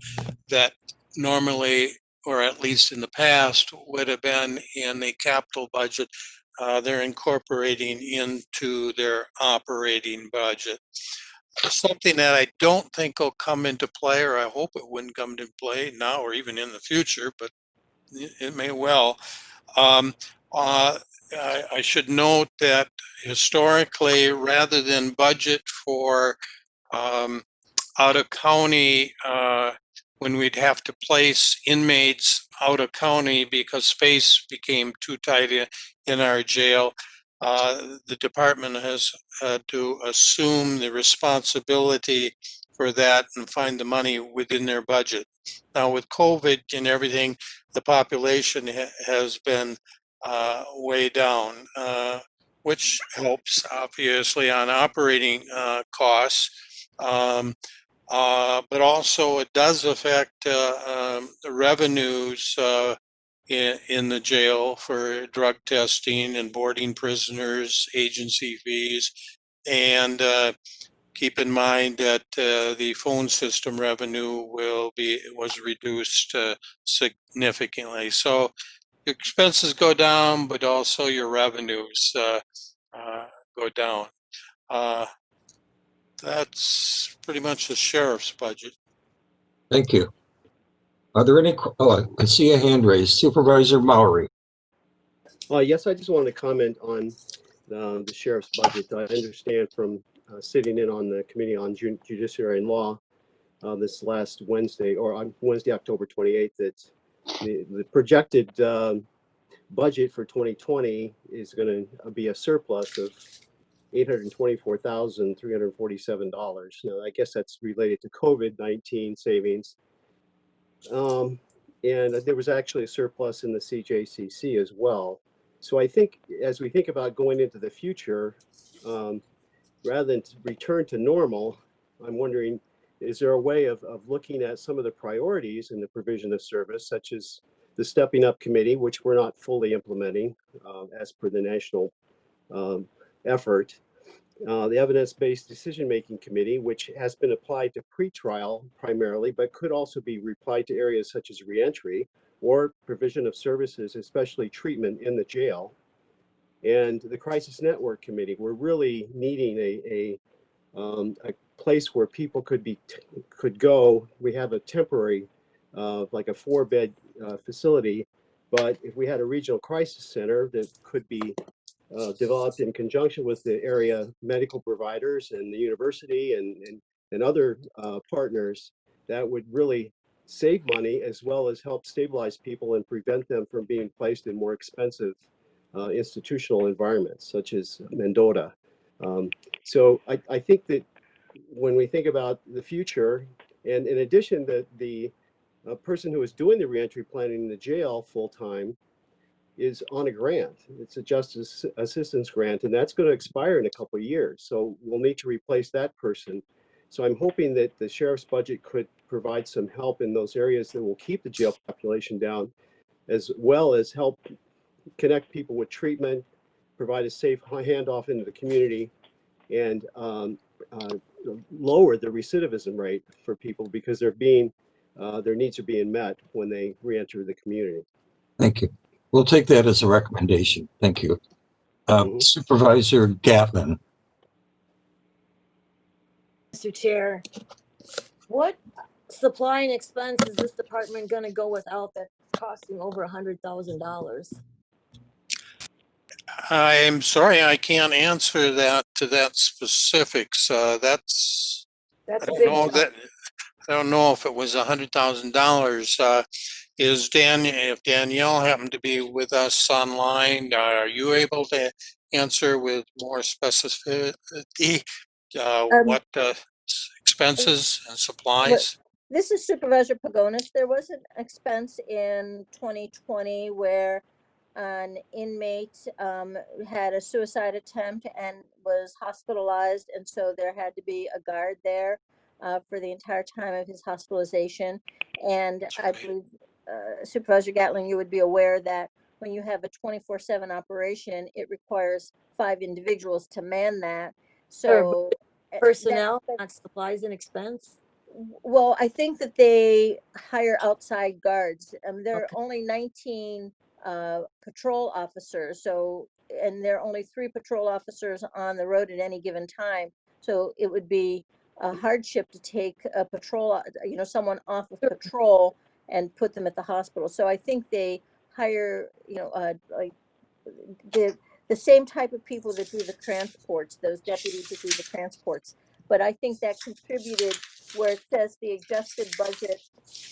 that normally, or at least in the past, would have been in the capital budget. They're incorporating into their operating budget. Something that I don't think will come into play, or I hope it wouldn't come into play now or even in the future, but it may well. I should note that historically, rather than budget for out of county, when we'd have to place inmates out of county because space became too tight in our jail. The department has to assume the responsibility for that and find the money within their budget. Now with COVID and everything, the population has been way down, which helps obviously on operating costs. But also it does affect the revenues in the jail for drug testing and boarding prisoners, agency fees, and keep in mind that the phone system revenue was reduced significantly. So your expenses go down, but also your revenues go down. That's pretty much the sheriff's budget. Thank you. Are there any, I see a hand raised. Supervisor Maury. Yes, I just wanted to comment on the sheriff's budget. I understand from sitting in on the Committee on Judiciary and Law this last Wednesday, or on Wednesday, October 28th, that the projected budget for 2020 is going to be a surplus of $824,347. Now, I guess that's related to COVID-19 savings. And there was actually a surplus in the CJCC as well. So I think as we think about going into the future, rather than to return to normal, I'm wondering, is there a way of looking at some of the priorities in the provision of service, such as the Stepping Up Committee, which we're not fully implementing as per the national effort, the Evidence-Based Decision-Making Committee, which has been applied to pretrial primarily, but could also be applied to areas such as reentry or provision of services, especially treatment in the jail. And the Crisis Network Committee, we're really needing a place where people could go. We have a temporary, like a 4-bed facility, but if we had a regional crisis center that could be developed in conjunction with the area medical providers and the university and other partners, that would really save money as well as help stabilize people and prevent them from being placed in more expensive institutional environments such as Mendota. So I think that when we think about the future, and in addition, that the person who is doing the reentry planning in the jail full-time is on a grant. It's a justice assistance grant, and that's going to expire in a couple of years. So we'll need to replace that person. So I'm hoping that the sheriff's budget could provide some help in those areas that will keep the jail population down, as well as help connect people with treatment, provide a safe handoff into the community, and lower the recidivism rate for people because their needs are being met when they reenter the community. Thank you. We'll take that as a recommendation. Thank you. Supervisor Gatlin. Mr. Chair, what supply and expense is this department going to go without that's costing over $100,000? I'm sorry, I can't answer that to that specifics. That's I don't know if it was $100,000. If Danielle happened to be with us online, are you able to answer with more specificity what expenses and supplies? This is Supervisor Pagonis. There was an expense in 2020 where an inmate had a suicide attempt and was hospitalized, and so there had to be a guard there for the entire time of his hospitalization. And I believe, Supervisor Gatling, you would be aware that when you have a 24/7 operation, it requires 5 individuals to man that. So personnel, not supplies and expense? Well, I think that they hire outside guards. There are only 19 patrol officers, and there are only 3 patrol officers on the road at any given time. So it would be a hardship to take a patrol, someone off of patrol and put them at the hospital. So I think they hire, like the same type of people that do the transports, those deputies that do the transports. but I think that contributed where it says the adjusted budget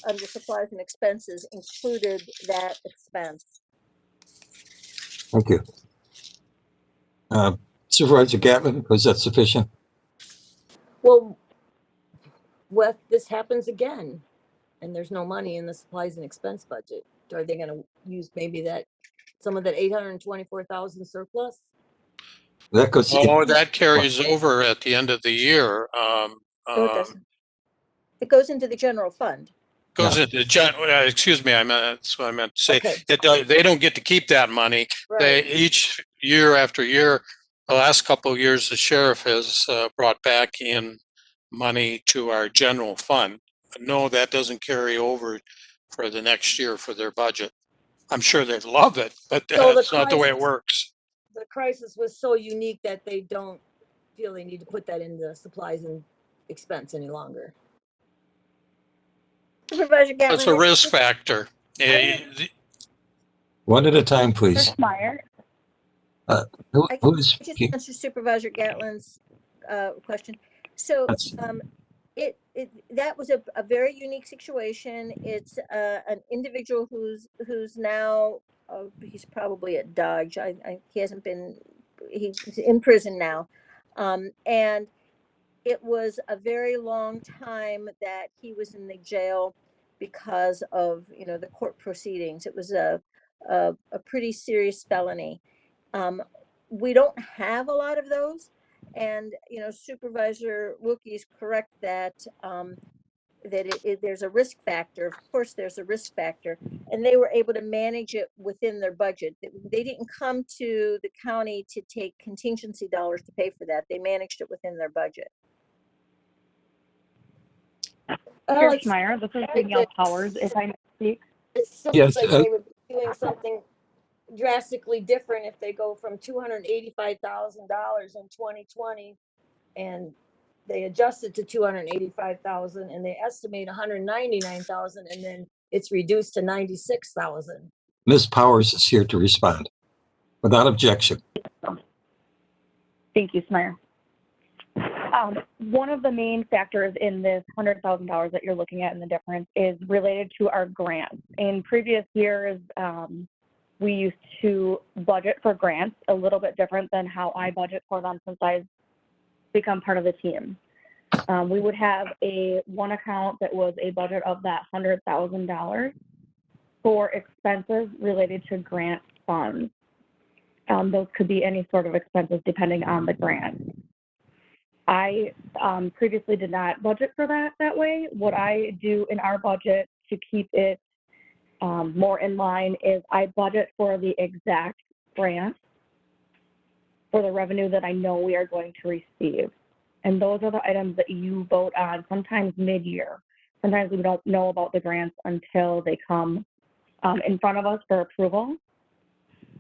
under supplies and expenses included that expense. Thank you. Supervisor Gatlin, was that sufficient? Well, what if this happens again and there's no money in the supplies and expense budget? Are they going to use maybe that some of that 824,000 surplus? That goes. Oh, that carries over at the end of the year. No, it doesn't. It goes into the general fund. Goes into excuse me, that's what I meant to say. Okay. They don't get to keep that money. Right. They each year after year, the last couple of years, the sheriff has brought back in money to our general fund. No, that doesn't carry over for the next year for their budget. I'm sure they'd love it, but So that's not the way it works. The crisis was so unique that they don't feel they need to put that in the supplies and expense any longer. Supervisor Gatlin. It's a risk factor. One at a time, please. Meyer. Who's just answer Supervisor Gatlin's question. So that was a very unique situation. It's an individual who's now he's probably at Dodge. He hasn't been. He's in prison now, and it was a very long time that he was in the jail because of the court proceedings. It was a pretty serious felony. We don't have a lot of those, and Supervisor Wilkie is correct that there's a risk factor. Of course, there's a risk factor, and they were able to manage it within their budget. They didn't come to the county to take contingency dollars to pay for that. They managed it within their budget. Meyer, this is Danielle Powers, if I may speak. It seems Yes, like they would be doing something drastically different if they go from $285,000 in 2020 and they adjust it to $285,000 and they estimate $199,000 and then it's reduced to $96,000. Ms. Powers is here to respond without objection. Thank you, Smeyer. One of the main factors in this $100,000 that you're looking at in the difference is related to our grants. In previous years, we used to budget for grants a little bit different than how I budget for them since I've become part of the team. We would have one account that was a budget of that $100,000 for expenses related to grant funds. Those could be any sort of expenses depending on the grant. I previously did not budget for that way. What I do in our budget to keep it more in line is I budget for the exact grant for the revenue that I know we are going to receive. And those are the items that you vote on sometimes mid-year. Sometimes we don't know about the grants until they come in front of us for approval.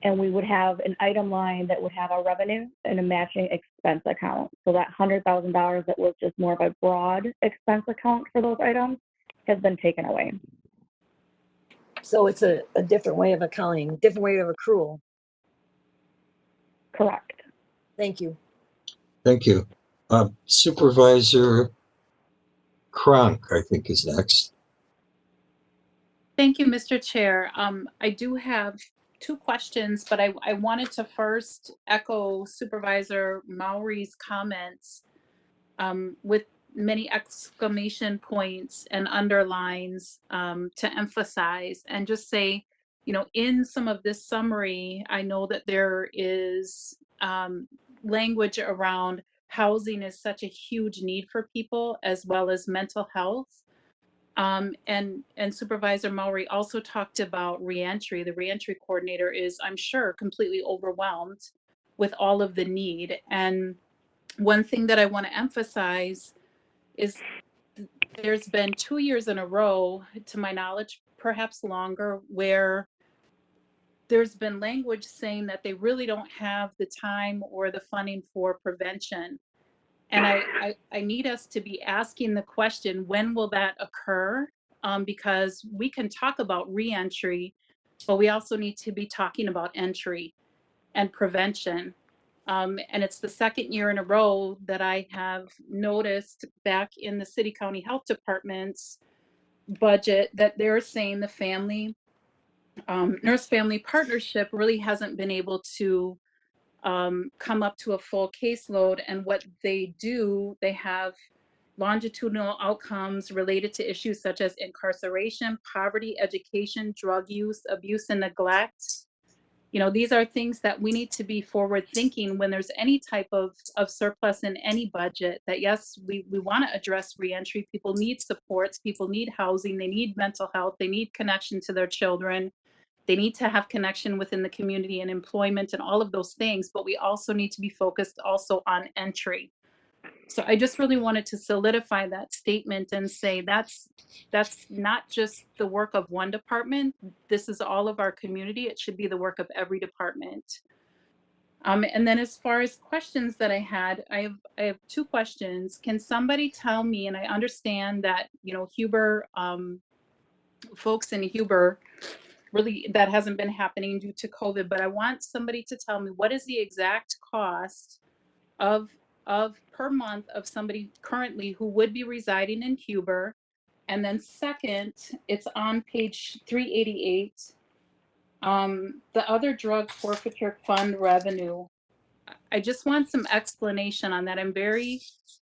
And we would have an item line that would have a revenue and a matching expense account. So that $100,000 that was just more of a broad expense account for those items has been taken away. So it's a different way of accounting, different way of accrual. Correct. Thank you. Thank you. Supervisor Cronk, I think, is next. Thank you, Mr. Chair. I do have two questions, but I wanted to first echo Supervisor Maury's comments with many exclamation points and underlines to emphasize and just say, in some of this summary, I know that there is language around housing is such a huge need for people as well as mental health. And Supervisor Maury also talked about reentry. The reentry coordinator is, I'm sure, completely overwhelmed with all of the need. And one thing that I want to emphasize is there's been 2 years in a row, to my knowledge, perhaps longer, where there's been language saying that they really don't have the time or the funding for prevention. And I need us to be asking the question, when will that occur? Because we can talk about reentry, but we also need to be talking about entry and prevention. And it's the second year in a row that I have noticed back in the city county health department's budget that they're saying the family nurse family partnership really hasn't been able to come up to a full caseload. And what they do, they have longitudinal outcomes related to issues such as incarceration, poverty, education, drug use, abuse, and neglect. You know, these are things that we need to be forward thinking when there's any type of surplus in any budget, that yes, we want to address reentry. People need supports, people need housing, they need mental health, they need connection to their children. They need to have connection within the community and employment and all of those things, but we also need to be focused also on entry. So I just really wanted to solidify that statement and say that's not just the work of one department. This is all of our community. It should be the work of every department. And then as far as questions that I had, I have two questions. Can somebody tell me, and I understand that, you know, Huber, folks in Huber, really that hasn't been happening due to COVID, but I want somebody to tell me what is the exact cost of per month of somebody currently who would be residing in Huber. And then second, it's on page 388, the other drug forfeiture fund revenue. I just want some explanation on that. I'm very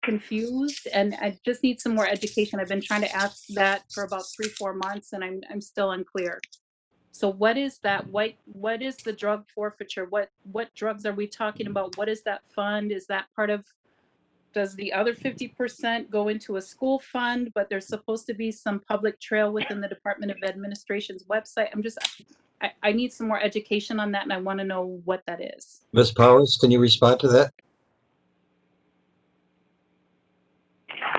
confused and I just need some more education. I've been trying to ask that for about 3-4 months and I'm still unclear. So what is that? What is the drug forfeiture? What drugs are we talking about? What is that fund? Is that part of, does the other 50% go into a school fund, but there's supposed to be some public trail within the Department of Administration's website? I need some more education on that and I want to know what that is. Ms. Powers, can you respond to that?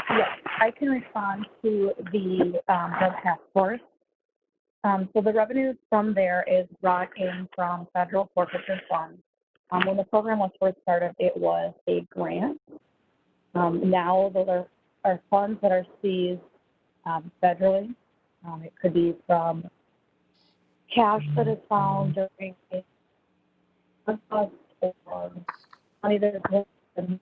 Yes, I can respond to the drug task force. So the revenue from there is brought in from federal forfeiture funds. When the program was first started, it was a grant. Now those are funds that are seized federally. It could be from cash that is found during a bust or money that is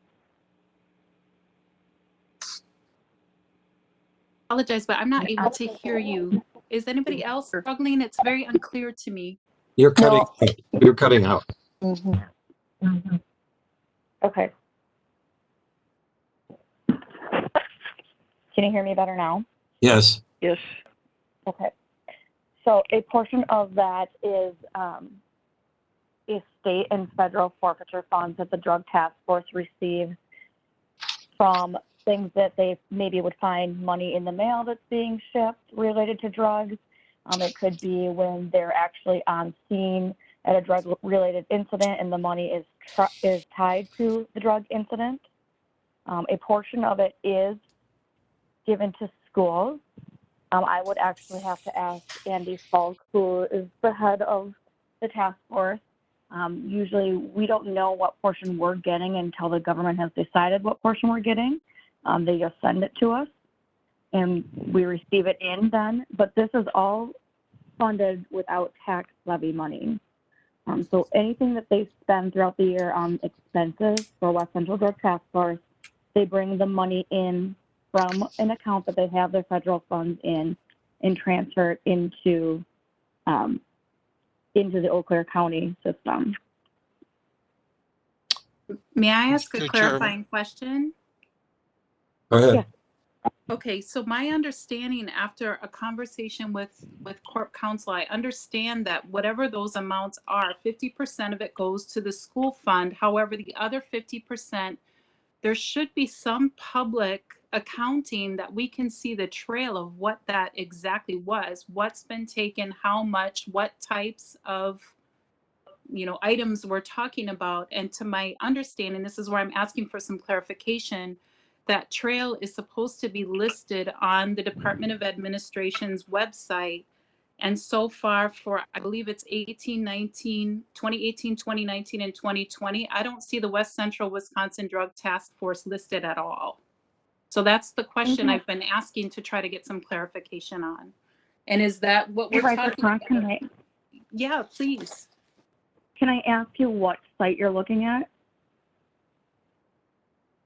Apologize, but I'm not able to hear you. Is anybody else struggling? It's very unclear to me. You're cutting. You're cutting out. Okay. Can you hear me better now? Yes. Yes. Okay. So a portion of that is state and federal forfeiture funds that the drug task force receives from things that they maybe would find money in the mail that's being shipped related to drugs. It could be when they're actually on scene at a drug-related incident and the money is tied to the drug incident. A portion of it is given to schools. I would actually have to ask Andy Falk, who is the head of the task force. Usually we don't know what portion we're getting until the government has decided what portion we're getting. They just send it to us and we receive it in then, but this is all funded without tax levy money. So anything that they spend throughout the year on expenses for West Central Drug Task Force, they bring the money in from an account that they have their federal funds in and transfer it into the Eau Claire County system. May I ask a Mr. clarifying question? Go ahead. Yeah. Okay, so my understanding after a conversation with Corp Counsel, I understand that whatever those amounts are, 50% of it goes to the school fund. However, the other 50%, there should be some public accounting that we can see the trail of what that exactly was, what's been taken, how much, what types of, you know, items we're talking about. And to my understanding, this is where I'm asking for some clarification, that trail is supposed to be listed on the Department of Administration's website. And so far for, I believe it's 2018, 2019, and 2020, I don't see the West Central Wisconsin Drug Task Force listed at all. So that's the question I've been asking to try to get some clarification on. And is that what we're talking about? Yeah, please. Can I ask you what site you're looking at?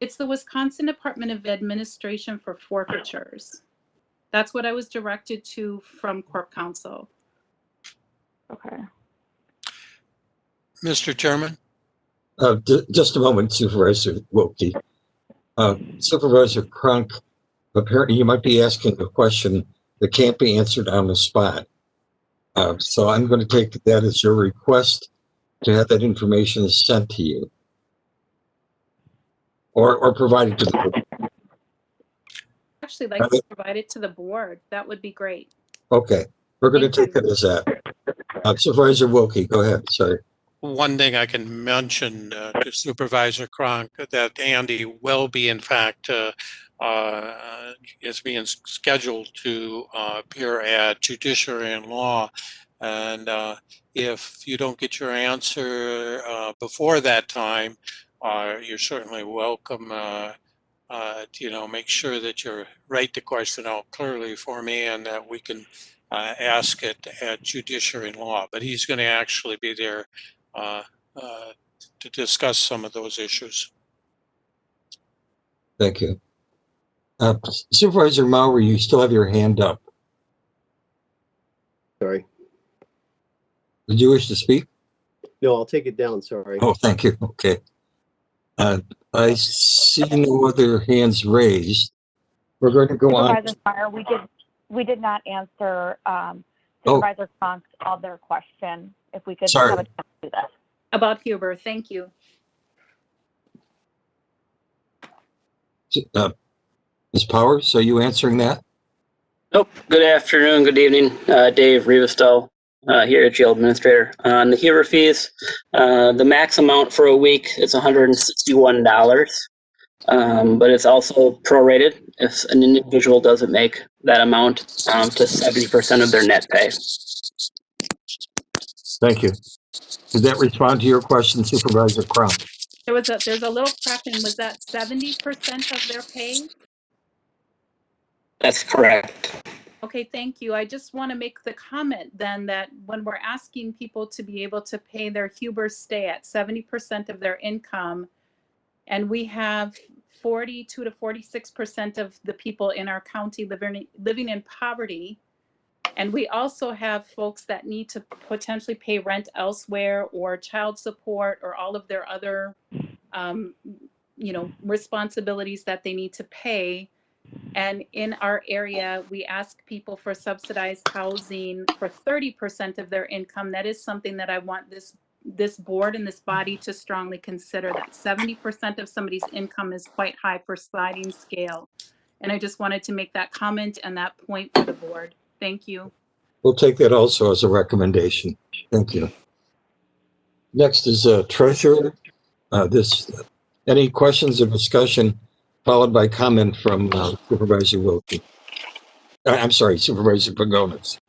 It's the Wisconsin Department of Administration for Forfeitures. That's what I was directed to from Corp Counsel. Okay. Mr. Chairman? Just a moment, Supervisor Wilkie. Supervisor Crunk, apparently you might be asking a question that can't be answered on the spot. So I'm going to take that as your request to have that information sent to you or provided to the board. Actually, like to provide it to the board. That would be great. Okay, we're going to take it as that. Supervisor Wilkie, go ahead. Sorry. One thing I can mention to Supervisor Cronk that Andy will be, in fact, is being scheduled to appear at Judiciary and Law. And if you don't get your answer before that time, you're certainly welcome to, make sure that you write the question out clearly for me and that we can ask it at Judiciary and Law. But he's going to actually be there to discuss some of those issues. Thank you. Supervisor Maurer, you still have your hand up. Sorry. Did you wish to speak? No, I'll take it down. Sorry. Oh, thank you. Okay. I see no other hands raised. We're going to go on. Supervisor Meyer, we did not answer Supervisor Cronk's other question. If we could have a chance to do that. About Huber, thank you. Ms. Powers, are you answering that? Nope. Good afternoon, good evening. Dave Rivestow, here at Jail Administrator. On the Huber fees, the max amount for a week is $161, but it's also prorated if an individual doesn't make that amount to 70% of their net pay. Thank you. Did that respond to your question, Supervisor Crown? There's a little cracking. Was that 70% of their pay? That's correct. Okay, thank you. I just want to make the comment then that when we're asking people to be able to pay their Huber stay at 70% of their income, and we have 42 to 46% of the people in our county living in poverty, and we also have folks that need to potentially pay rent elsewhere or child support or all of their other responsibilities that they need to pay. And in our area, we ask people for subsidized housing for 30% of their income. That is something that I want this board and this body to strongly consider, that 70% of somebody's income is quite high for sliding scale. And I just wanted to make that comment and that point for the board. Thank you. We'll take that also as a recommendation. Thank you. Next is Treasurer. Any questions or discussion followed by comment from Supervisor Wilkie. I'm sorry, Supervisor Pagonis.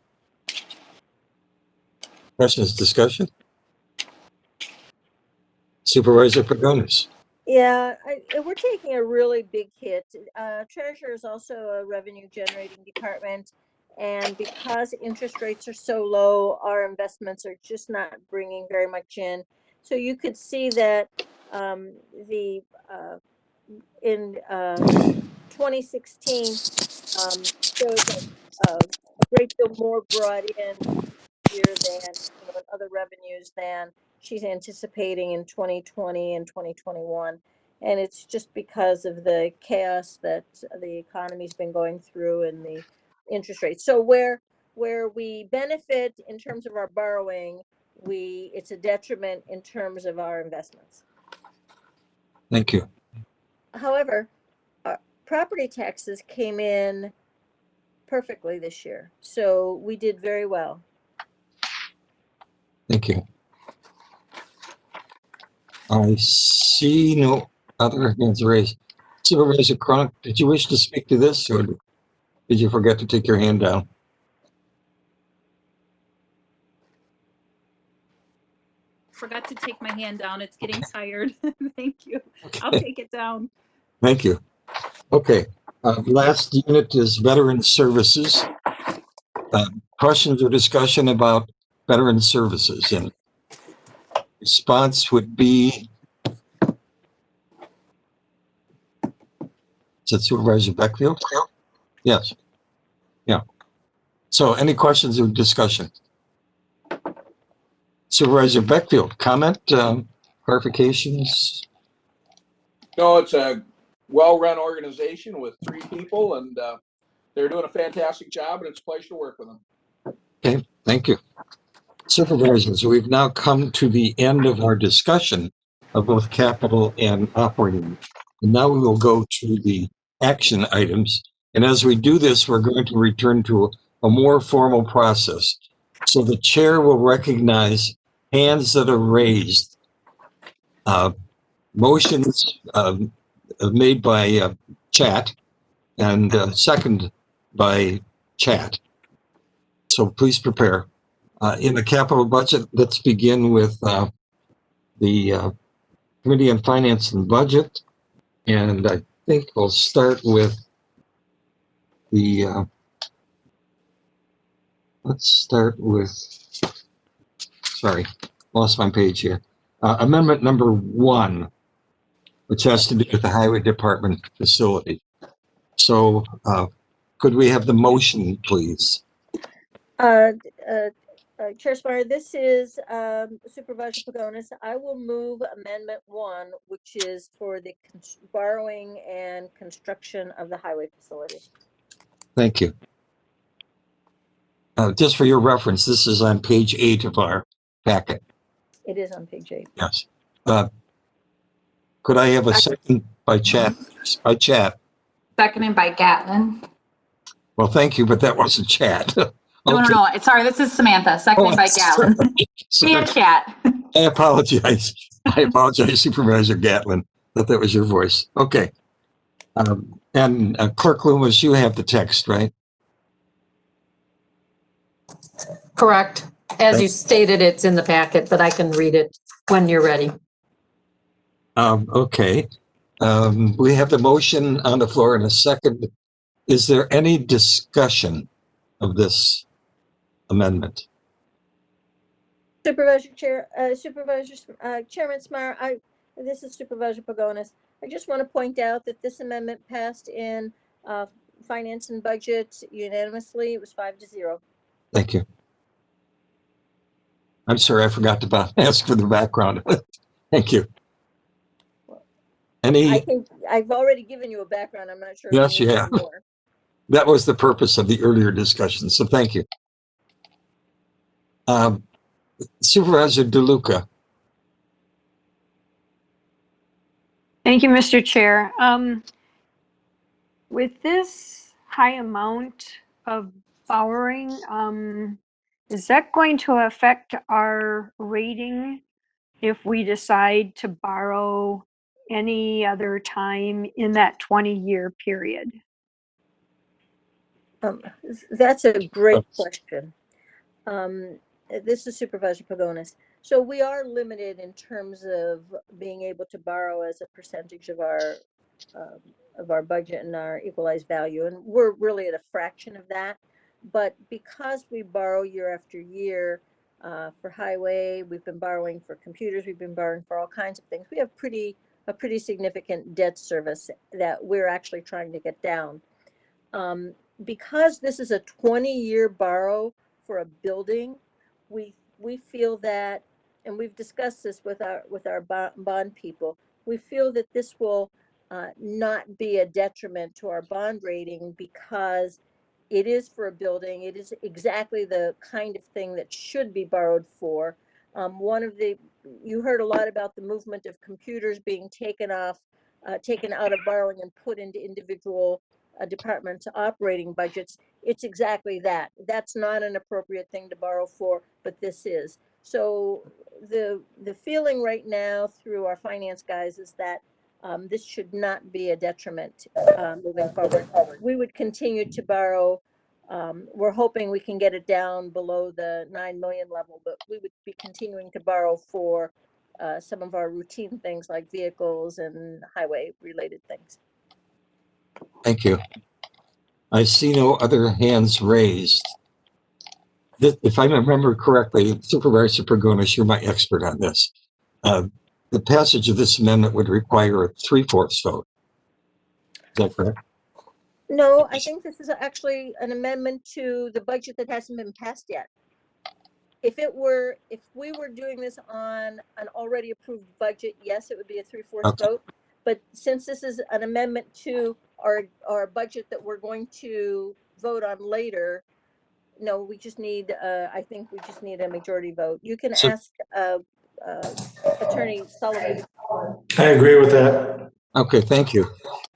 Questions, discussion? Supervisor Pagonis. Yeah, we're taking a really big hit. Treasurer is also a revenue generating department. And because interest rates are so low, our investments are just not bringing very much in. So you could see that in 2016, there was a great deal more brought in year than other revenues than she's anticipating in 2020 and 2021. And it's just because of the chaos that the economy's been going through and the interest rates. So where we benefit in terms of our borrowing, it's a detriment in terms of our investments. Thank you. However, our property taxes came in perfectly this year, so we did very well. Thank you. I see no other hands raised. Supervisor Cronk, did you wish to speak to this, or did you forget to take your hand down? Forgot to take my hand down. It's getting tired. Thank you. Okay. I'll take it down. Thank you. Okay. Last unit is Veteran Services. Questions or discussion about Veteran Services? And response would be Is that Supervisor Beckfield? Yes. Yeah. So any questions or discussion? Supervisor Beckfield, comment, clarifications? No, it's a well-run organization with 3 people, and they're doing a fantastic job, and it's a pleasure to work with them. Okay, thank you. Supervisors, we've now come to the end of our discussion of both capital and operating. And now we will go to the action items. And as we do this, we're going to return to a more formal process. So the chair will recognize hands that are raised, motions made by chat, and second by chat. So please prepare. In the capital budget, let's begin with the Committee on Finance and Budget. And I think we'll start with the, let's start with, sorry, lost my page here. Amendment number 1, which has to do with the Highway Department facility. So could we have the motion, please? Chair Spire, this is Supervisor Pagonis. I will move Amendment 1, which is for the borrowing and construction of the highway facility. Thank you. Just for your reference, this is on page 8 of our packet. It is on page 8. Yes. Could I have a second by chat? By chat. Seconded by Gatlin. Well, thank you, but that wasn't chat. No, Okay. no, no. Sorry, this is Samantha. Seconded by Gatlin. Sorry. Chat. I apologize. I apologize, Supervisor Gatlin, that was your voice. Okay. And Clerk Loomis, you have the text, right? Correct. As you stated, it's in the packet, but I can read it when you're ready. Okay. We have the motion on the floor in a second. Is there any discussion of this amendment? Supervisor Chair, Chairman Smar, this is Supervisor Pagonis. I just want to point out that this amendment passed in Finance and Budget unanimously. It was 5-0. Thank you. I'm sorry, I forgot to ask for the background. Thank you. I've already given you a background. I'm not sure. Yes, you have. More. That was the purpose of the earlier discussion, so thank you. Supervisor DeLuca. Thank you, Mr. Chair. With this high amount of borrowing, is that going to affect our rating if we decide to borrow any other time in that 20-year period? That's a great question. This is Supervisor Pagonis. So we are limited in terms of being able to borrow as a percentage of our budget and our equalized value, and we're really at a fraction of that. But because we borrow year after year for highway, we've been borrowing for computers, we've been borrowing for all kinds of things. We have a pretty significant debt service that we're actually trying to get down. Because this is a 20-year borrow for a building, we feel that, and we've discussed this with our bond people, we feel that this will not be a detriment to our bond rating because it is for a building. It is exactly the kind of thing that should be borrowed for. You heard a lot about the movement of computers being taken out of borrowing and put into individual departments' operating budgets. It's exactly that. That's not an appropriate thing to borrow for, but this is. So the feeling right now through our finance guys is that this should not be a detriment moving forward. We would continue to borrow. We're hoping we can get it down below the 9 million level, but we would be continuing to borrow for some of our routine things like vehicles and highway related things. Thank you. I see no other hands raised. If I remember correctly, Supervisor Pagonis, you're my expert on this. The passage of this amendment would require a 3/4 vote. that correct? No, I think this is actually an amendment to the budget that hasn't been passed yet. If we were doing this on an already approved budget, yes, it would be a 3/4 Okay. vote. But since this is an amendment to our budget that we're going to vote on later, no, we just need, I think we just need a majority vote. You can So- ask Attorney Sullivan. I agree with that. Okay, thank you.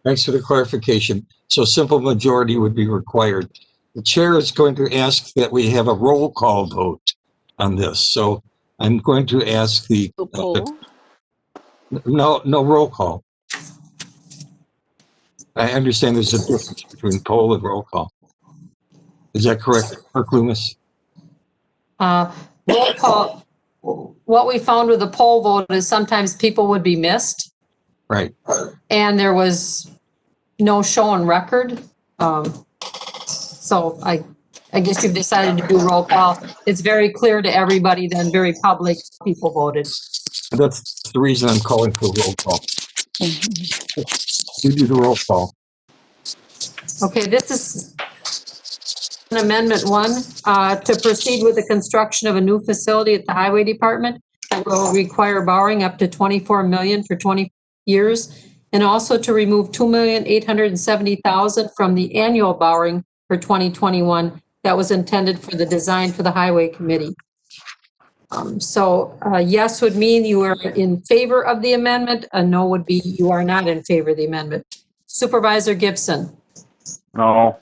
Thanks for the clarification. So simple majority would be required. The chair is going to ask that we have a roll call vote on this. So I'm going to ask the no roll call. I understand there's a difference between poll and roll call. Is that correct, Clerk Loomis? Roll call. What we found with the poll vote is sometimes people would be missed. Right. And there was no show on record. So I guess you've decided to do roll call. It's very clear to everybody, then very public, people voted. That's the reason I'm calling for roll call. You do the roll call. Okay, this is an amendment 1 to proceed with the construction of a new facility at the Highway Department that will require borrowing up to $24 million for 20 years, and also to remove $2,870,000 from the annual borrowing for 2021 that was intended for the design for the Highway Committee. So yes would mean you are in favor of the amendment. A no would be you are not in favor of the amendment. Supervisor Gibson. No.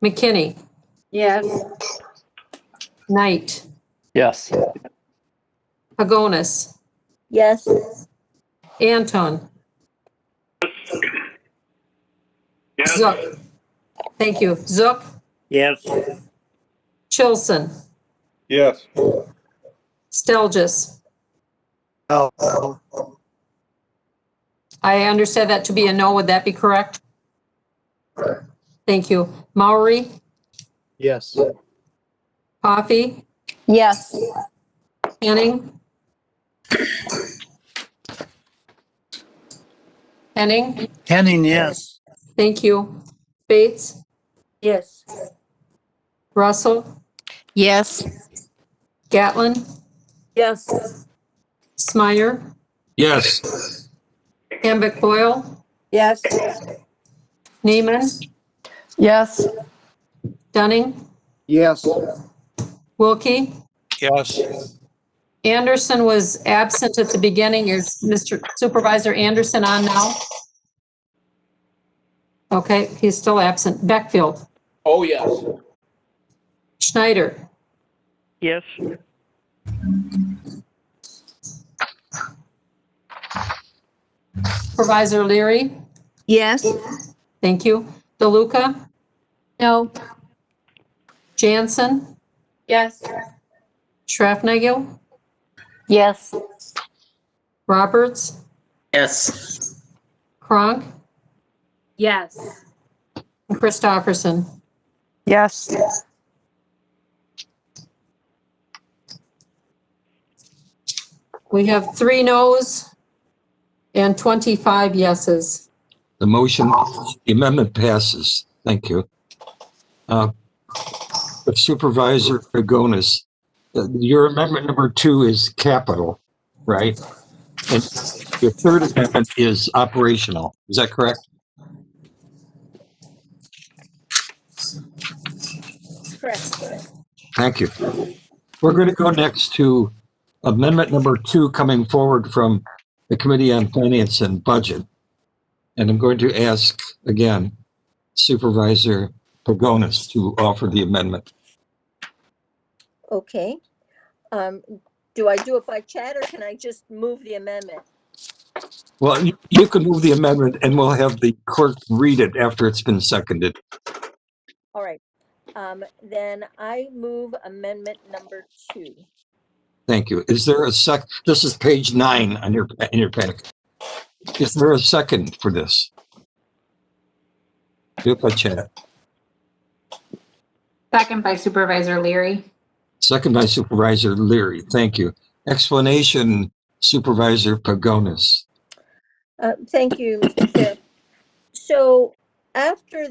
McKinney. Yes. Knight. Yes. Pagonis. Yes. Anton. Yes. Zook. Thank you. Zook. Yes. Chilson. Yes. Stelgis. No. I understand that to be a no. Would that be correct? Thank you. Maury. Yes. Coffee. Yes. Henning. Henning. Henning, yes. Thank you. Bates. Yes. Russell. Yes. Gatlin. Yes. Smyer. Yes. Hambick Boyle. Yes. Neiman. Yes. Dunning. Yes. Wilkie. Yes. Anderson was absent at the beginning. Is Mr. Supervisor Anderson on now? Okay, he's still absent. Beckfield. Oh, yes. Schneider. Yes. Supervisor Leary. Yes. Thank you. DeLuca. No. Jansen. Yes. Schraffnagel. Yes. Roberts. Yes. Kronk. Yes. And Christopherson. Yes. We have 3 noes and 25 yeses. The motion, the amendment passes. Thank you. Supervisor Pagonis, your amendment number 2 is capital, right? And your third amendment is operational. Is that correct? Correct. Thank you. We're going to go next to amendment number 2 coming forward from the Committee on Finance and Budget. And I'm going to ask again Supervisor Pagonis to offer the amendment. Okay. Do I do it by chat or can I just move the amendment? Well, you can move the amendment and we'll have the clerk read it after it's been seconded. All right. Then I move amendment number 2. Thank you. Is there a this is page 9 on your in your packet. Is there a second for this? Do it by chat. Second by Supervisor Leary. Second by Supervisor Leary. Thank you. Explanation, Supervisor Pagonis. Thank you, Mr. Chair. So after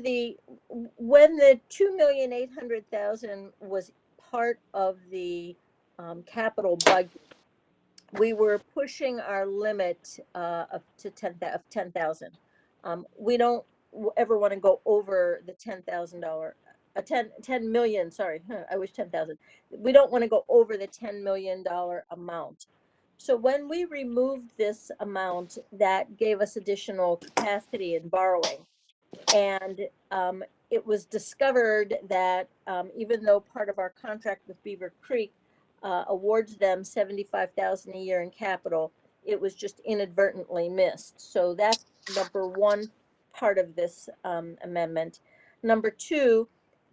when the 2,800,000 was part of the capital budget, we were pushing our limit of 10,000. We don't ever want to go over the $10,000, 10 million. Sorry, I wish 10,000. We don't want to go over the $10 million amount. So when we removed this amount, that gave us additional capacity in borrowing. And it was discovered that even though part of our contract with Beaver Creek awards them $75,000 a year in capital, it was just inadvertently missed. So that's number one part of this amendment. Number two,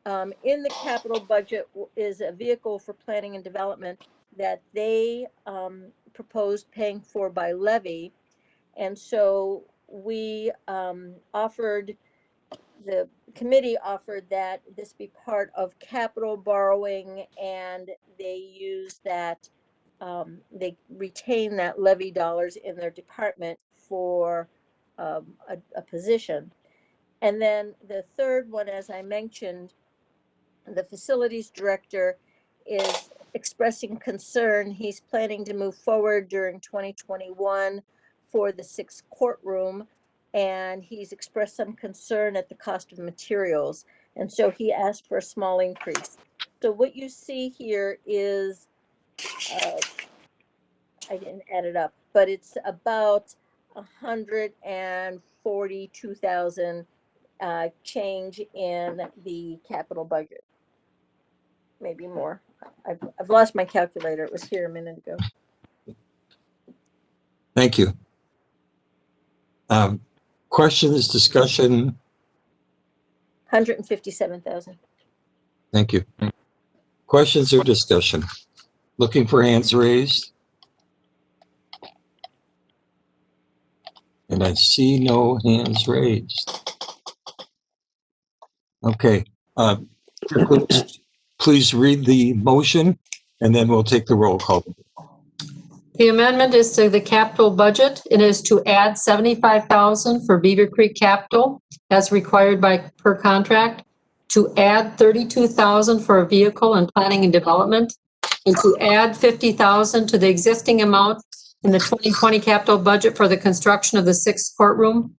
in the capital budget is a vehicle for planning and development that they proposed paying for by levy. And so we the committee offered that this be part of capital borrowing, and they use that, they retain that levy dollars in their department for a position. And then the third one, as I mentioned, the facilities director is expressing concern. He's planning to move forward during 2021 for the 6th courtroom, and he's expressed some concern at the cost of materials. And so he asked for a small increase. So what you see here is, I didn't add it up, but it's about 142,000 change in the capital budget. Maybe more. I've lost my calculator. It was here a minute ago. Thank you. Questions, discussion? 157,000. Thank you. Questions or discussion? Looking for hands raised. And I see no hands raised. Okay. Please read the motion, and then we'll take the roll call. The amendment is to the capital budget. It is to add $75,000 for Beaver Creek Capital as required by per contract, to add $32,000 for a vehicle and planning and development, and to add $50,000 to the existing amount in the 2020 capital budget for the construction of the 6th courtroom.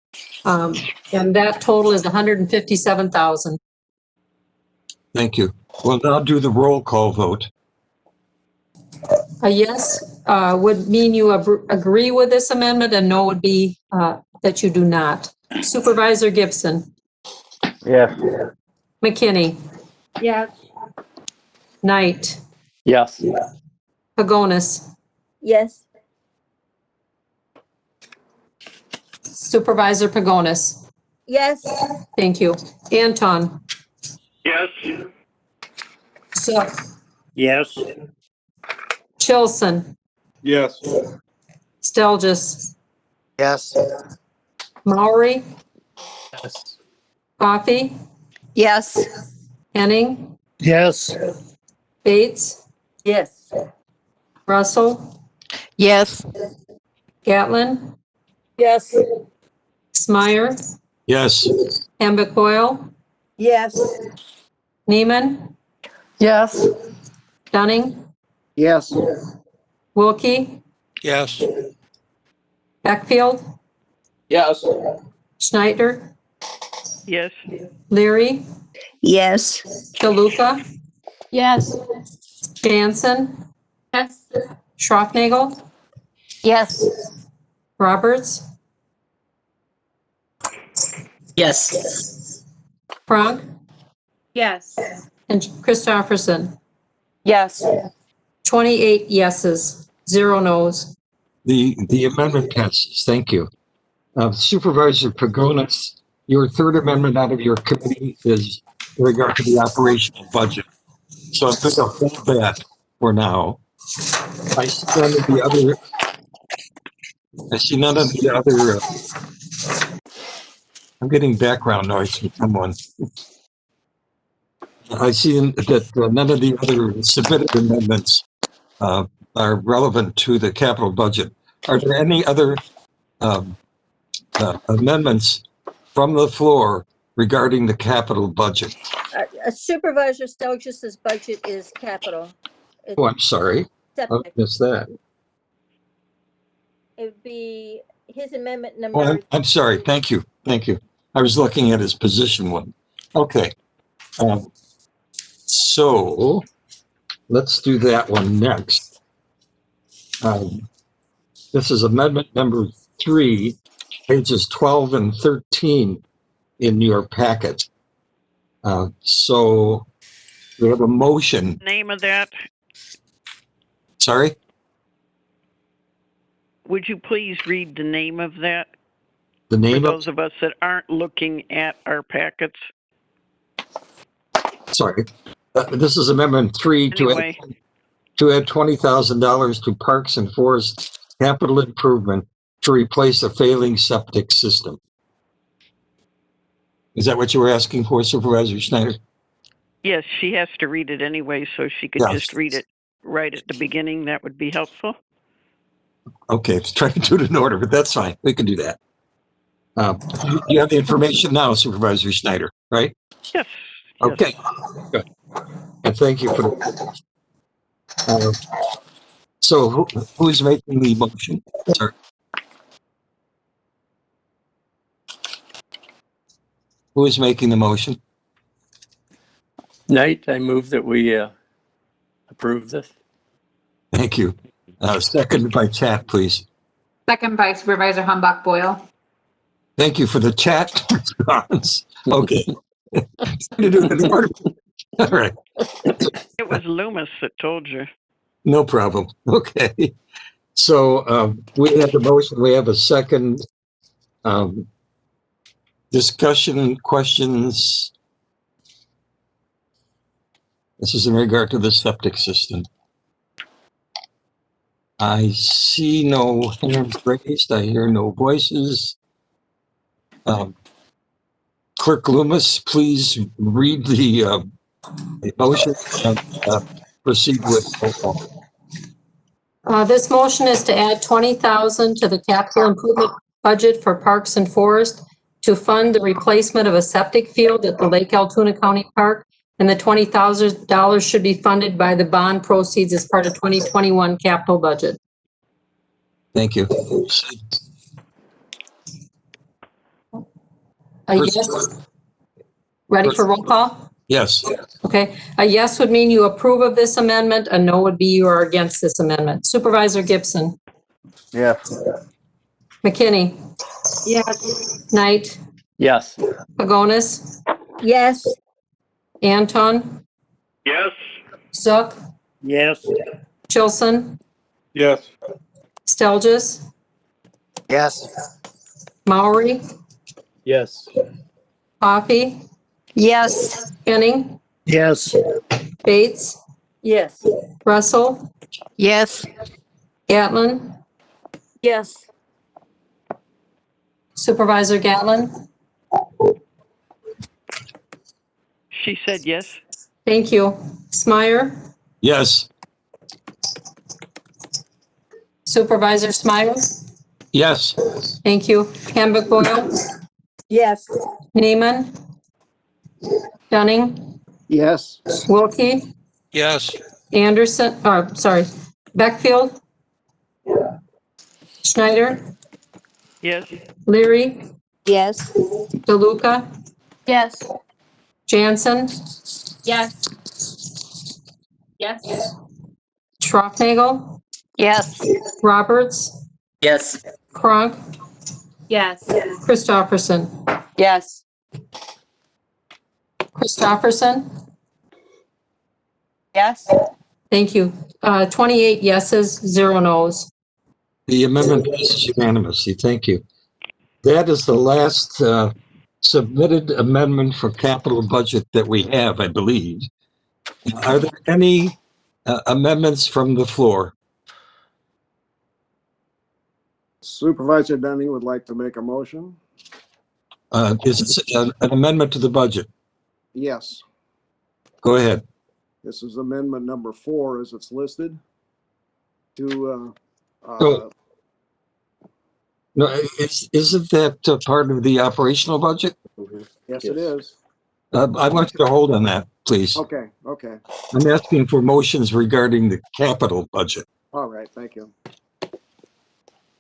And that total is $157,000. Thank you. We'll now do the roll call vote. A yes would mean you agree with this amendment, and no would be that you do not. Supervisor Gibson. Yes. McKinney. Yes. Knight. Yes. Pagonis. Yes. Supervisor Pagonis. Yes. Thank you. Anton. Yes. Seth. Yes. Chilson. Yes. Stelgis. Yes. Maury. Yes. Coffee. Yes. Henning. Yes. Bates. Yes. Russell. Yes. Gatlin. Yes. Smyer. Yes. Hambick Boyle. Yes. Neiman. Yes. Dunning. Yes. Wilkie. Yes. Beckfield. Yes. Schneider. Yes. Leary. Yes. DeLuca. Yes. Jansen. Yes. Schroffnagel. Yes. Roberts. Yes. Frank. Yes. And Christopherson. Yes. 28 yeses, 0 nos. The amendment passes. Thank you. Supervisor Pagonis, your third amendment out of your committee is in regard to the operational budget. So I'm going to hold that for now. I see none of the other. I'm getting background noise from someone. I see that none of the other submitted amendments are relevant to the capital budget. Are there any other amendments from the floor regarding the capital budget. Supervisor Stelzis's budget is capital. Oh, I'm sorry. I Septic. missed that. It would be his amendment Oh, number. I'm sorry. Thank you. Thank you. I was looking at his position one. Okay. So let's do that one next. This is amendment number 3, pages 12 and 13 in your packet. So we have a motion. Name of that? Sorry? Would you please read the name of that? The name for of those of us that aren't looking at our packets. Sorry. This is amendment 3 Anyway. to add $20,000 to Parks and Forest capital improvement to replace a failing septic system. Is that what you were asking for, Supervisor Schneider? Yes, she has to read it anyway, so she could Yes. just read it right at the beginning. That would be helpful. Okay, let's try to do it in order, but that's fine. We can do that. You have the information now, Supervisor Schneider, right? Yes. Okay, good. And thank you for the. So who's making the motion? Sorry. Who is making the motion? Knight, I move that we approve this. Thank you. Seconded by chat, please. Second by Supervisor Humbach Boyle. Thank you for the chat response. Okay. All right. It was Loomis that told you. No problem. Okay. So we have the motion. We have a second. Discussion, questions. This is in regard to the septic system. I see no hands raised. I hear no voices. Clerk Loomis, please read the motion and proceed with roll call. This motion is to add $20,000 to the capital improvement budget for Parks and Forest to fund the replacement of a septic field at the Lake Altoona County Park, and the $20,000 should be funded by the bond proceeds as part of 2021 capital budget. Thank you. A yes. Ready for roll call? Yes. Okay. A yes would mean you approve of this amendment. A no would be you are against this amendment. Supervisor Gibson. Yes. McKinney. Yes. Knight. Yes. Pagonis. Yes. Anton. Yes. Zook. Yes. Chilson. Yes. Stelgis. Yes. Maury. Yes. Coffee. Yes. Penning. Yes. Bates. Yes. Russell. Yes. Gatlin. Yes. Supervisor Gatlin. She said yes. Thank you. Smyer. Yes. Supervisor Smyer. Yes. Thank you. Hamburg Boyle. Yes. Neiman. Dunning. Yes. Wilkie. Yes. Anderson, Beckfield. Schneider. Yes. Leary. Yes. DeLuca. Yes. Jansen. Yes. Yes. Schroffnagel. Yes. Roberts. Yes. Kronk. Yes. Christofferson. Yes. Christofferson. Yes. Thank you. 28 yeses, 0 nos. The amendment passes unanimously. Thank you. That is the last submitted amendment for capital budget that we have, I believe. Are there any amendments from the floor? Supervisor Dunning would like to make a motion. Is this an amendment to the budget? Yes. Go ahead. This is amendment number 4 as it's listed to No, isn't that part of the operational budget? Yes, it is. I want you to hold on that, please. Okay, okay. I'm asking for motions regarding the capital budget. All right, thank you.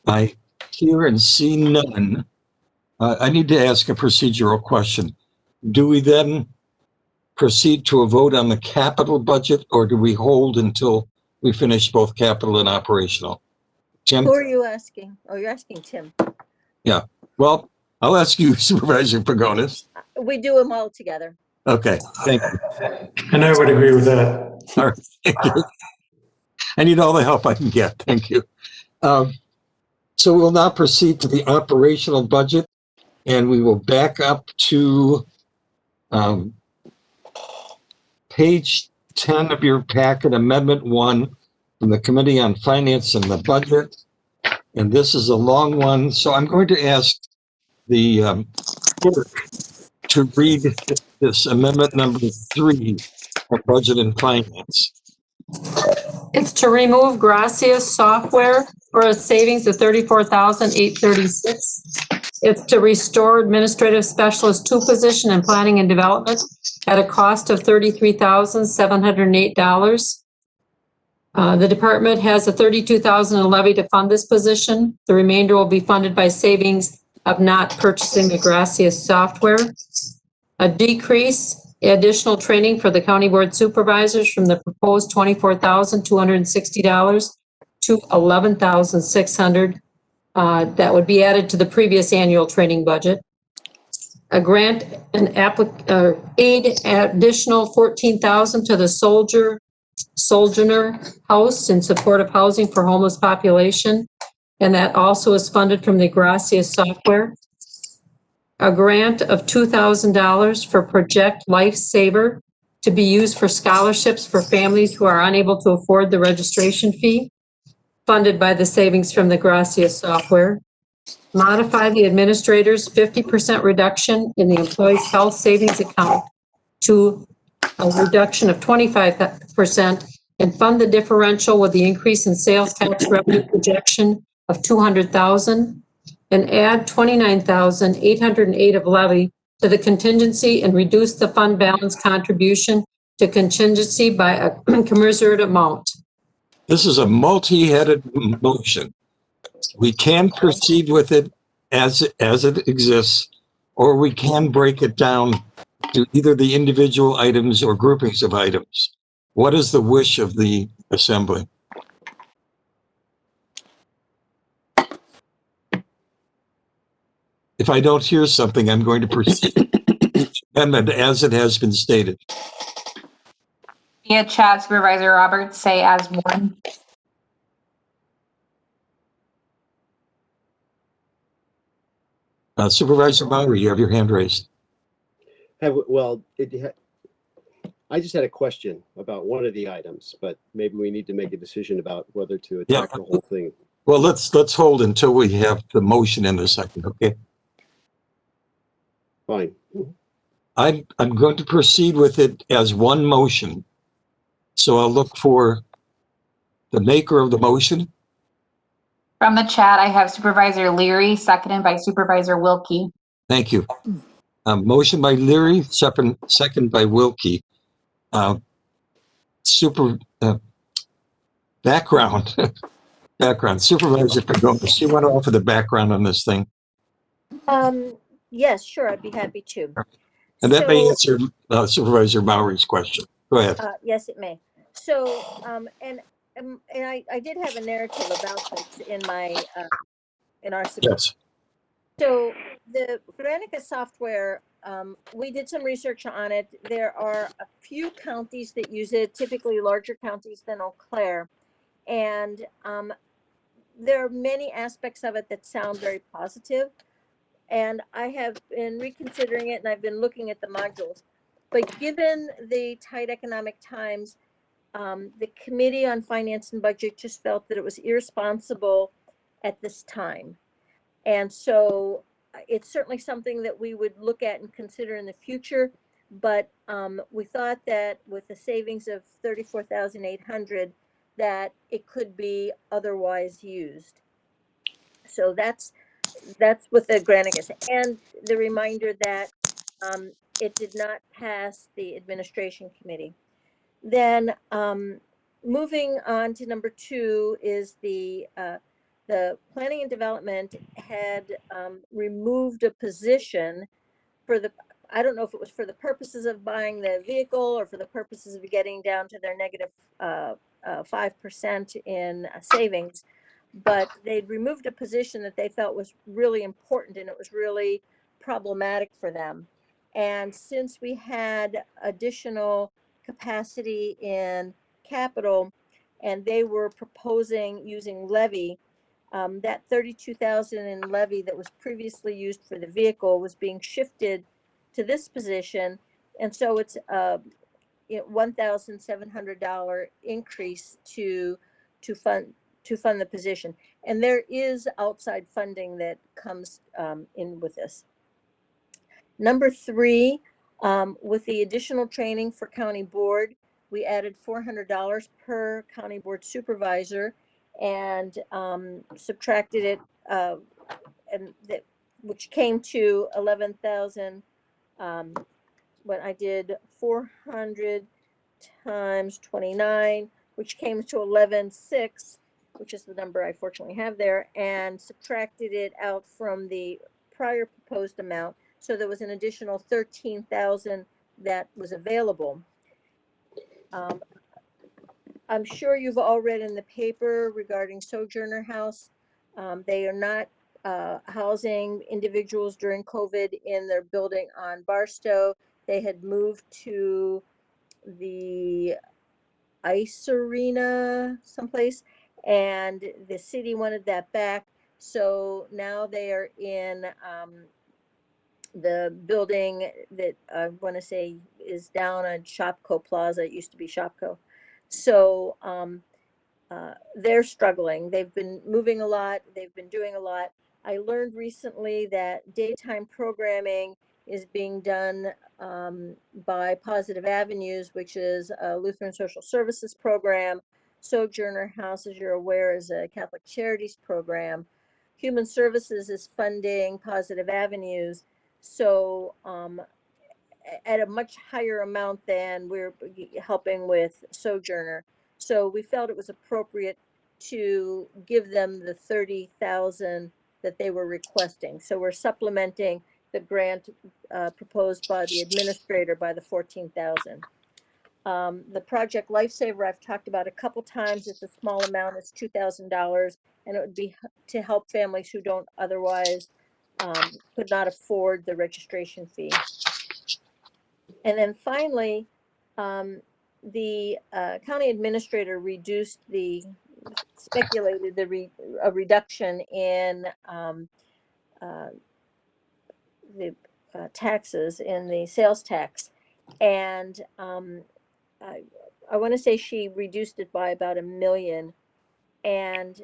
I hear and see none. I need to ask a procedural question. Do we then proceed to a vote on the capital budget, or do we hold until we finish both capital and operational? Tim? Who are you asking? Oh, you're asking Tim. Yeah. Well, I'll ask you, Supervisor Pagonis. We do them all together. Okay, thank you. And I would agree with that. All right, thank you. I need all the help I can get. Thank you. So we'll now proceed to the operational budget, and we will back up to page 10 of your packet, Amendment 1 from the Committee on Finance and the Budget. And this is a long one, so I'm going to ask the clerk to read this amendment number 3 of Budget and Finance. It's to remove Gracias software for a savings of $34,836. It's to restore administrative specialist 2 position in planning and development at a cost of $33,708. The department has a $32,000 levy to fund this position. The remainder will be funded by savings of not purchasing the Gracias software. A decrease, additional training for the county board supervisors from the proposed $24,260 to $11,600. That would be added to the previous annual training budget. A grant and aid additional $14,000 to the Sojourner House in support of housing for homeless population, and that also is funded from the Gracias software. A grant of $2,000 for Project Lifesaver to be used for scholarships for families who are unable to afford the registration fee, funded by the savings from the Gracias software. Modify the administrator's 50% reduction in the employee's health savings account to a reduction of 25% and fund the differential with the increase in sales tax revenue projection of $200,000 and add $29,808 of levy to the contingency and reduce the fund balance contribution to contingency by a commensurate amount. This is a multi-headed motion. We can proceed with it as it exists, or we can break it down to either the individual items or groupings of items. What is the wish of the assembly? If I don't hear something, I'm going to proceed amendment as it has been stated. Via chat, Supervisor Roberts, say as one. Supervisor Bowery, you have your hand raised. I just had a question about one of the items, but maybe we need to make a decision about whether to attack the whole thing. Well, let's hold until we have the motion in a second, okay? Fine. I'm going to proceed with it as one motion. So I'll look for the maker of the motion. From the chat, I have Supervisor Leary, seconded by Supervisor Wilkie. Thank you. Motion by Leary, second by Wilkie. Background. Supervisor Pagonis, you want to offer the background on this thing? Yes, sure, I'd be happy to. And that may answer Supervisor Bowery's question. Go ahead. Yes, it may. So, and I did have a narrative about this in my in our submission. Yes. So the Granica software, we did some research on it. There are a few counties that use it, typically larger counties than Eau Claire, and there are many aspects of it that sound very positive. And I have been reconsidering it, and I've been looking at the modules. But given the tight economic times, the Committee on Finance and Budget just felt that it was irresponsible at this time. And so it's certainly something that we would look at and consider in the future. But we thought that with the savings of $34,800, that it could be otherwise used. So that's that's with the Granicus, and the reminder that it did not pass the administration committee. Then moving on to number 2 is the planning and development had removed a position for the, I don't know if it was for the purposes of buying the vehicle or for the purposes of getting down to their negative 5% in savings, but they'd removed a position that they felt was really important and it was really problematic for them. And since we had additional capacity in capital and they were proposing using levy, that 32,000 in levy that was previously used for the vehicle was being shifted to this position, and so it's a $1,700 increase to fund the position. And there is outside funding that comes in with this. Number 3, with the additional training for county board, we added $400 per county board supervisor and subtracted it, which came to 11,000. When I did 400 times 29, which came to 11,600, which is the number I fortunately have there, and subtracted it out from the prior proposed amount. So there was an additional 13,000 that was available. I'm sure you've all read in the paper regarding Sojourner House. They are not housing individuals during COVID in their building on Barstow. They had moved to the ice arena someplace, and the city wanted that back. So now they are in the building that I want to say is down on Shopko Plaza. It used to be Shopko. So they're struggling. They've been moving a lot. They've been doing a lot. I learned recently that daytime programming is being done by Positive Avenues, which is a Lutheran Social Services program. Sojourner House, as you're aware, is a Catholic Charities program. Human Services is funding Positive Avenues. So at a much higher amount than we're helping with Sojourner. So we felt it was appropriate to give them the 30,000 that they were requesting. So we're supplementing the grant proposed by the administrator by the 14,000. The Project Lifesaver I've talked about a couple times. It's a small amount. It's $2,000, and it would be to help families who don't otherwise could not afford the registration fee. And then finally, the county administrator reduced speculated a reduction in the taxes in the sales tax. And I want to say she reduced it by about $1 million. And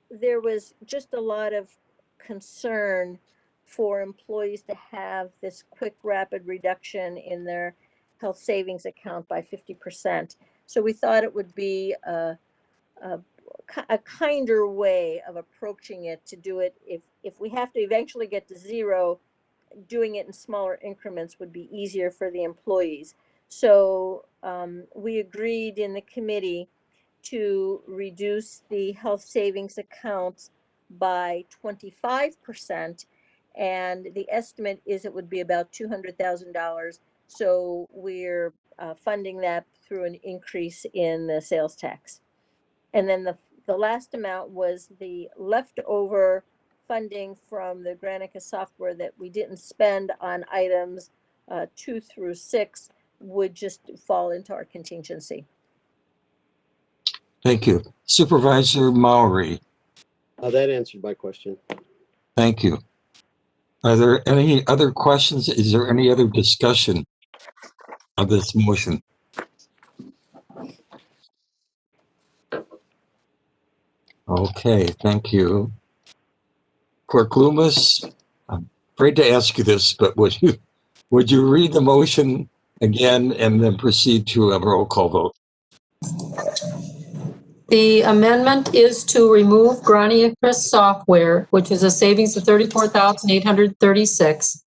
there was just a lot of concern for employees to have this quick, rapid reduction in their health savings account by 50%. So we thought it would be a kinder way of approaching it to do it. If we have to eventually get to zero, doing it in smaller increments would be easier for the employees. So we agreed in the committee to reduce the health savings accounts by 25%, and the estimate is it would be about $200,000. So we're funding that through an increase in the sales tax. And then the last amount was the leftover funding from the Granicus software that we didn't spend on items 2 through 6 would just fall into our contingency. Thank you. Supervisor Maury. That answered my question. Thank you. Are there any other questions? Is there any other discussion of this motion? Okay, thank you. Clerk Loomis, I'm afraid to ask you this, but would you read the motion again and then proceed to a roll call vote? The amendment is to remove Chris software, which is a savings of $34,836,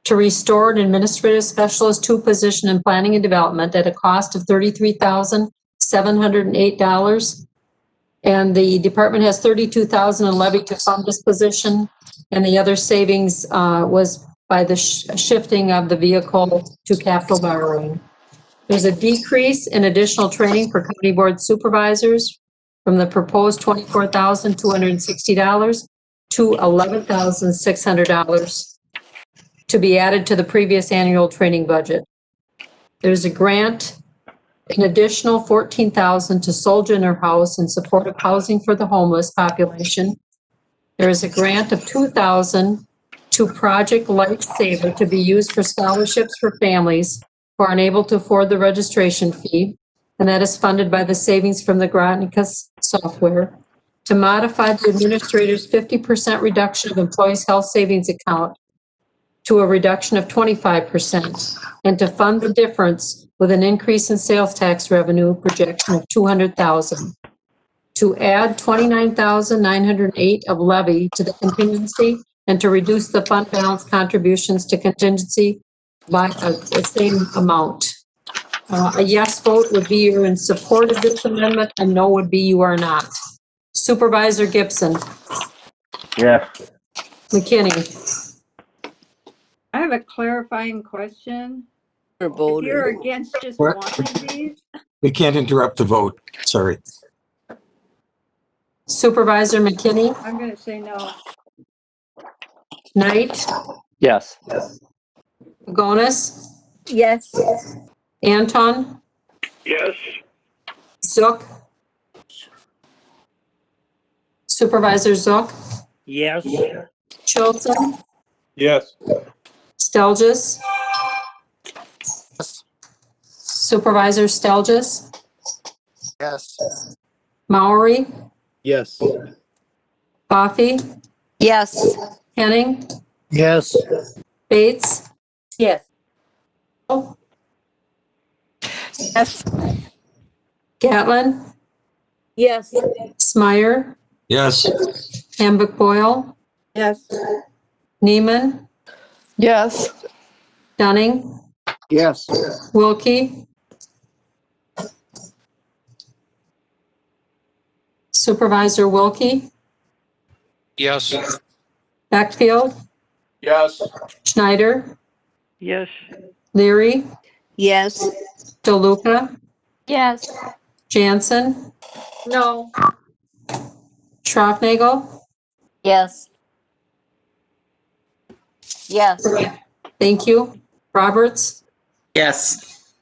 to restore an administrative specialist 2 position in planning and development at a cost of $33,708. And the department has $32,000 in levy to fund this position. And the other savings was by the shifting of the vehicle to capital borrowing. There's a decrease in additional training for county board supervisors from the proposed $24,260 to $11,600 to be added to the previous annual training budget. There's a grant, an additional $14,000 to Sojourner House in support of housing for the homeless population. There is a grant of $2,000 to Project Lifesaver to be used for scholarships for families who are unable to afford the registration fee, and that is funded by the savings from the Granicus software. To modify the administrator's 50% reduction of employees' health savings account to a reduction of 25%, and to fund the difference with an increase in sales tax revenue projection of $200,000. To add $29,908 of levy to the contingency, and to reduce the fund balance contributions to contingency by the same amount. A yes vote would be you're in support of this amendment, and no would be you are not. Supervisor Gibson. Yes. McKinney. I have a clarifying question. If you're against just What? one of these, We can't interrupt the vote. Sorry. Supervisor McKinney. I'm going to say no. Knight. Yes. Gonis. Yes. Anton. Yes. Zook. Supervisor Zook. Yes. Chilton. Yes. Stelgis. Supervisor Stelgis. Yes. Maury. Yes. Coffee. Yes. Henning. Yes. Bates. Yes. Yes. Gatlin. Yes. Smyer. Yes. Hambrick Boyle. Yes. Neiman. Yes. Dunning. Yes. Wilkie. Supervisor Wilkie. Yes. Beckfield. Yes. Schneider. Yes. Leary. Yes. DeLuca. Yes. Jansen. No. Schroffnagel. Yes. Yes. Thank you. Roberts. Yes.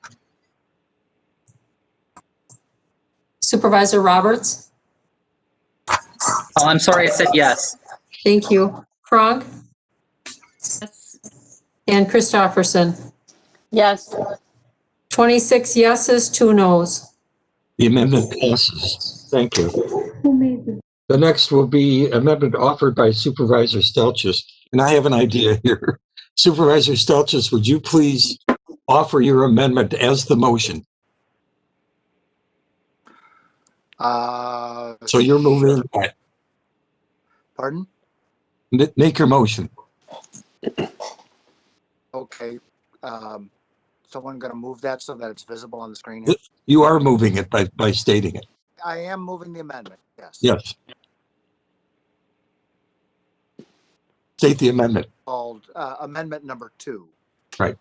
Supervisor Roberts. Oh, I'm sorry, I said yes. Thank you. Cronk. Yes. And Christofferson. Yes. 26 yeses, 2 nos. The amendment passes. Thank you. Who made this? The next will be amendment offered by Supervisor Stelchis. And I have an idea here. Supervisor Stelchis, would you please offer your amendment as the motion? So you're moving that. Pardon? Make your motion. Okay. Someone going to move that so that it's visible on the screen here? You are moving it by stating it. I am moving the amendment, yes. Yes. State the amendment. Called amendment number 2. Right.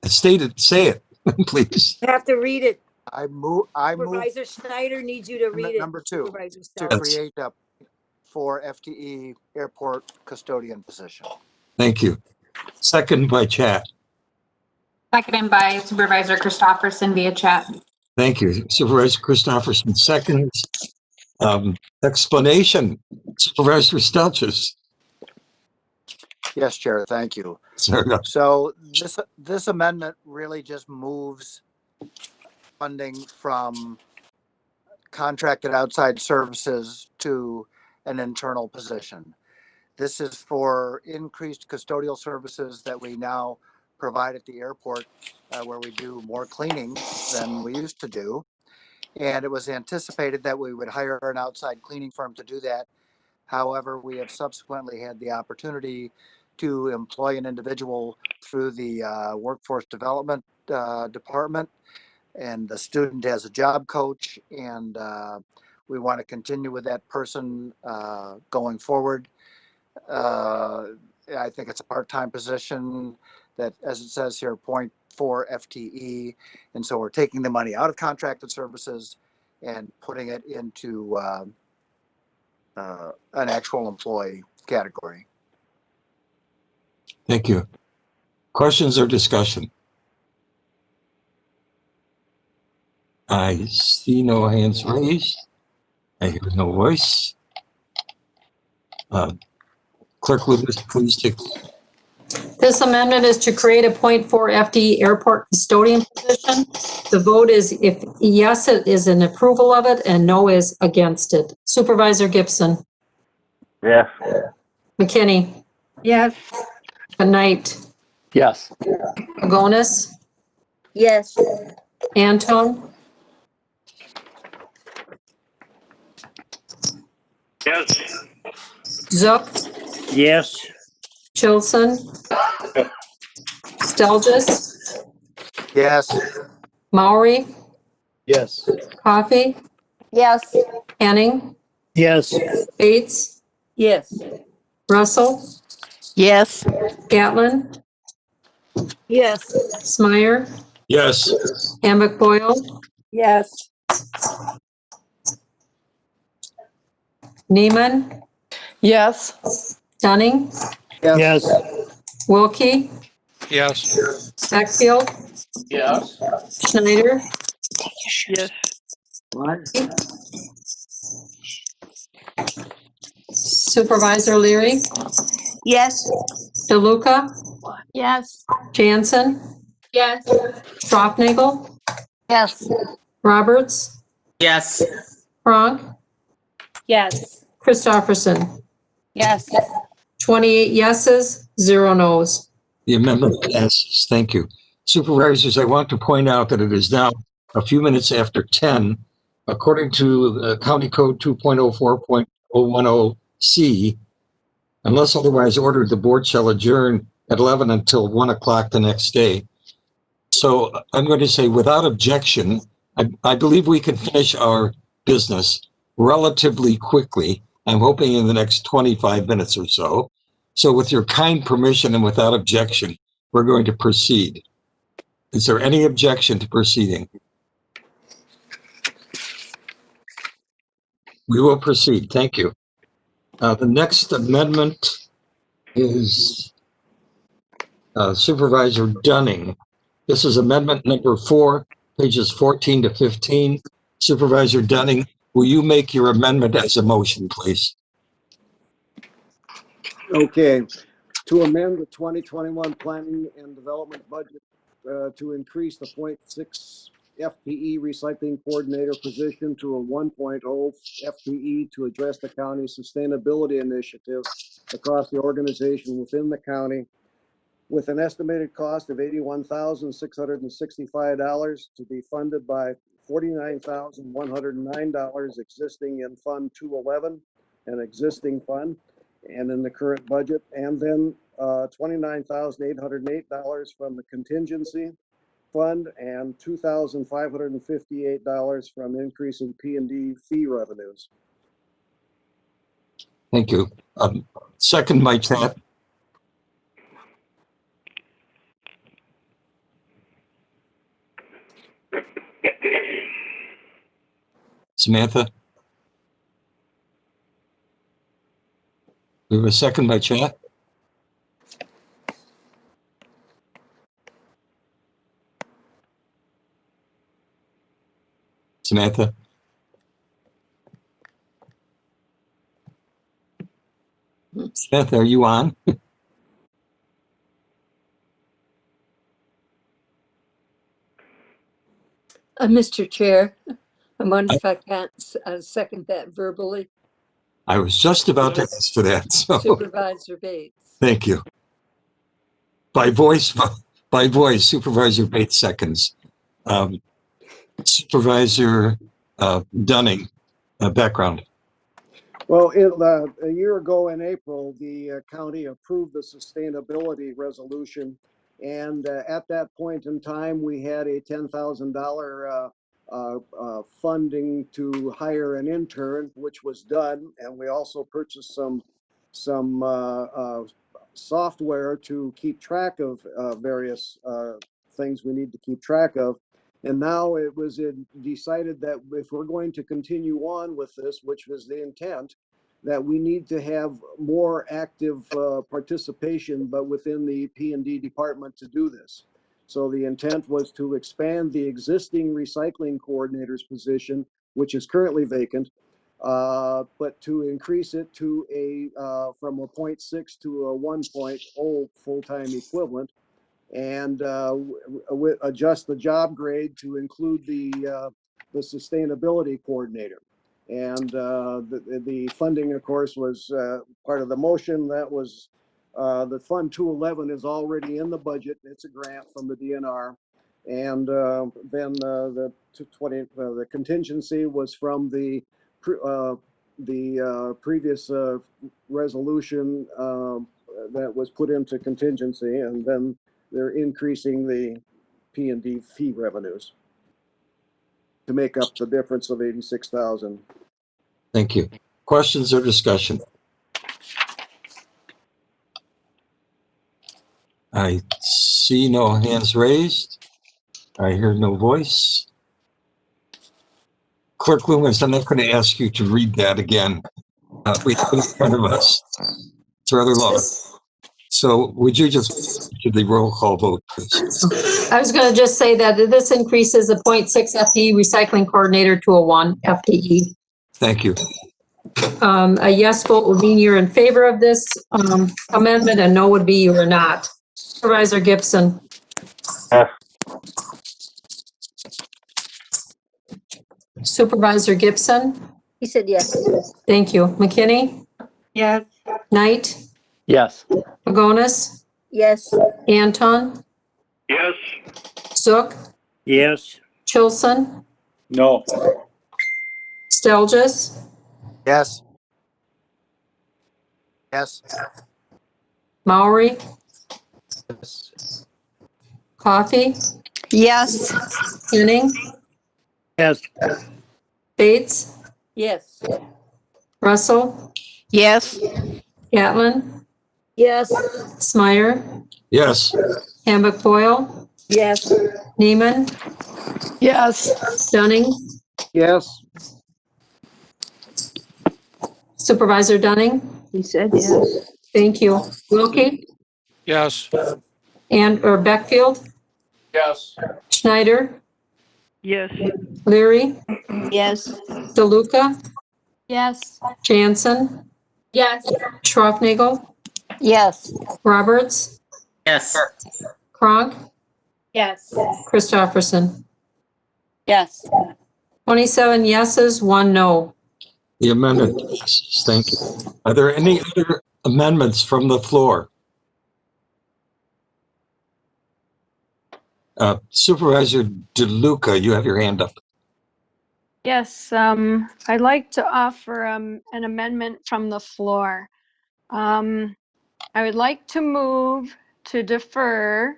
State it, say it, please. You have to read it. I move Supervisor Schneider needs you to read it. number 2 Supervisor to Stelz. create a 4 FTE airport custodian position. Thank you. Second by chat. Seconded by Supervisor Christopherson via chat. Thank you. Supervisor Christopherson seconds. Explanation. Supervisor Stelchis. Yes, Chair, thank you. Sorry. So this amendment really just moves funding from contracted outside services to an internal position. This is for increased custodial services that we now provide at the airport, where we do more cleaning than we used to do. And it was anticipated that we would hire an outside cleaning firm to do that. However, we have subsequently had the opportunity to employ an individual through the workforce development department, and the student has a job coach, and we want to continue with that person going forward. I think it's a part-time position that, as it says here, 0.4 FTE. And so we're taking the money out of contracted services and putting it into an actual employee category. Thank you. Questions or discussion? I see no hands raised. I hear no voice. Clerk Lucas, please take. This amendment is to create a 0.4 FTE airport custodian position. The vote is if yes, it is an approval of it, and no is against it. Supervisor Gibson. Yes. McKinney. Yes. Knight. Yes. Pagonis. Yes. Anton. Yes. Zook. Yes. Chilson. Stelgis. Yes. Maury. Yes. Coffee. Yes. Henning. Yes. Bates. Yes. Russell. Yes. Gatlin. Yes. Smyer. Yes. Hammock Boyle. Yes. Neiman. Yes. Dunning. Yes. Wilkie. Yes. Beckfield. Yes. Schneider. Yes. Supervisor Leary. Yes. DeLuca. Yes. Jansen. Yes. Stroffnagel. Yes. Roberts. Yes. Frank. Yes. Christofferson. Yes. 28 yeses, 0 nos. The amendment passes. Thank you. Supervisors, I want to point out that it is now a few minutes after 10. According to County Code 2.04.010C, unless otherwise ordered, the board shall adjourn at 11 until 1 o'clock the next day. So I'm going to say without objection, I believe we can finish our business relatively quickly. I'm hoping in the next 25 minutes or so. So with your kind permission and without objection, we're going to proceed. Is there any objection to proceeding? We will proceed. Thank you. The next amendment is Supervisor Dunning. This is amendment number 4, pages 14 to 15. Supervisor Dunning, will you make your amendment as a motion, please? Okay, to amend the 2021 planning and development budget to increase the 0.6 FTE recycling coordinator position to a 1.0 FTE to address the county's sustainability initiative across the organization within the county, with an estimated cost of $81,665 to be funded by $49,109 existing in Fund 211, an existing fund, and in the current budget, and then $29,808 from the contingency fund and $2,558 from increasing P&D fee revenues. Thank you. Second by chat. Samantha? We have a second by chat. Samantha? Samantha, are you on? Mr. Chair, I wonder if I can't second that verbally. I was just about to ask for that. So Supervisor Bates. thank you. By voice By voice, Supervisor Bates seconds. Supervisor Dunning, background. Well, a year ago in April, the county approved the sustainability resolution. And at that point in time, we had a $10,000 funding to hire an intern, which was done. And we also purchased some software to keep track of various things we need to keep track of. And now it was decided that if we're going to continue on with this, which was the intent, that we need to have more active participation, but within the P&D department to do this. So the intent was to expand the existing recycling coordinator's position, which is currently vacant, but to increase it to from a 0.6 to a 1.0 full-time equivalent, and adjust the job grade to include the sustainability coordinator. And the funding, of course, was part of the motion. That was the Fund 211 is already in the budget. It's a grant from the DNR. And then the contingency was from the previous resolution that was put into contingency, and then they're increasing the P&D fee revenues to make up the difference of 86,000. Thank you. Questions or discussion? I see no hands raised. I hear no voice. Clerk Loomis, I'm not going to ask you to read that again. We have it in front of us. It's rather long. So would you just do the roll call vote, please? I was going to just say that this increases a 0.6 FTE recycling coordinator to a 1 FTE. Thank you. A yes vote would mean you're in favor of this amendment, and no would be you are not. Supervisor Gibson. Yes. Supervisor Gibson. He said yes. Thank you. McKinney. Yes. Knight. Yes. Pagonis. Yes. Anton. Yes. Zook. Yes. Chilson. No. Yes. Stelgis. Yes. Maury. Yes. Coffee. Yes. Henning. Yes. Bates. Yes. Russell. Yes. Gatlin. Yes. Smyer. Yes. Hambuck Foyle. Yes. Neiman. Yes. Dunning. Yes. Supervisor Dunning. He said yes. Thank you. Wilkie. Yes. Or Beckfield. Yes. Schneider. Yes. Leary. Yes. DeLuca. Yes. Jansen. Yes. Schroffnagel. Yes. Roberts. Yes. Kronk. Yes. Christopherson. Yes. 27 yeses, 1 no. The amendment passes. Thank you. Are there any other amendments from the floor? Supervisor DeLuca, you have your hand up. Yes, I'd like to offer an amendment from the floor. I would like to move to defer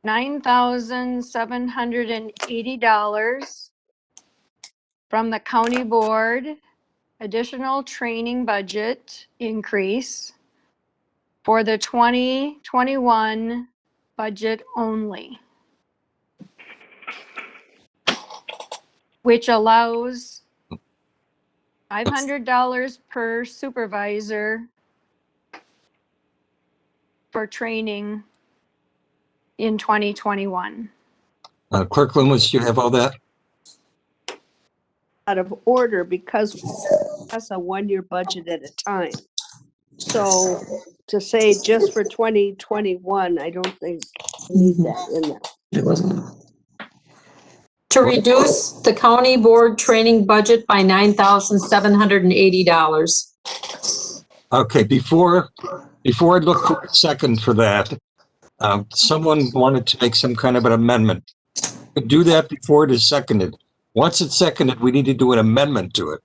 $9,780 from the county board additional training budget increase for the 2021 budget only, which allows $500 per supervisor for training in 2021. Clerk Loomis, do you have all that? Out of order because that's a one-year budget at a time. So to say just for 2021, I don't think we need that in there. It wasn't. To reduce the county board training budget by $9,780. Okay, before I look for a second for that, someone wanted to make some kind of an amendment. Could do that before it is seconded. Once it's seconded, we need to do an amendment to it.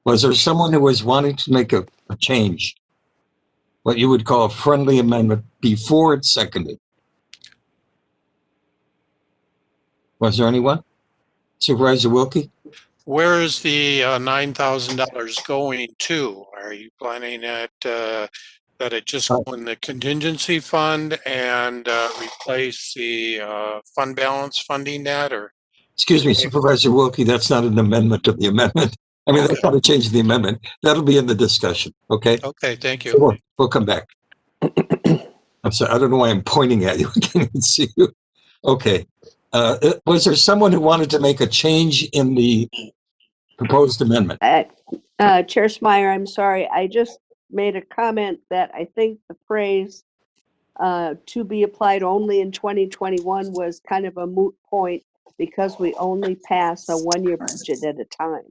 Was there someone who was wanting to make a change? What you would call a friendly amendment before it's seconded? Was there anyone? Supervisor Wilkie? Where is the $9,000 going to? Are you planning that it just go in the contingency fund and replace the fund balance funding that, or? Excuse me, Supervisor Wilkie, that's not an amendment of the amendment. I mean, that's not a change of the amendment. That'll be in the discussion, okay? Okay, thank you. So we'll come back. I'm sorry, I don't know why I'm pointing at you. I can't even see you. Okay. Was there someone who wanted to make a change in the proposed amendment? Chair Smyer, I'm sorry. I just made a comment that I think the phrase to be applied only in 2021 was kind of a moot point because we only pass a one-year budget at a time.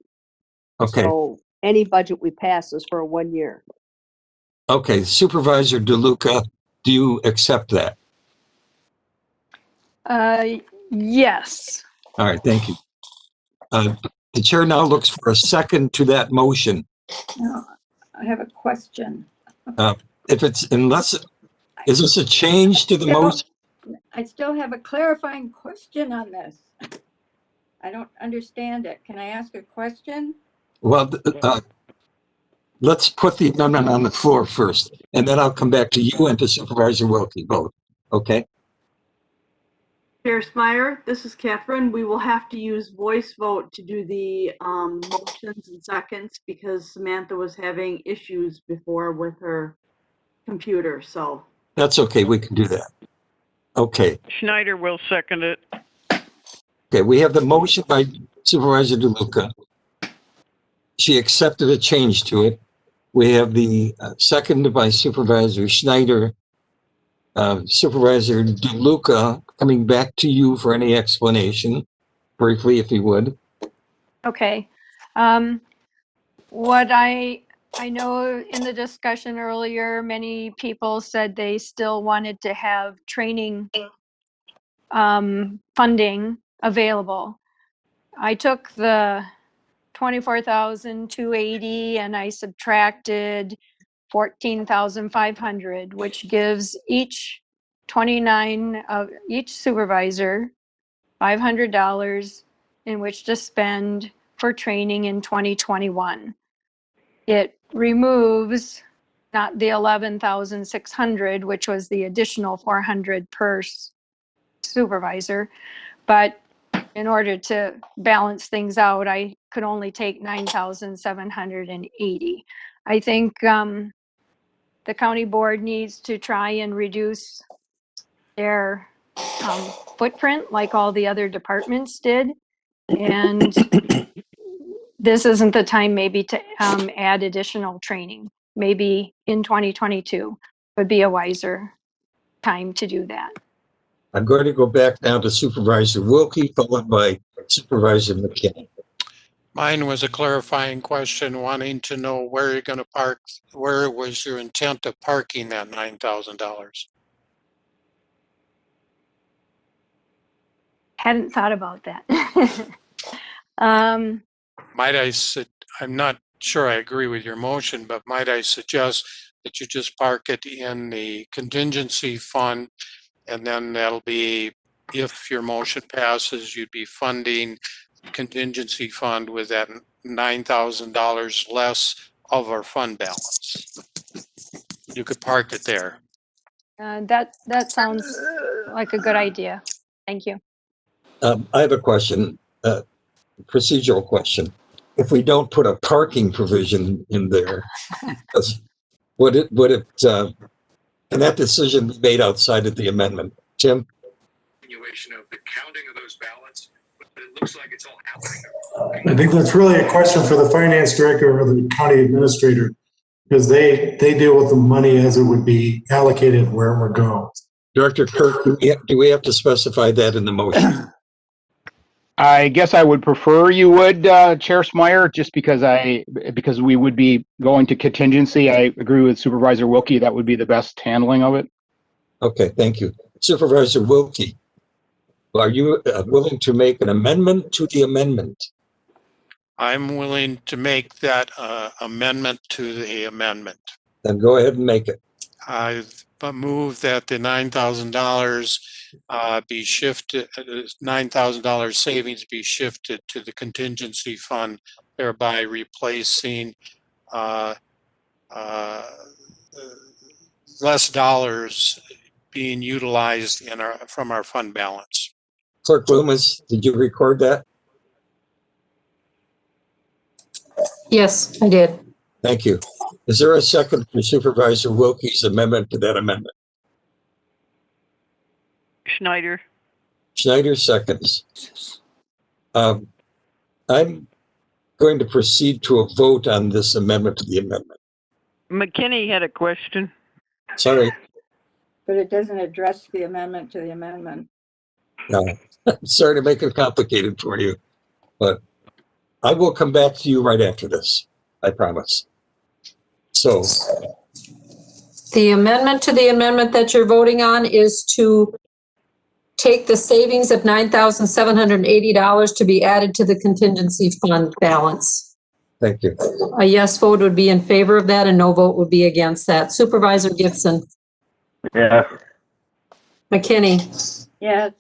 Okay. So any budget we pass is for 1 year. Okay, Supervisor DeLuca, do you accept that? Yes. All right, thank you. The chair now looks for a second to that motion. I have a question. If it's, is this a change to the motion? I still have a clarifying question on this. I don't understand it. Can I ask a question? Well, let's put the amendment on the floor first, and then I'll come back to you and to Supervisor Wilkie both, okay? Chair Smyer, this is Catherine. We will have to use voice vote to do the motions and seconds because Samantha was having issues before with her computer, so. That's okay, we can do that. Okay. Schneider will second it. Okay, we have the motion by Supervisor DeLuca. She accepted a change to it. We have the second by Supervisor Schneider. Supervisor DeLuca, coming back to you for any explanation, briefly, if you would. Okay. What I know in the discussion earlier, many people said they still wanted to have training funding available. I took the 24,280 and I subtracted 14,500, which gives each each supervisor $500 in which to spend for training in 2021. It removes not the 11,600, which was the additional 400 per supervisor, but in order to balance things out, I could only take 9,780. I think the county board needs to try and reduce their footprint like all the other departments did. And this isn't the time maybe to add additional training. Maybe in 2022 would be a wiser time to do that. I'm going to go back now to Supervisor Wilkie, followed by Supervisor McKinney. Mine was a clarifying question, wanting to know where you're going to park. Where was your intent of parking that $9,000? Hadn't thought about that. I'm not sure I agree with your motion, but might I suggest that you just park it in the contingency fund, and then that'll be, if your motion passes, you'd be funding contingency fund with that $9,000 less of our fund balance. You could park it there. That sounds like a good idea. Thank you. I have a question, procedural question. If we don't put a parking provision in there, can that decision be made outside of the amendment? Tim? Continuation of the counting of those ballots, but it looks like it's all happening. I think that's really a question for the finance director or the county administrator, because they deal with the money as it would be allocated where it would go. Director Kirk, do we have to specify that in the motion? I guess I would prefer you would, Chair Smyer, just because we would be going to contingency. I agree with Supervisor Wilkie. That would be the best handling of it. Okay, thank you. Supervisor Wilkie, are you willing to make an amendment to the amendment? I'm willing to make that amendment to the amendment. Then go ahead and make it. I move that the $9,000 be shifted, $9,000 savings be shifted to the contingency fund, thereby replacing less dollars being utilized from our fund balance. Clerk Loomis, did you record that? Yes, I did. Thank you. Is there a second for Supervisor Wilkie's amendment to that amendment? Schneider. Schneider seconds. I'm going to proceed to a vote on this amendment to the amendment. McKinney had a question. Sorry. But it doesn't address the amendment to the amendment. No, sorry to make it complicated for you, but I will come back to you right after this. I promise. So The amendment to the amendment that you're voting on is to take the savings of $9,780 to be added to the contingency fund balance. thank you. A yes vote would be in favor of that, and no vote would be against that. Supervisor Gibson. Yes. McKinney. Yes.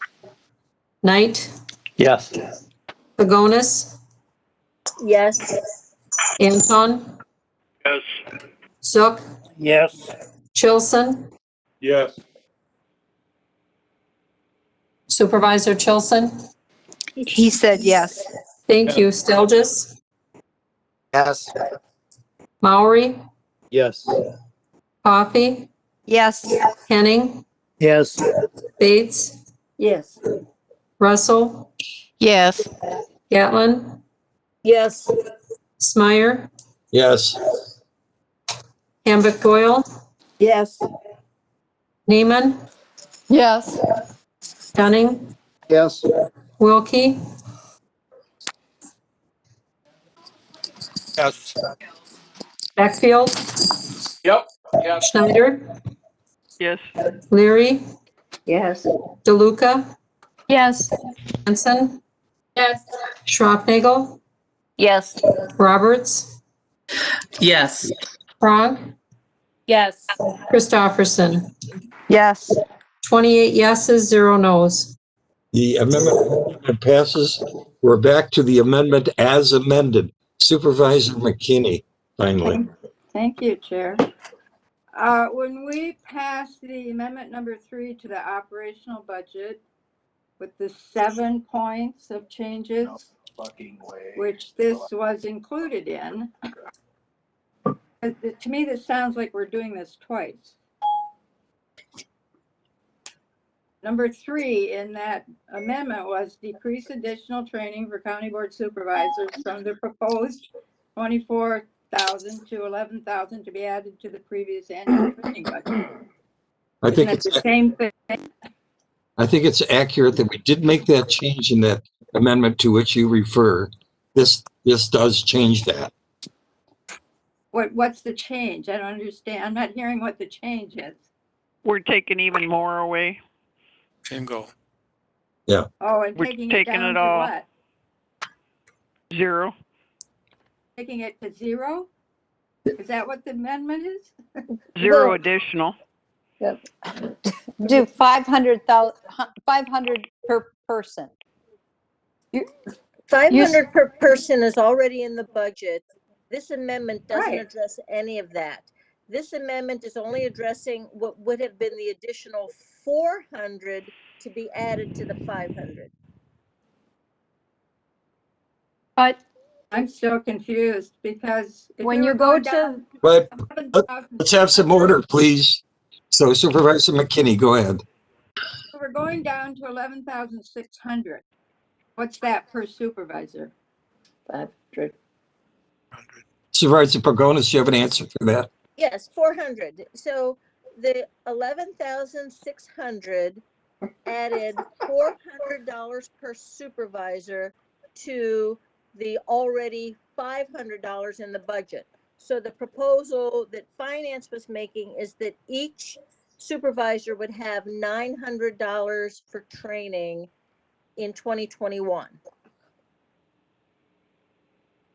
Knight. Yes. Pagonis. Yes. Anton. Yes. Zook. Yes. Chilson. Yes. Supervisor Chilson. He said yes. Thank you. Stelgis. Yes. Maury. Yes. Coffee. Yes. Henning. Yes. Bates. Yes. Russell. Yes. Gatlin. Yes. Smyer. Yes. Hambrick Doyle. Yes. Neiman. Yes. Dunning. Yes. Wilkie. Yes. Beckfield. Yep. Yes. Schneider. Yes. Leary. Yes. DeLuca. Yes. Hanson. Yes. Schrocknagel. Yes. Roberts. Yes. Frog. Yes. Christofferson. Yes. 28 yeses, 0 nos. The amendment passes. We're back to the amendment as amended. Supervisor McKinney, finally. Thank you, Chair. When we passed the amendment number 3 to the operational budget with the 7 points of changes, which this was included in, to me, this sounds like we're doing this twice. Number 3 in that amendment was decrease additional training for county board supervisors from the proposed 24,000 to 11,000 to be added to the previous annual training budget. I think Isn't it the same thing? I think it's accurate that we did make that change in that amendment to which you refer. This does change that. What's the change? I don't understand. I'm not hearing what the change is. We're taking even more away. Same goal. Yeah. Oh, and We're taking it taking down it to all. what? 0. Taking it to 0? Is that what the amendment is? 0 additional. Do 500 per person. 500 per person is already in the budget. This amendment doesn't Right. address any of that. This amendment is only addressing what would have been the additional 400 to be added to the 500. But I'm still confused because if when we you were go going to, down But 11,000 let's have some order, please. So Supervisor McKinney, go ahead. we're going down to 11,600. What's that per supervisor? 500. Supervisor Pagonis, you have an answer for that? Yes, 400. So the 11,600 added $400 per supervisor to the already $500 in the budget. So the proposal that finance was making is that each supervisor would have $900 for training in 2021.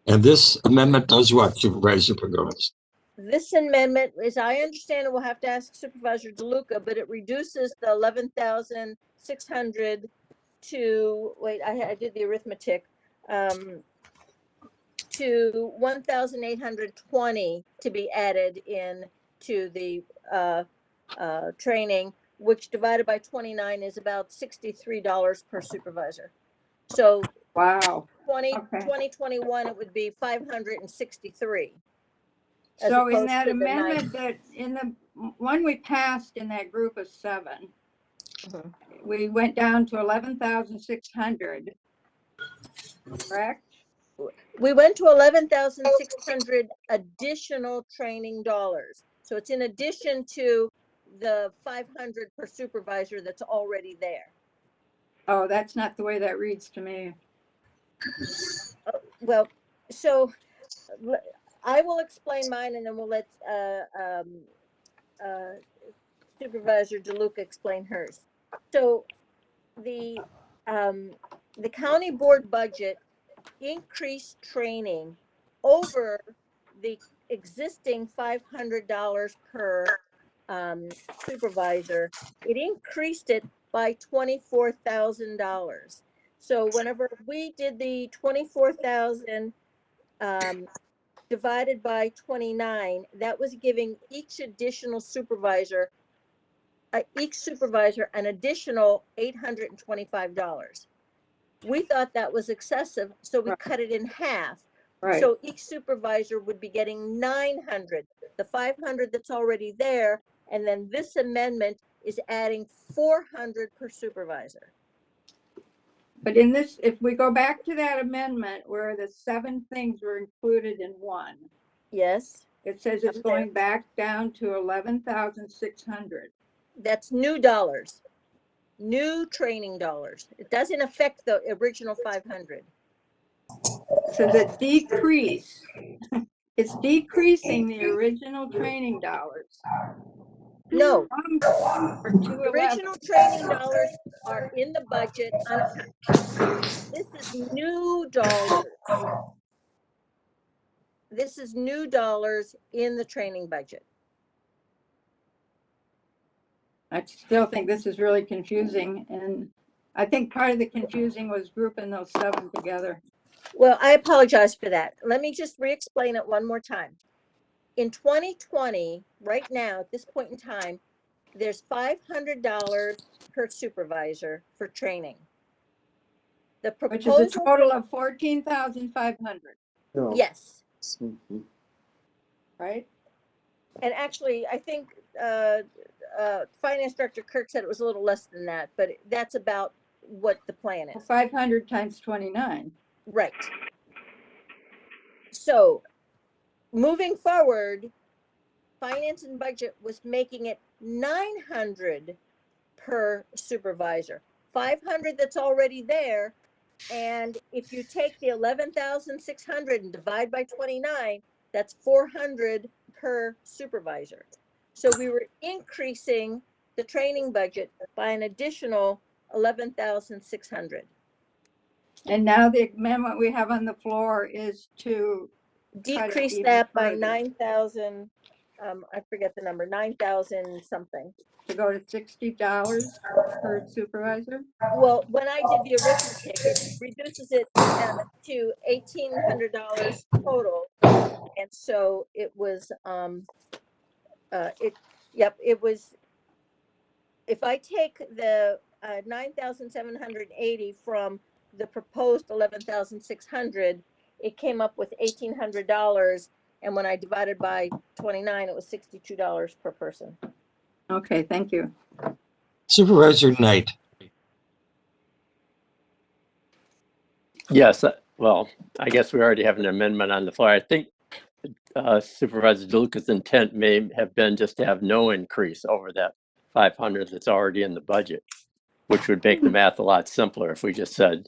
And this amendment does what, Supervisor Pagonis? This amendment, as I understand it, we'll have to ask Supervisor DeLuca, but it reduces the 11,600 to, wait, I did the arithmetic, to 1,820 to be added in to the training, which divided by 29 is about $63 per supervisor. So Wow. 2021, it would be 563. So in that amendment that in the one we passed in that group of 7, we went down to 11,600. Correct? We went to 11,600 additional training dollars. So it's in addition to the 500 per supervisor that's already there. Oh, that's not the way that reads to me. Well, so I will explain mine, and then we'll let Supervisor DeLuca explain hers. So the county board budget increased training over the existing $500 per supervisor. It increased it by $24,000. So whenever we did the 24,000 divided by 29, that was giving each supervisor an additional $825. We thought that was excessive, so we cut it in half. Right. So each supervisor would be getting 900, the 500 that's already there, and then this amendment is adding 400 per supervisor. But in this, if we go back to that amendment where the 7 things were included in one. Yes. It says it's going back down to 11,600. That's new dollars, new training dollars. It doesn't affect the original 500. So the decrease, it's decreasing the original training dollars. No. The original training dollars are in the budget. This is new dollars. This is new dollars in the training budget. I still think this is really confusing, and I think part of the confusing was grouping those 7 together. Well, I apologize for that. Let me just re-explain it one more time. In 2020, right now, at this point in time, there's $500 per supervisor for training. The proposal, which is a total of 14,500. No. Yes. Right? And actually, I think Finance Director Kirk said it was a little less than that, but that's about what the plan is. 500 times 29. Right. So moving forward, Finance and Budget was making it 900 per supervisor, 500 that's already there. And if you take the 11,600 and divide by 29, that's 400 per supervisor. So we were increasing the training budget by an additional 11,600. And now the amendment we have on the floor is to decrease that by 9,000. I forget the number, 9,000 something. To go to $60 per supervisor? Well, when I did the arithmetic, it reduces it to $1,800 total. And so it was, it was, if I take the 9,780 from the proposed 11,600, it came up with $1,800. And when I divided by 29, it was $62 per person. Okay, thank you. Supervisor Knight. Yes, well, I guess we already have an amendment on the floor. I think Supervisor DeLuca's intent may have been just to have no increase over that 500 that's already in the budget, which would make the math a lot simpler if we just said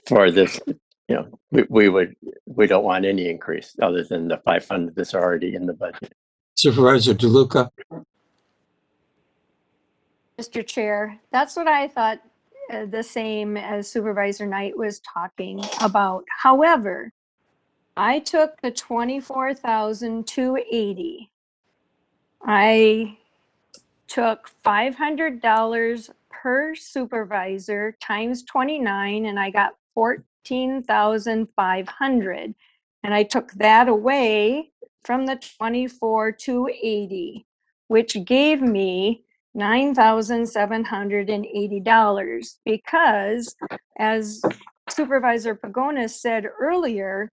for this, you know, we don't want any increase other than the 500 that's already in the budget. Supervisor DeLuca. Mr. Chair. That's what I thought, the same as Supervisor Knight was talking about. However, I took the 24,280. I took $500 per supervisor times 29, and I got 14,500. And I took that away from the 24,280, which gave me $9,780, because as Supervisor Pagonis said earlier,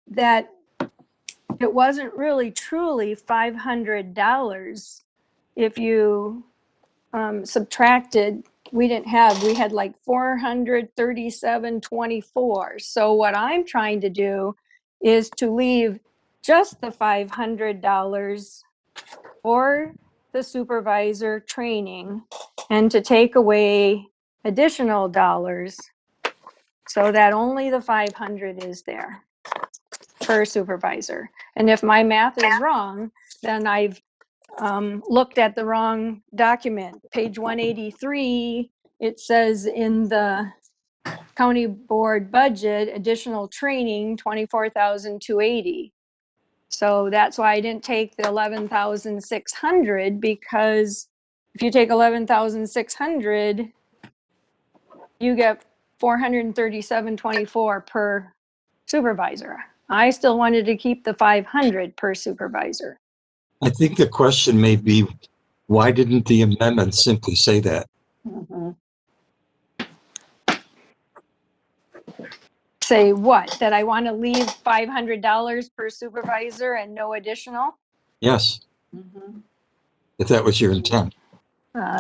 that it wasn't really truly $500 if you subtracted. We had like 437.24. So what I'm trying to do is to leave just the $500 for the supervisor training and to take away additional dollars so that only the 500 is there per supervisor. And if my math is wrong, then I've looked at the wrong document. Page 183, it says in the county board budget, additional training, 24,280. So that's why I didn't take the 11,600, because if you take 11,600, you get 437.24 per supervisor. I still wanted to keep the 500 per supervisor. I think the question may be, why didn't the amendment simply say that? Say what? That I want to leave $500 per supervisor and no additional? Yes, if that was your intent.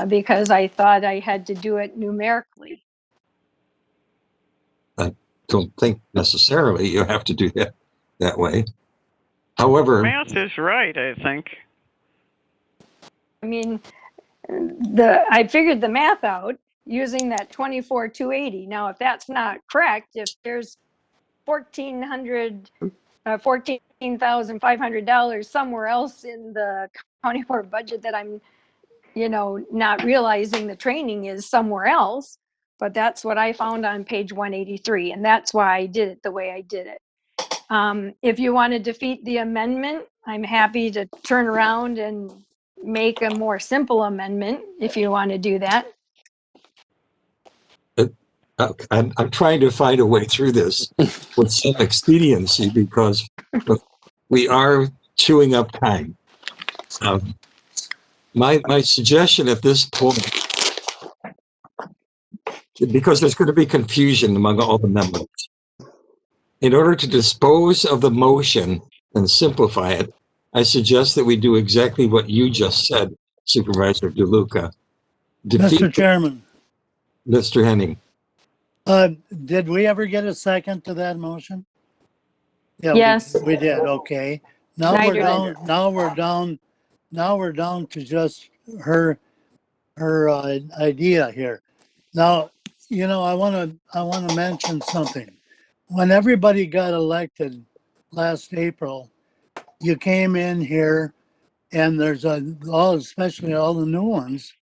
Because I thought I had to do it numerically. I don't think necessarily you have to do that way. However, Math is right, I think. I mean, I figured the math out using that 24,280. Now, if that's not correct, if there's $14,500 somewhere else in the county board budget that I'm, not realizing the training is somewhere else, but that's what I found on page 183, and that's why I did it the way I did it. If you want to defeat the amendment, I'm happy to turn around and make a more simple amendment if you want to do that. I'm trying to find a way through this with some expediency, because we are chewing up time. My suggestion at this point, because there's going to be confusion among all the members, in order to dispose of the motion and simplify it, I suggest that we do exactly what you just said, Supervisor DeLuca. Mr. Chairman. Mr. Henning. Did we ever get a second to that motion? Yeah, yes, we did. Okay. Now we're down. Now we're down to just her idea here. Now, I want to mention something. When everybody got elected last April, you came in here, and there's especially all the new ones,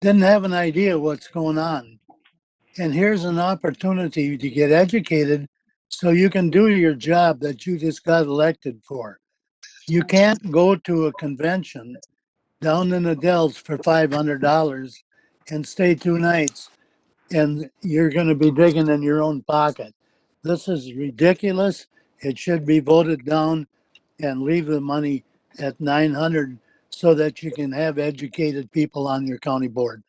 didn't have an idea what's going on. And here's an opportunity to get educated so you can do your job that you just got elected for. You can't go to a convention down in the Dells for $500 and stay 2 nights, and you're going to be digging in your own pocket. This is ridiculous. It should be voted down and leave the money at 900 so that you can have educated people on your county board.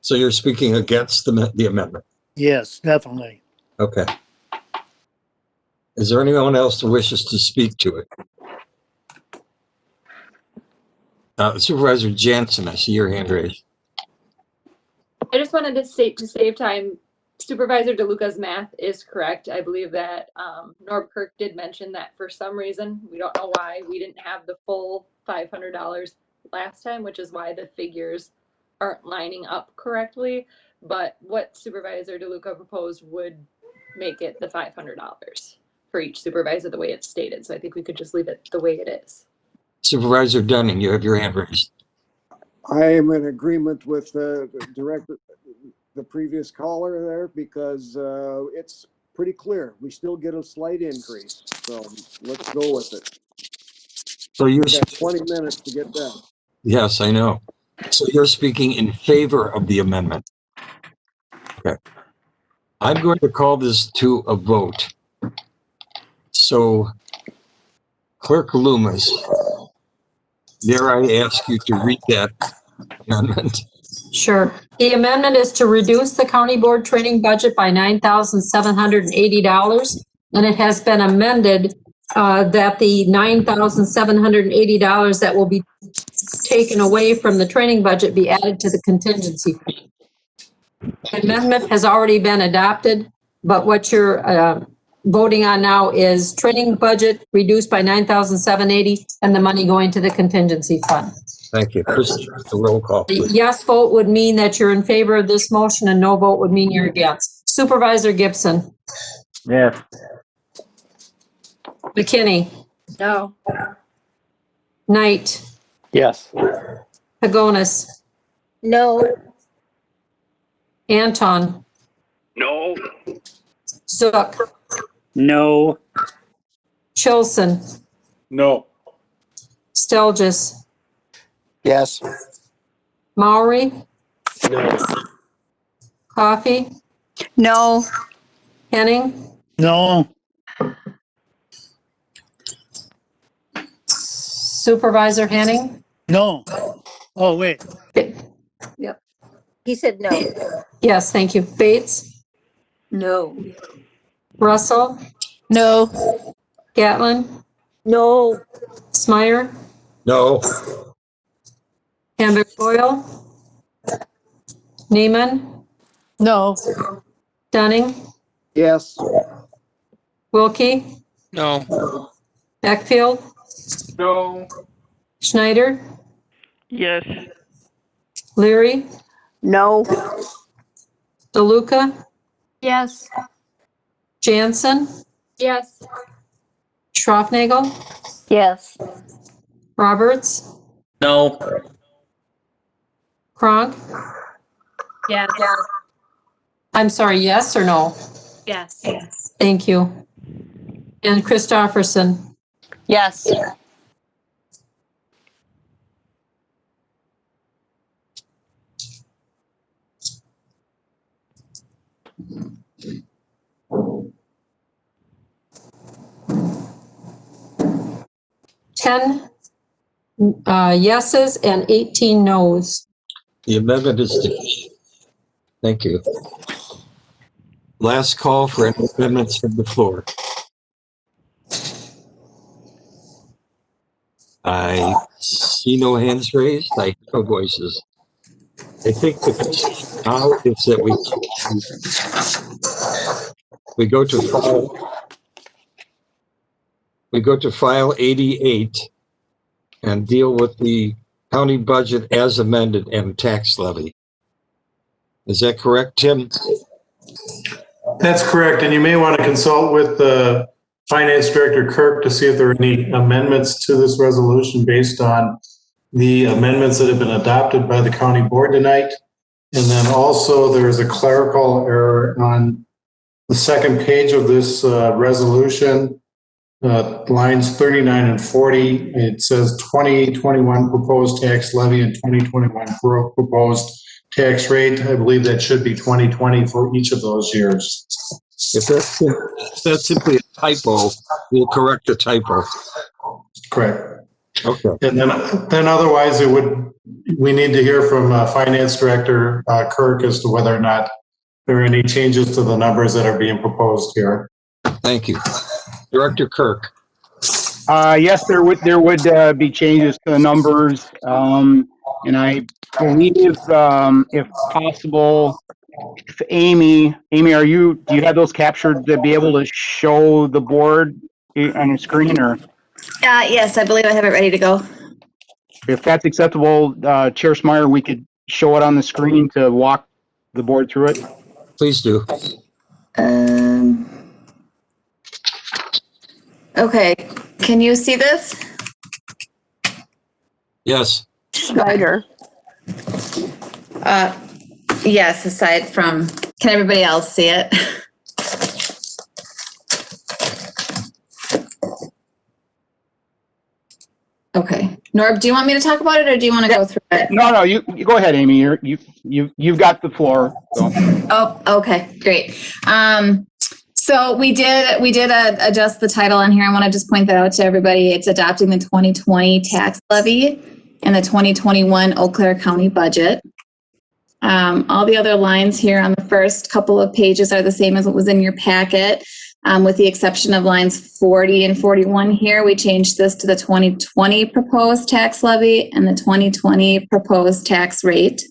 So you're speaking against the amendment? Yes, definitely. Okay. Is there anyone else who wishes to speak to it? Supervisor Jansen, I see your hand raised. I just wanted to say, to save time, Supervisor DeLuca's math is correct. I believe that Norb Kirk did mention that for some reason, we don't know why, we didn't have the full $500 last time, which is why the figures aren't lining up correctly. But what Supervisor DeLuca proposed would make it the $500 for each supervisor the way it's stated. So I think we could just leave it the way it is. Supervisor Dunning, you have your hand raised. I am in agreement with the director, the previous caller there, because it's pretty clear. We still get a slight increase. So let's go with it. So you're, We've got 20 minutes to get done. yes, I know. So you're speaking in favor of the amendment. Okay. I'm going to call this to a vote. So Clerk Loomis, dare I ask you to read that amendment? Sure. The amendment is to reduce the county board training budget by $9,780. And it has been amended that the $9,780 that will be taken away from the training budget be added to the contingency fund. The amendment has already been adopted, but what you're voting on now is training budget reduced by $9,780 and the money going to the contingency fund. Thank you. Chris, the roll call, The please. yes vote would mean that you're in favor of this motion and no vote would mean you're against. Supervisor Gibson. Yes. McKinney. No. Knight. Yes. Pagonis. No. Anton. No. Zook. No. Chilson. No. Stelgis. Yes. Maury. No. Coffee. No. Henning. No. Supervisor Henning. No. Oh, wait. Yep. He said no. Yes, thank you. Bates. No. Russell. No. Gatlin. No. Smyer. No. Hamburg Boyle. Neiman. No. Dunning. Yes. Wilkie. No. Beckfield. No. Schneider. Yes. Leary. No. DeLuca. Yes. Jansen. Yes. Schroffnagel. Yes. Roberts. No. Kronk. Yes. I'm sorry, yes or no? Yes. Thank you. And Christofferson. Yes. Ten yeses and 18 noes. The amendment is defeated. Thank you. Last call for any amendments from the floor. I see no hands raised. I hear no voices. I think the concern now is that we go to file 88 and deal with the county budget as amended and tax levy. Is that correct, Tim? That's correct, and you may want to consult with the Finance Director Kirk to see if there are any amendments to this resolution based on the amendments that have been adopted by the county board tonight. And then also there is a clerical error on the second page of this resolution, lines 39 and 40. It says 2021 proposed tax levy and 2021 proposed tax rate. I believe that should be 2020 for each of those years. If that's simply a typo, we'll correct the typo. Correct. Okay. And then otherwise we need to hear from Finance Director Kirk as to whether or not there are any changes to the numbers that are being proposed here. Thank you. Director Kirk. Yes, there would be changes to the numbers. And I believe, if possible, if Amy, do you have those captured to be able to show the board on your screen, or? Yes, I believe I have it ready to go. If that's acceptable, Chair Smyer, we could show it on the screen to walk the board through it. Please do. Okay, can you see this? Yes. Schneider. Yes, aside from, can everybody else see it? Okay. Norb, do you want me to talk about it or do you want to go through it? No, you go ahead, Amy. You've got the floor. So. Oh, okay, great. So we did adjust the title on here. I want to just point that out to everybody. It's adopting the 2020 tax levy and the 2021 Eau Claire County budget. All the other lines here on the first couple of pages are the same as what was in your packet, with the exception of lines 40 and 41 here. We changed this to the 2020 proposed tax levy and the 2020 proposed tax rate.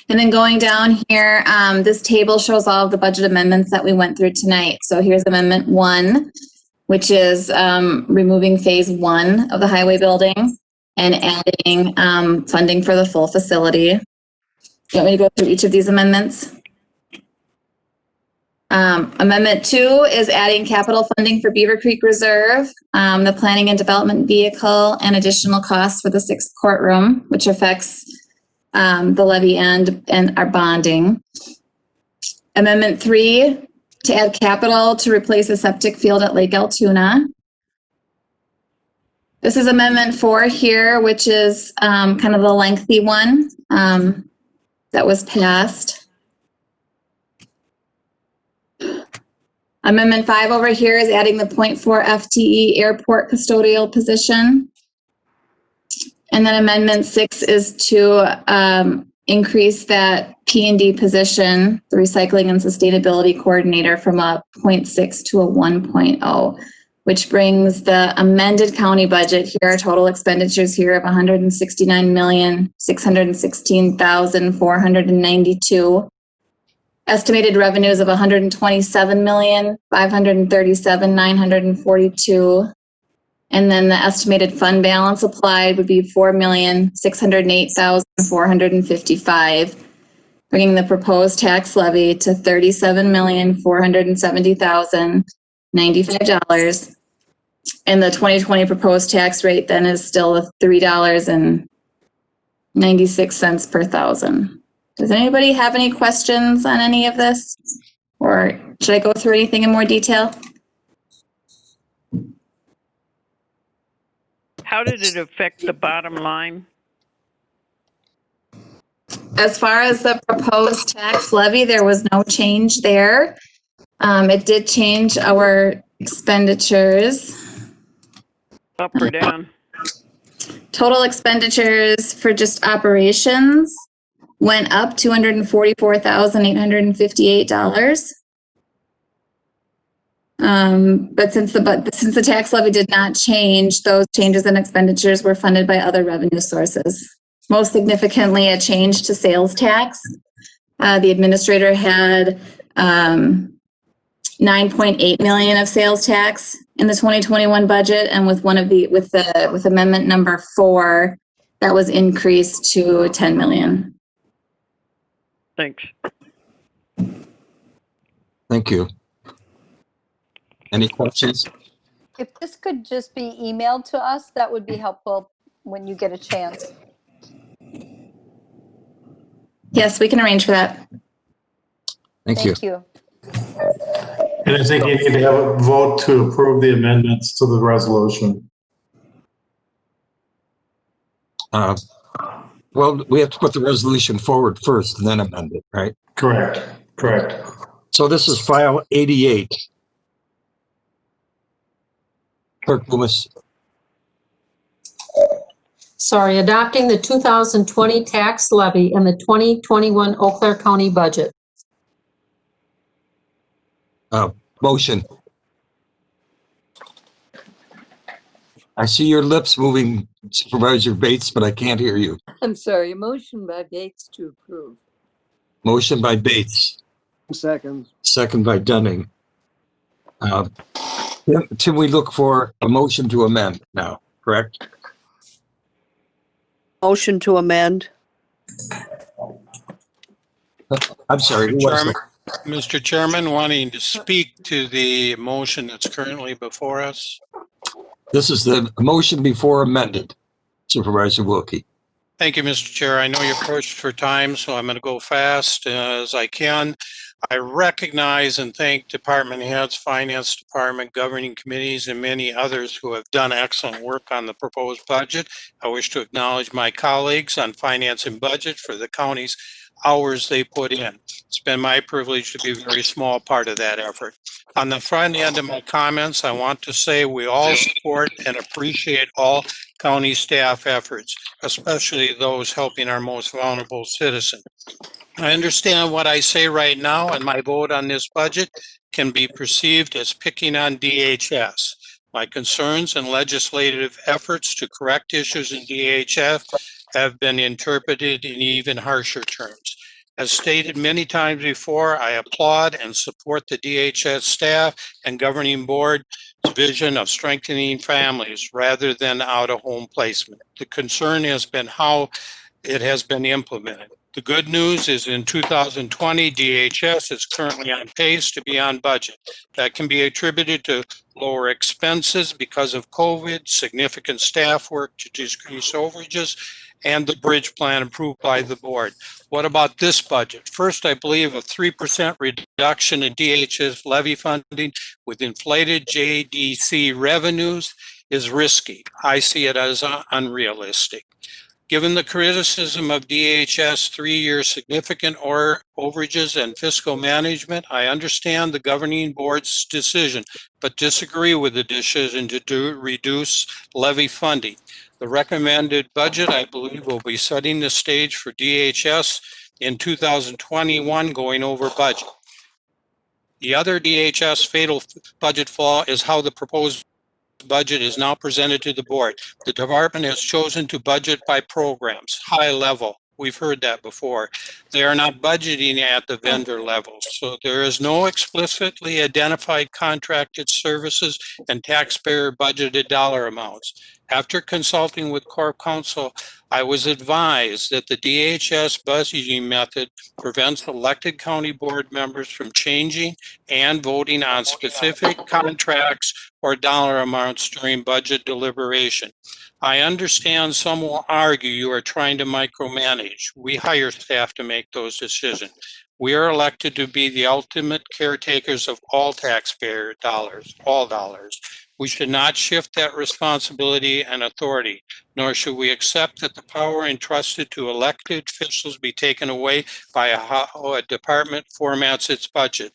And then going down here, this table shows all of the budget amendments that we went through tonight. So here's Amendment 1, which is removing Phase 1 of the highway building and adding funding for the full facility. You want me to go through each of these amendments? Amendment 2 is adding capital funding for Beaver Creek Reserve, the planning and development vehicle, and additional costs for the 6th courtroom, which affects the levy and our bonding. Amendment 3, to add capital to replace a septic field at Lake Altoona. This is Amendment 4 here, which is kind of the lengthy one that was passed. Amendment 5 over here is adding the 0.4 FTE airport custodial position. And then Amendment 6 is to increase that P&D position, the Recycling and Sustainability Coordinator, from a 0.6 to a 1.0, which brings the amended county budget here, total expenditures here of $169,616,492. Estimated revenues of $127,537,942. And then the estimated fund balance applied would be $4,608,455, bringing the proposed tax levy to $37,470,095. And the 2020 proposed tax rate then is still $3.96 per thousand. Does anybody have any questions on any of this? Or should I go through anything in more detail? How did it affect the bottom line? As far as the proposed tax levy, there was no change there. It did change our expenditures. Up or down? Total expenditures for just operations went up $244,858. But since the tax levy did not change, those changes in expenditures were funded by other revenue sources. Most significantly, a change to sales tax. The administrator had $9.8 million of sales tax in the 2021 budget, and with amendment number 4, that was increased to $10 million. Thanks. Thank you. Any questions? If this could just be emailed to us, that would be helpful when you get a chance. Yes, we can arrange for that. Thank you. Thank you. And I think you need to have a vote to approve the amendments to the resolution. Well, we have to put the resolution forward first and then amend it, right? Correct. So this is file 88. Clerk Loomis. Sorry, adopting the 2020 tax levy and the 2021 Eau Claire County budget. Motion. I see your lips moving, Supervisor Bates, but I can't hear you. I'm sorry, a motion by Bates to approve. Motion by Bates. Second. Second by Dunning. Tim, we look for a motion to amend now, correct? Motion to amend. I'm sorry. Who was it? Mr. Chairman, wanting to speak to the motion that's currently before us. This is the motion before amended, Supervisor Wilkie. Thank you, Mr. Chair. I know you're pushed for time, so I'm going to go fast as I can. I recognize and thank department heads, finance department, governing committees, and many others who have done excellent work on the proposed budget. I wish to acknowledge my colleagues on finance and budget for the county's hours they put in. It's been my privilege to be a very small part of that effort. On the front end of my comments, I want to say we all support and appreciate all county staff efforts, especially those helping our most vulnerable citizens. I understand what I say right now, and my vote on this budget can be perceived as picking on DHS. My concerns and legislative efforts to correct issues in DHS have been interpreted in even harsher terms. As stated many times before, I applaud and support the DHS staff and governing board's vision of strengthening families rather than out-of-home placement. The concern has been how it has been implemented. The good news is in 2020, DHS is currently on pace to be on budget. That can be attributed to lower expenses because of COVID, significant staff work to decrease overages, and the bridge plan approved by the board. What about this budget? First, I believe a 3% reduction in DHS levy funding with inflated JDC revenues is risky. I see it as unrealistic. Given the criticism of DHS 3-year significant overages and fiscal management, I understand the governing board's decision, but disagree with the decision to reduce levy funding. The recommended budget, I believe, will be setting the stage for DHS in 2021 going over budget. The other DHS fatal budget flaw is how the proposed budget is now presented to the board. The department has chosen to budget by programs, high level. We've heard that before. They are not budgeting at the vendor level. So there is no explicitly identified contracted services and taxpayer budgeted dollar amounts. After consulting with Corp Counsel, I was advised that the DHS budgeting method prevents elected county board members from changing and voting on specific contracts or dollar amounts during budget deliberation. I understand some will argue you are trying to micromanage. We hire staff to make those decisions. We are elected to be the ultimate caretakers of all taxpayer dollars, all dollars. We should not shift that responsibility and authority, nor should we accept that the power entrusted to elected officials be taken away by how a department formats its budget.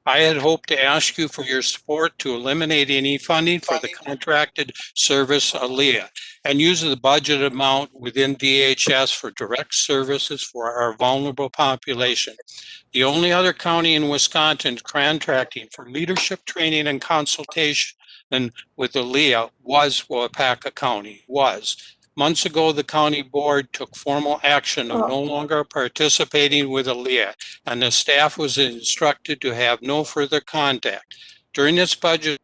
I had hoped to ask you for your support to eliminate any funding for the contracted service ALEA and use the budget amount within DHS for direct services for our vulnerable population. The only other county in Wisconsin contracting for leadership training and consultation with ALEA was Waupaca County, Months ago, the county board took formal action of no longer participating with ALEA, and the staff was instructed to have no further contact. During this budget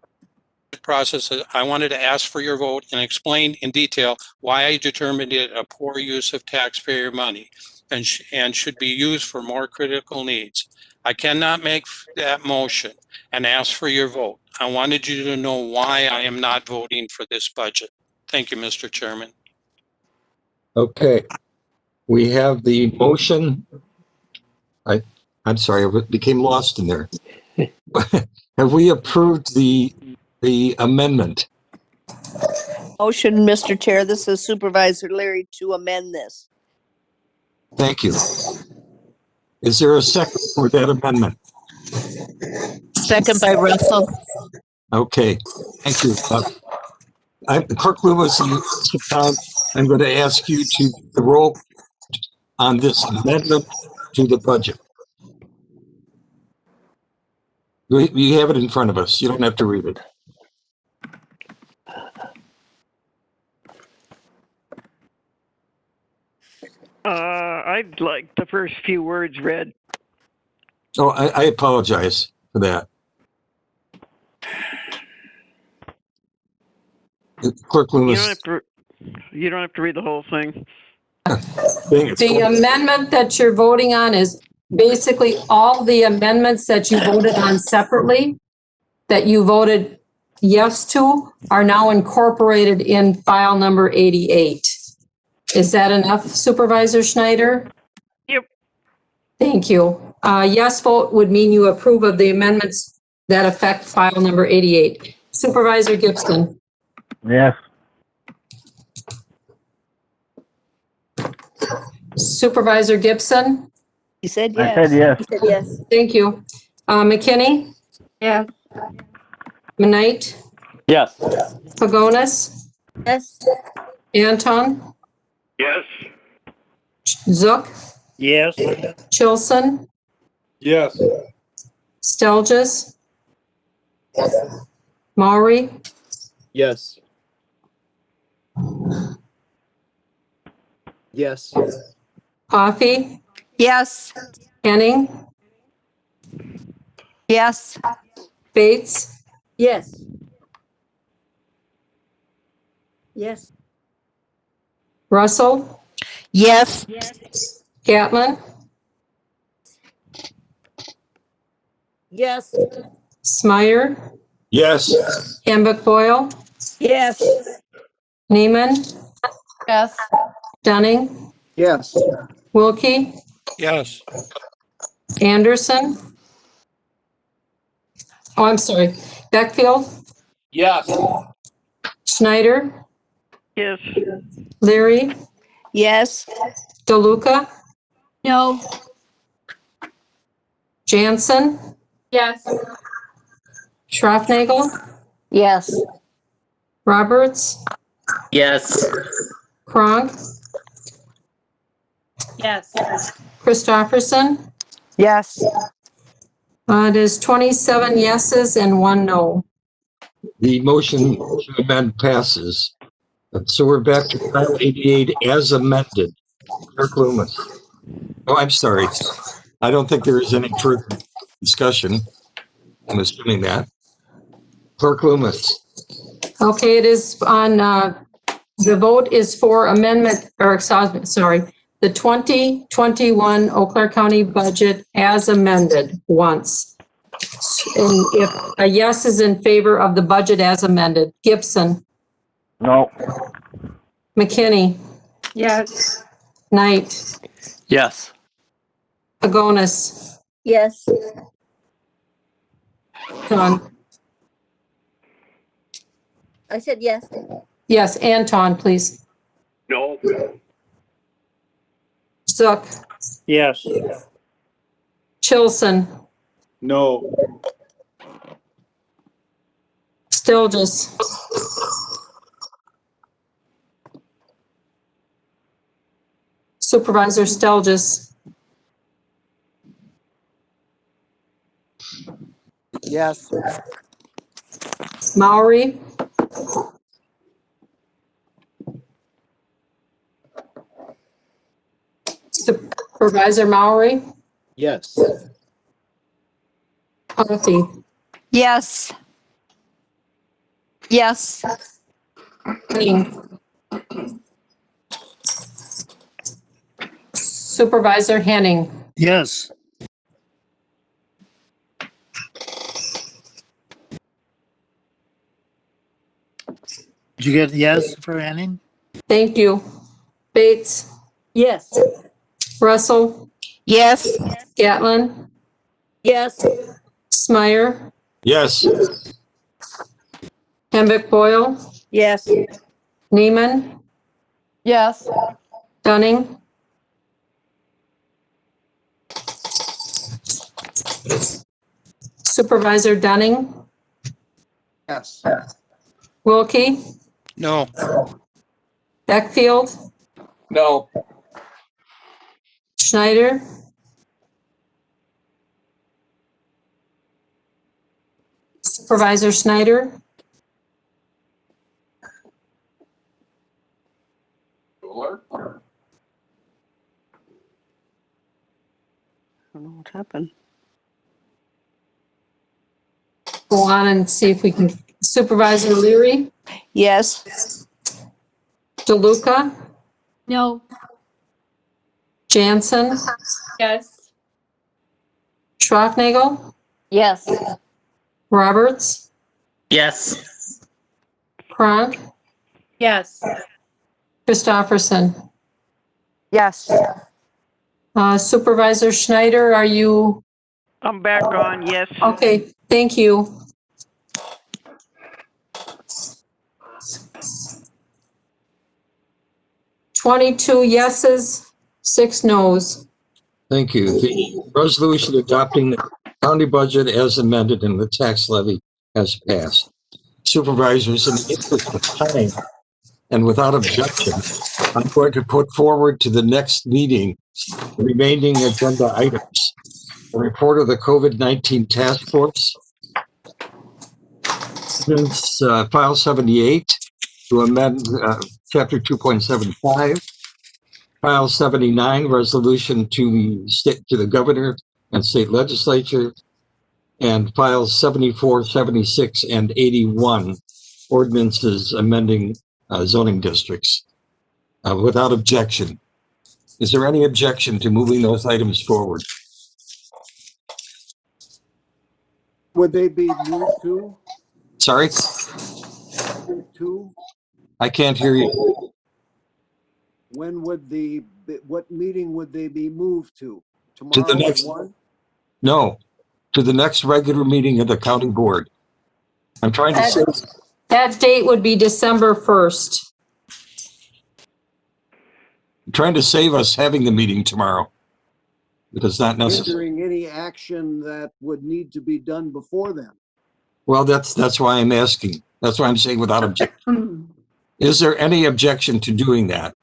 process, I wanted to ask for your vote and explain in detail why I determined it a poor use of taxpayer money and should be used for more critical needs. I cannot make that motion and ask for your vote. I wanted you to know why I am not voting for this budget. Thank you, Mr. Chairman. Okay, we have the motion. I'm sorry, I became lost in there. Have we approved the amendment? Motion, Mr. Chair. This is Supervisor Leary to amend this. Thank you. Is there a second for that amendment? Second by Russell. Okay, thank you. Clerk Lewis, I'm going to ask you to the roll on this amendment to the budget. You have it in front of us. You don't have to read it. I'd like the first few words read. Oh, I apologize for that. Clerk Loomis. You don't have to read the whole thing. The amendment that you're voting on is basically all the amendments that you voted on separately, that you voted yes to, are now incorporated in file number 88. Is that enough, Supervisor Schneider? Yep. Thank you. Yes vote would mean you approve of the amendments that affect file number 88. Supervisor Gibson. Yes. Supervisor Gibson. You said I yes. said yes. He said yes. Thank you. McKinney, Yes. Knight, Yes. Pagonis, Yes. Anton, Yes. Zook, Yes. Chilson, Yes. Stelgis, Maury, Yes. Yes. Coffee, Yes. Henning, Yes. Bates, Yes. Yes. Russell, Yes. Gatlin, Yes. Smyer, Yes. Hambuck Boyle, Yes. Neiman, Yes. Dunning, Yes. Wilkie, Yes. Anderson. Oh, I'm sorry. Beckfield, Yes. Schneider, Yes. Leary, Yes. DeLuca, No. Jansen, Yes. Schroffnagel, Yes. Roberts, Yes. Kronk, Yes. Christopherson. Yes. It is 27 yeses and 1 no. The motion to amend passes. So we're back to file 88 as amended. Clerk Loomis. Oh, I'm sorry. I don't think there is any further discussion. I'm assuming that. Clerk Loomis. Okay, it is on, the vote is for amendment, or sorry, the 2021 Eau Claire County budget as amended once. And if a yes is in favor of the budget as amended, Gibson, No. McKinney, Yes. Knight, Yes. Pagonis, Yes. Anton. I said yes. Yes, Anton, please. No. Zook, Yes. Chilson, No. Stilgis, Supervisor Stelgis, Yes. Maury, Supervisor Maury, Yes. Coffee, Yes. Yes. Henning. Supervisor Henning. Yes. Did you get yes for Henning? Thank you. Bates, Yes. Russell, Yes. Gatlin, Yes. Smyer, Yes. Hambuck Boyle, Yes. Neiman, Yes. Dunning, Supervisor Dunning, Yes. Wilkie, No. Beckfield, No. Schneider, Supervisor Schneider, I don't know what happened. go on and see if we can. Supervisor Leary, Yes. DeLuca, No. Jansen, Yes. Schroffnagel, Yes. Roberts, Yes. Kronk, Yes. Christopherson. Yes. Supervisor Schneider, are you? I'm back on, yes. Okay, thank you. Twenty-two yeses, 6 noes. Thank you. The resolution adopting the county budget as amended and the tax levy has passed. Supervisors, in the interest of time and without objection, I'm going to put forward to the next meeting the remaining agenda items. A report of the COVID-19 task force, file 78 to amend chapter 2.75, file 79 resolution to the governor and state legislature, and files 74, 76, and 81 ordinances amending zoning districts without objection. Is there any objection to moving those items forward? Would they be moved to? Sorry? To? I can't hear you. When would what meeting would they be moved to? To the Tomorrow at next 1? No, to the next regular meeting of the county board. I'm trying to say That date would be December 1st. I'm trying to save us having the meeting tomorrow. It is not necessary. Hindering any action that would need to be done before then. Well, that's why I'm asking. That's why I'm saying without objection. Is there any objection to doing that?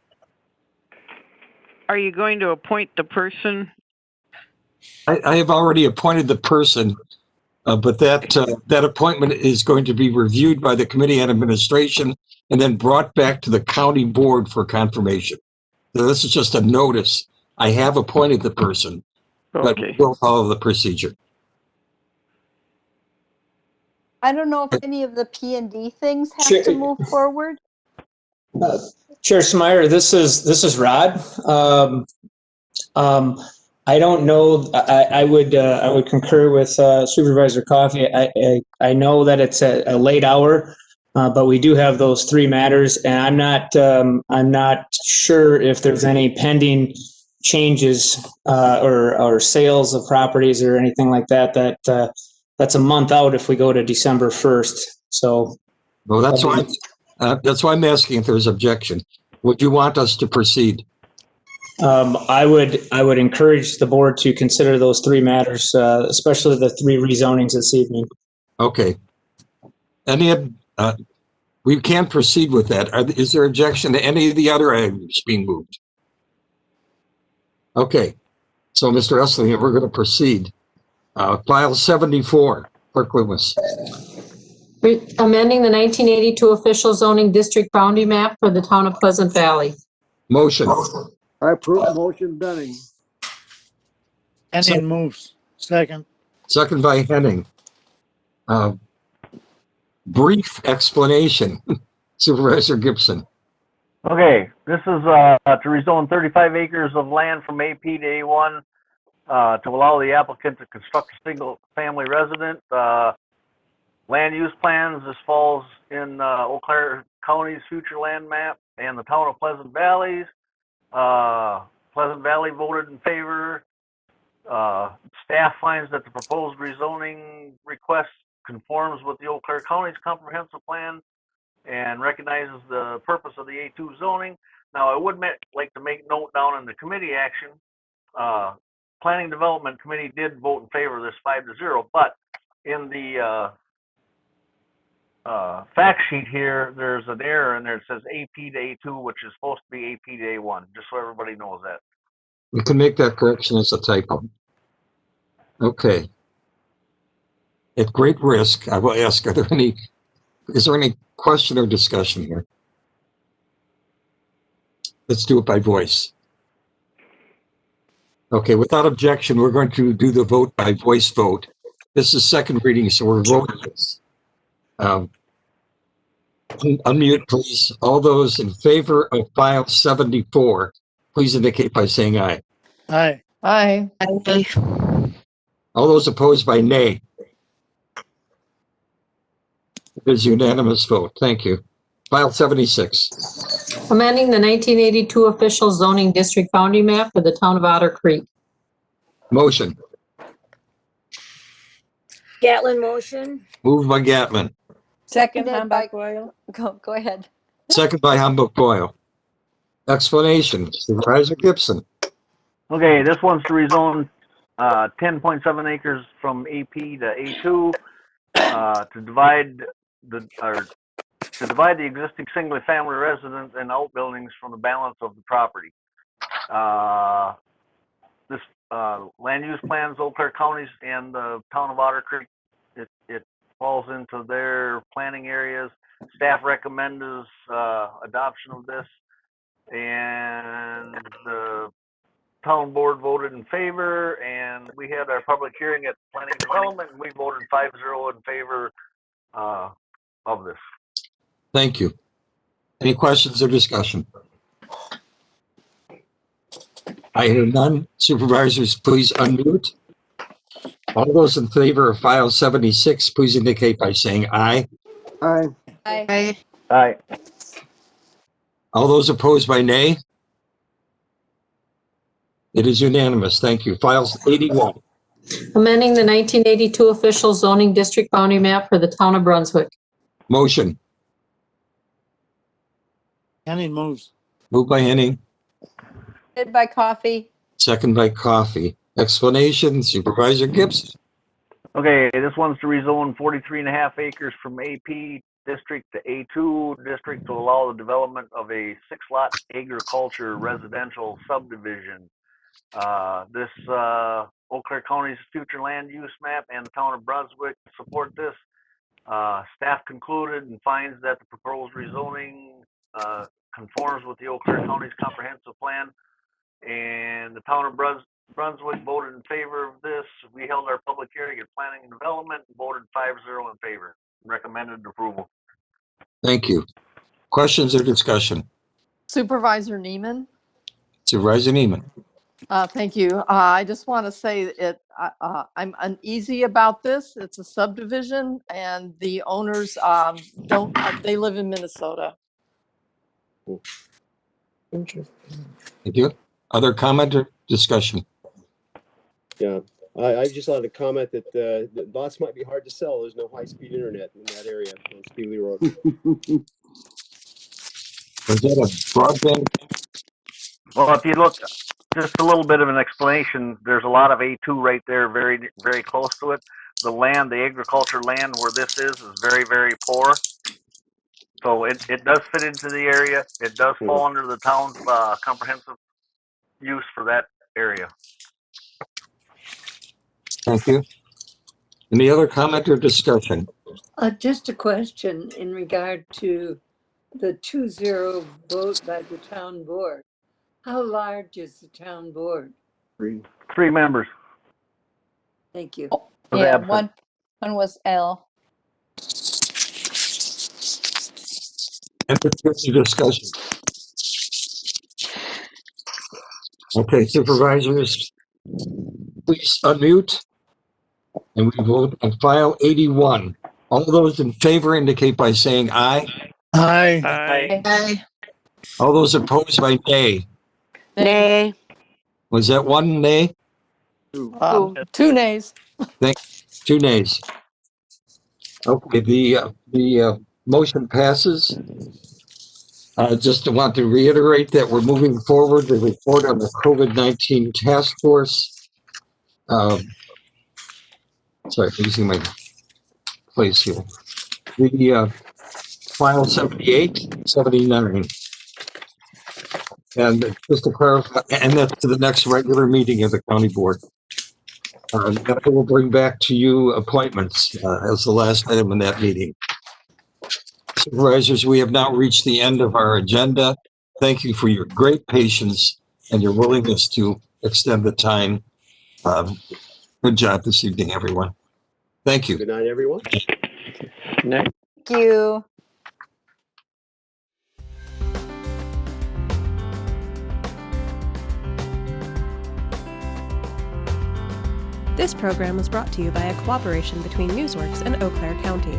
Are you going to appoint the person? I have already appointed the person, but that appointment is going to be reviewed by the Committee on Administration and then brought back to the county board for confirmation. So this is just a notice. I have appointed the person, but we'll follow the procedure. I don't know if any of the P&D things have to move forward. Chair Smyer, this is Rod. I don't know. I would concur with Supervisor Coffey. I know that it's a late hour, but we do have those 3 matters, and I'm not sure if there's any pending changes or sales of properties or anything like that. That's a month out if we go to December 1st. So, well, that's why I'm asking if there's objection. Would you want us to proceed? I would encourage the board to consider those 3 matters, especially the 3 rezonings this evening. Okay. We can proceed with that. Is there objection to any of the other items being moved? Okay. So, Mr. Essling, we're going to proceed. File 74, Clerk Loomis. Amending the 1982 official zoning district boundary map for the town of Pleasant Valley. Motion. I approve motion Benning. Henning moves. Second. Second by Henning. Brief explanation. Supervisor Gibson. Okay, this is to rezone 35 acres of land from AP to A1 to allow the applicant to construct a single-family residence. Land use plans, this falls in Eau Claire County's future land map and the town of Pleasant Valley. Pleasant Valley voted in favor. Staff finds that the proposed rezoning request conforms with the Eau Claire County's comprehensive plan and recognizes the purpose of the A2 zoning. Now, I would like to make note down in the committee action. Planning Development Committee did vote in favor of this 5-0, but in the fact sheet here, there's an error in there. It says AP to A2, which is supposed to be AP to A1, just so everybody knows that. We can make that correction as a typo. Okay. At great risk, I will ask, is there any question or discussion here? Let's do it by voice. Okay, without objection, we're going to do the vote by voice vote. This is second reading, so we're voting this. Unmute, please. All those in favor of file 74, please indicate by saying aye. Aye. Aye. Aye. All those opposed by nay. It is unanimous vote. Thank you. File 76. Amending the 1982 official zoning district boundary map for the town of Otter Creek. Motion. Gatlin motion. Moved by Gatman. Second, Seconded by- Hamburg oil. Go ahead. Second by Hamburg Coyle. Explanation. Supervisor Gibson. Okay, this one's to rezone 10.7 acres from AP to A2 to divide the existing single-family residence and outbuildings from the balance of the property. This land use plans, Eau Claire counties and the town of Otter Creek, it falls into their planning areas. Staff recommends adoption of this, and the town board voted in favor, and we had our public hearing at Planning and Development, and we voted 5-0 in favor of this. Thank you. Any questions or discussion? I hear none. Supervisors, please unmute. All those in favor of file 76, please indicate by saying aye. Aye. Aye. Aye. All those opposed by nay? It is unanimous. Thank you. Files 81. Amending the 1982 official zoning district boundary map for the town of Brunswick. Motion. Henning moves. Moved by Henning, Seconded by Coffee. second by Coffee. Explanation, Supervisor Gibson. Okay, this one's to rezone 43.5 acres from AP district to A2 district to allow the development of a 6-lot agriculture residential subdivision. This Eau Claire County's future land use map and the town of Brunswick support this. Staff concluded and finds that the proposed rezoning conforms with the Eau Claire County's comprehensive plan, and the town of Brunswick voted in favor of this. We held our public hearing at Planning and Development and voted 5-0 in favor. Recommended approval. Thank you. Questions or discussion? Supervisor Neiman. Supervisor Neiman. Thank you. I just want to say I'm uneasy about this. It's a subdivision and the owners they live in Minnesota. Thank you. Other comment or discussion? Yeah, I just wanted to comment that the lots might be hard to sell. There's no high-speed internet in that area on Speedley Road. Was that a broadband? Well, if you look, just a little bit of an explanation, there's a lot of A2 right there, very, very close to it. The land, the agriculture land where this is very, very poor. So it does fit into the area. It does fall under the town's comprehensive use for that area. Thank you. Any other comment or discussion? Just a question in regard to the 2-0 vote by the town board. How large is the town board? 3 members. Thank you. Yeah, one was L. And discussion. Okay, supervisors, please unmute. And we vote on file 81. All those in favor indicate by saying aye. Aye. Aye. Aye. All those opposed by nay. Nay. Was that one nay? Two nays. Two nays. Okay, the motion passes. Just want to reiterate that we're moving forward the report on the COVID-19 task force. Sorry, I'm losing my place here. The file 78, 79. And just to clarify, and that's to the next regular meeting of the county board. That will bring back to you appointments as the last item in that meeting. Supervisors, we have now reached the end of our agenda. Thank you for your great patience and your willingness to extend the time. Good job this evening, everyone. Thank you. Good night, everyone. Good night. Thank you. This program was brought to you by a cooperation between Newsworks and Eau Claire County.